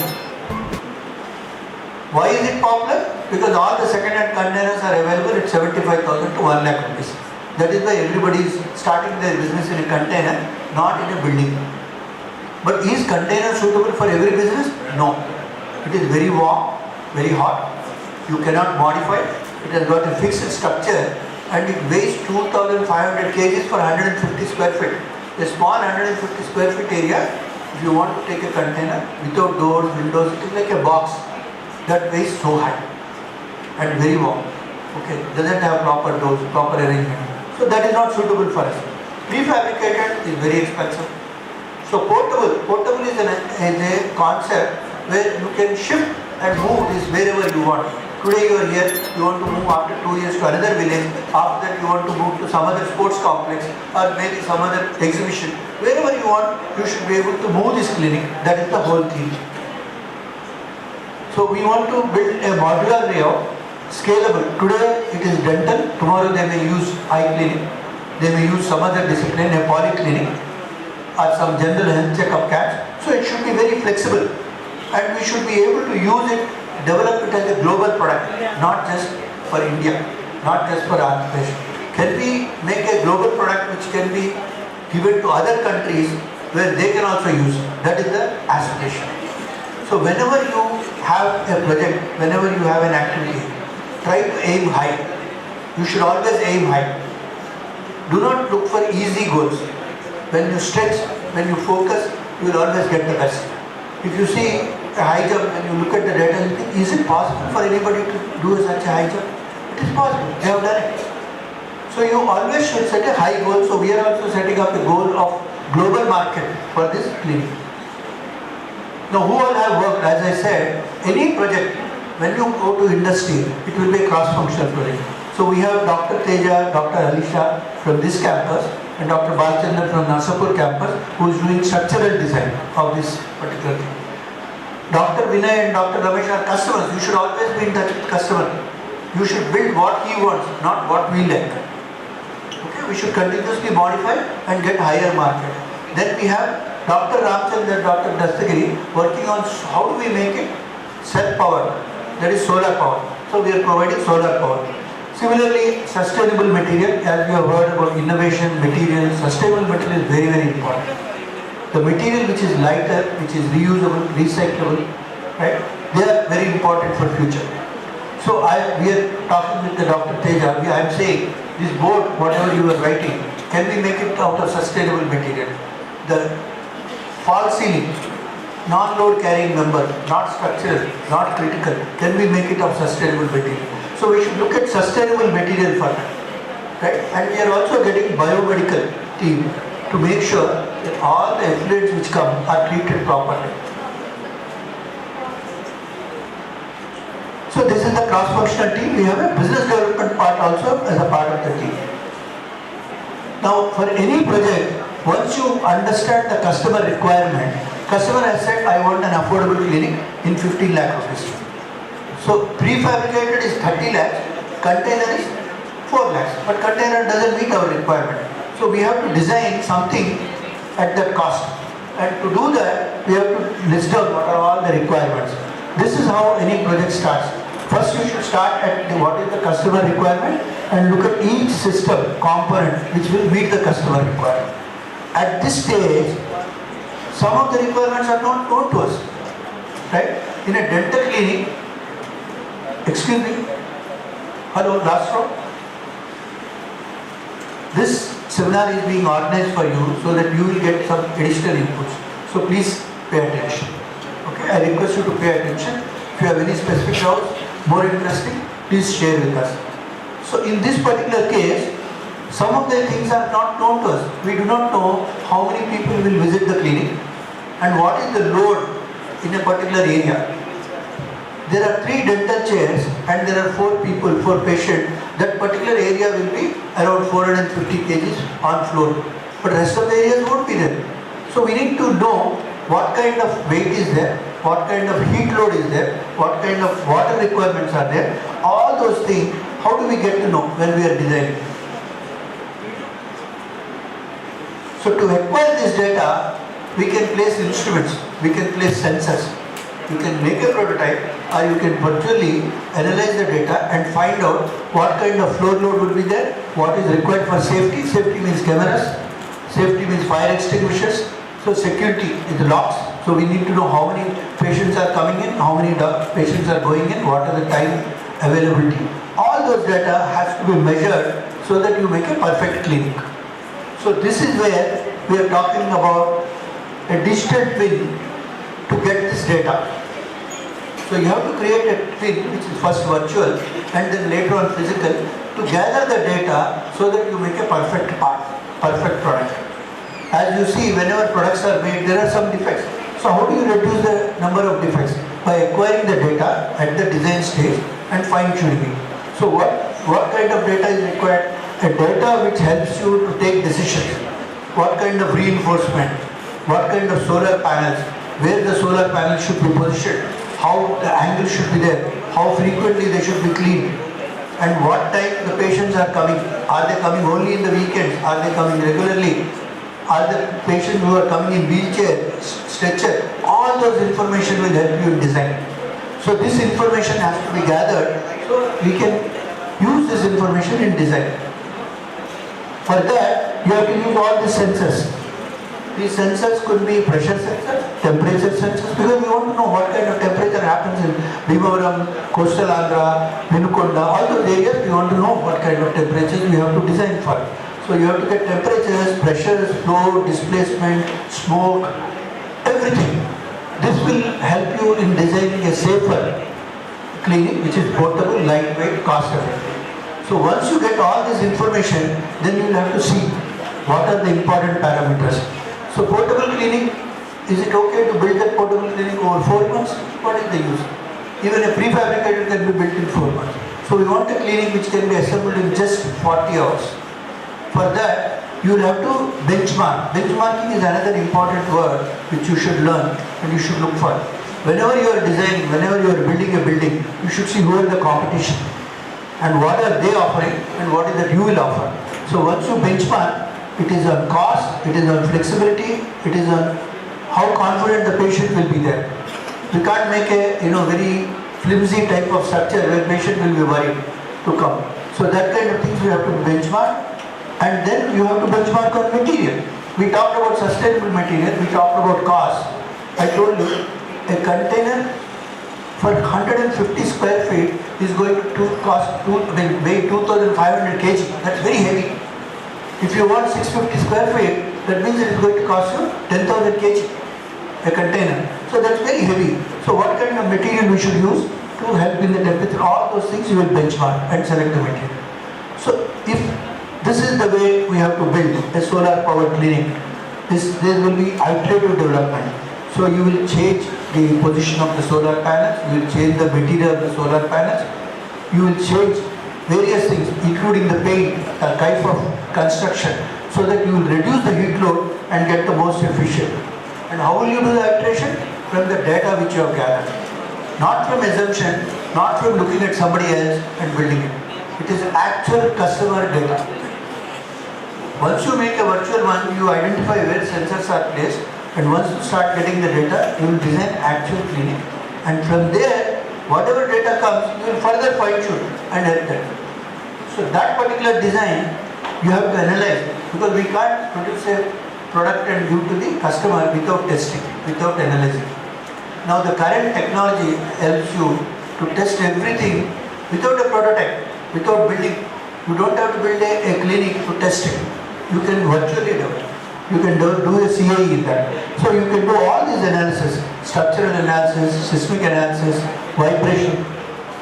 Why is it popular? Because all the second-hand containers are available at 75,000 to 1 lakh rupees. That is why everybody is starting their business in a container, not in a building. But is container suitable for every business? No. It is very warm, very hot. You cannot modify it. It has got a fixed structure and it weighs 2,500 kgs for 150 square feet. A small 150 square feet area, if you want to take a container without doors, windows, it is like a box that weighs so high and very warm. Okay, doesn't have proper doors, proper arrangement. So that is not suitable for us. Prefabricated is very expensive. So portable is a concept where you can shift and move this wherever you want. Today you are here, you want to move after 2 years to another village, after that you want to move to some other sports complex or maybe some other exhibition. Wherever you want, you should be able to move this clinic. That is the whole theme. So we want to build a modular layout, scalable. Today it is dental, tomorrow they may use eye clinic, they may use some other discipline, a polyclinic or some general health checkup camps. So it should be very flexible and we should be able to use it, develop it as a global product, not just for India, not just for our patient. Can we make a global product which can be given to other countries where they can also use? That is the aspiration. So whenever you have a project, whenever you have an activity, try to aim high. You should always aim high. Do not look for easy goals. When you stretch, when you focus, you will always get the best. If you see a high jump and you look at the data, you think, is it possible for anybody to do such a high jump? It is possible. They have done it. So you always should set a high goal. So we are also setting up a goal of global market for this clinic. Now who all have worked, as I said, any project, when you go to industry, it will be a cross-functional project. So we have Dr. Teja, Dr. Alisha from this campus and Dr. Balchandra from Narsapur campus who is doing structural design of this particular thing. Dr. Vinay and Dr. Ramesh are customers. You should always be in touch with customer. You should build what he wants, not what we like. Okay, we should continuously modify and get higher market. Then we have Dr. Ramchandra and Dr. Dastagiri working on how do we make it self-powered, that is solar power. So we are providing solar power. Similarly, sustainable material, as we have heard about innovation, material, sustainable material is very, very important. The material which is lighter, which is reusable, recyclable, right? They are very important for future. So we are talking with the Dr. Teja, I am saying this board, whatever you are writing, can we make it out of sustainable material? The fall ceiling, non-load carrying member, not structural, not critical, can we make it of sustainable material? So we should look at sustainable material for that, right? And we are also getting biomedical team to make sure that all the effluents which come are treated properly. So this is the cross-functional team. We have a business development part also as a part of the team. Now for any project, once you understand the customer requirement, customer has said, I want an affordable clinic in 15 lakh rupees. So prefabricated is 30 lakhs, container is 4 lakhs, but container doesn't meet our requirement. So we have to design something at that cost. And to do that, we have to list down what are all the requirements. This is how any project starts. First, you should start at what is the customer requirement and look at each system component which will meet the customer requirement. At this stage, some of the requirements are not known to us, right? In a dental clinic, excuse me, hello, last row. This seminar is being organized for you so that you will get some additional inputs. So please pay attention. Okay, I request you to pay attention. If you have any specific doubts, more interesting, please share with us. So in this particular case, some of the things are not known to us. We do not know how many people will visit the clinic and what is the load in a particular area. There are 3 dental chairs and there are 4 people, 4 patients. That particular area will be around 450 kgs on floor. But rest of the areas won't be there. So we need to know what kind of weight is there, what kind of heat load is there, what kind of water requirements are there. All those things, how do we get to know when we are designing? So to acquire this data, we can place instruments, we can place sensors. You can make a prototype or you can virtually analyze the data and find out what kind of floor load will be there, what is required for safety. Safety means cameras, safety means fire extinguishers. So security is locks. So we need to know how many patients are coming in, how many patients are going in, what are the time availability. All those data has to be measured so that you make a perfect clinic. So this is where we are talking about a digital twin to get this data. So you have to create a twin which is first virtual and then later on physical to gather the data so that you make a perfect part, perfect product. As you see, whenever products are made, there are some defects. So how do you reduce the number of defects? By acquiring the data at the design stage and fine-tuning it. So what kind of data is required? A data which helps you to take decisions. What kind of reinforcement? What kind of solar panels? Where the solar panel should be positioned? How the angle should be there? How frequently they should be cleaned? And what time the patients are coming? Are they coming only in the weekends? Are they coming regularly? Are the patients who are coming in wheelchair, stretcher? All those information will help you in design. So this information has to be gathered so we can use this information in design. For that, you have to use all the sensors. These sensors could be pressure sensors, temperature sensors, because we want to know what kind of temperature happens in Bhimavaram, Coastal Andhra, Vinukonda, all those areas we want to know what kind of temperatures we have to design for. So you have to get temperatures, pressures, flow, displacement, smoke, everything. This will help you in designing a safer clinic which is portable, lightweight, cost effective. So once you get all this information, then you will have to see what are the important parameters. So portable clinic, is it okay to build that portable clinic over 4 months? What is the use? Even a prefabricated can be built in 4 months. So we want a clinic which can be assembled in just 40 hours. For that, you will have to benchmark. Benchmarking is another important word which you should learn and you should look for. Whenever you are designing, whenever you are building a building, you should see who is the competition and what are they offering and what is that you will offer. So once you benchmark, it is on cost, it is on flexibility, it is on how confident the patient will be there. We can't make a very flimsy type of structure where patient will be worried to come. So that kind of things we have to benchmark. And then you have to benchmark on material. We talked about sustainable material, we talked about cost. I told you, a container for 150 square feet is going to cost, weigh 2,500 kg. That's very heavy. If you want 650 square feet, that means it is going to cost you 10,000 kg, a container. So that's very heavy. So what kind of material we should use to help in the temperature? All those things you will benchmark and select the material. So if this is the way we have to build a solar power clinic, there will be iterative development. So you will change the position of the solar panels, you will change the material of the solar panels, you will change various things including the paint, the type of construction, so that you will reduce the heat load and get the most efficient. And how will you do the iteration? From the data which you have gathered. Not from assumption, not from looking at somebody else and building it. It is actual customer data. Once you make a virtual one, you identify where sensors are placed, and once you start getting the data, you will design actual clinic, and from there, whatever data comes, you will further fine tune and help them. So that particular design, you have to analyze, because we can't produce a product and give to the customer without testing, without analyzing. Now the current technology helps you to test everything without a prototype, without building. You don't have to build a clinic to test it. You can virtually do it. You can do a CAE in that. So you can do all these analysis, structural analysis, seismic analysis, vibration.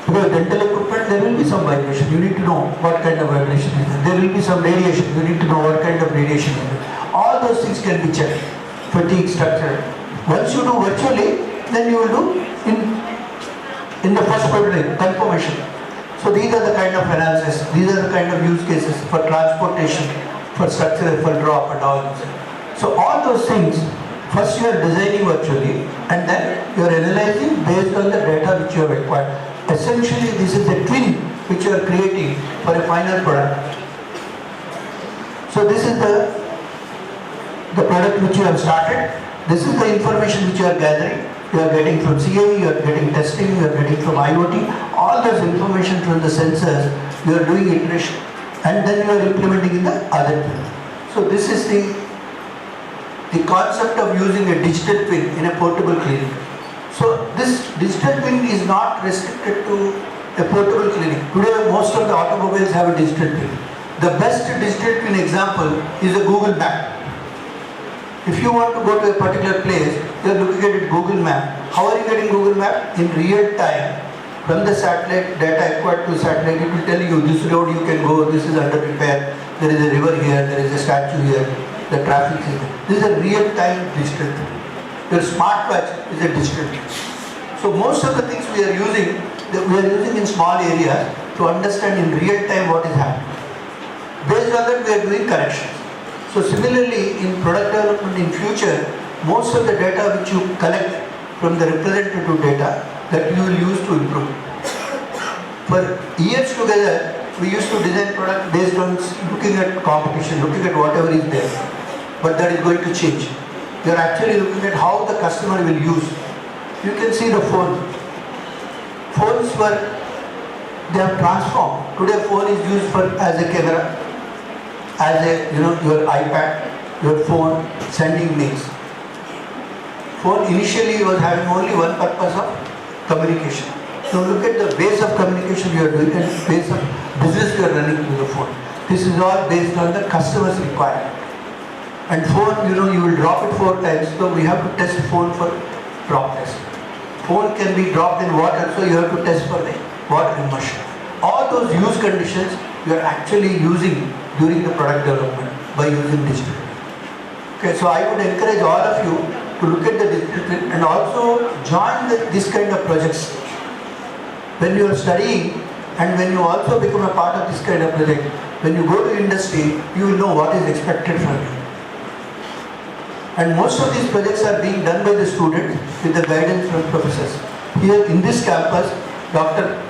Because dental equipment, there will be some vibration. You need to know what kind of vibration is there. There will be some radiation. You need to know what kind of radiation is there. All those things can be checked. Fatigue, structure. Once you do virtually, then you will do in the first prototype, confirmation. So these are the kind of analysis, these are the kind of use cases for transportation, for structural, for drop and all this. So all those things, first you are designing virtually and then you are analyzing based on the data which you have acquired. Essentially this is a twin which you are creating for a final product. So this is the product which you have started. This is the information which you are gathering. You are getting from CAE, you are getting testing, you are getting from IoT, all those information from the sensors, you are doing iteration and then you are implementing in the other thing. So this is the concept of using a digital twin in a portable clinic. So this digital twin is not restricted to a portable clinic. Today most of the automobiles have a digital twin. The best digital twin example is a Google map. If you want to go to a particular place, you are looking at Google Map. How are you getting Google Map? In real time, from the satellite, data acquired to satellite, it will tell you this road you can go, this is under repair, there is a river here, there is a statue here, the traffic is there. This is a real time digital thing. Your smartwatch is a digital thing. So most of the things we are using in small areas to understand in real time what is happening. Based on that, we are doing corrections. So similarly, in product development in future, most of the data which you collect from the representative data that you will use to improve. For years together, we used to design product based on looking at competition, looking at whatever is there. But that is going to change. You are actually looking at how the customer will use. You can see the phone. Phones they have transformed. Today phone is used as a camera, as your iPad, your phone, sending mails. Phone initially was having only one purpose of communication. So look at the base of communication you are doing and base of business you are running through the phone. This is all based on the customer's requirement. And phone, you will drop it 4 times, so we have to test phone for drop test. Phone can be dropped in water, so you have to test for the water immersion. All those use conditions you are actually using during the product development by using digital. Okay, so I would encourage all of you to look at the digital twin and also join this kind of projects. When you are studying and when you also become a part of this kind of project, when you go to industry, you will know what is expected from you. And most of these projects are being done by the students with the guidance from professors. Here in this campus, Dr.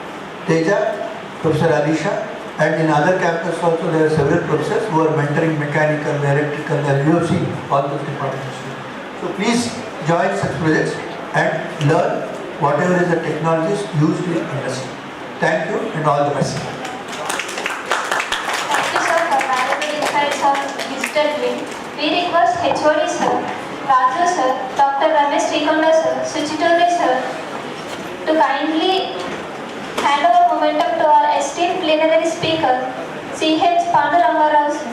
Teja, Professor Alisha, and in other campuses also there are several professors who are mentoring mechanical, electrical, and you have seen all those departments. So please join such projects and learn whatever is the technologies used in industry. Thank you and all the best. Thank you, sir, for valuable insights on digital twin. We request HOD sir, Raju sir, Dr. Ramesh Srikonda sir, Suchituri sir to kindly hand over momentum to our esteemed plenary speaker, C.H. Pandurangarao sir.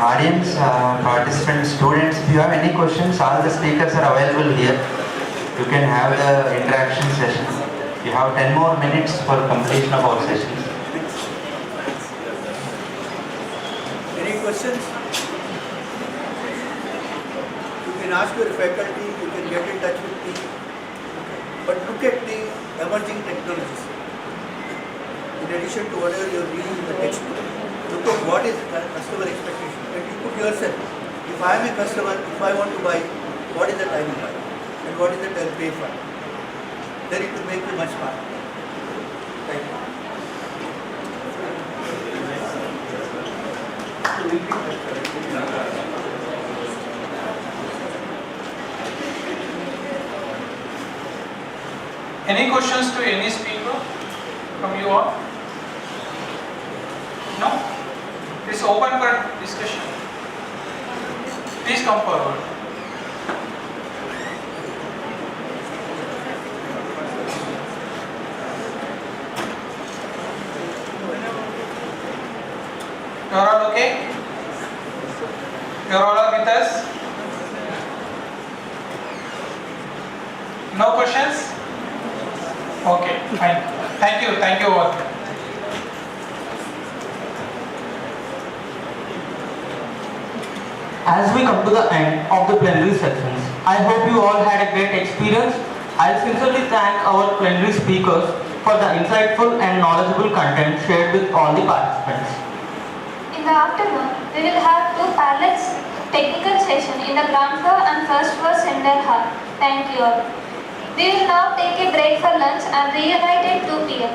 Audience, participants, students, if you have any questions, all the speakers are available here. You can have the interaction session. You have 10 more minutes for completion of our sessions. Any questions? You can ask your faculty, you can get in touch with me. But look at the emerging technologies. In addition to whatever you are reading in the textbook, look at what is customer expectation. And you put yourself, if I am a customer, if I want to buy, what is the time I buy? And what is the time pay for? Then it will make you much smarter. Thank you. Any questions to any speaker from you all? No? It's open for discussion. Please come forward. You are all okay? You are all with us? No questions? Okay, fine. Thank you all. As we come to the end of the plenary sessions, I hope you all had a great experience. I sincerely thank our plenary speakers for the insightful and knowledgeable content shared with all the participants. In the afternoon, we will have 2 pilots technical session in the ground floor and first floor seminar hall. Thank you all. We will now take a break for lunch and reunite at 2 p.m.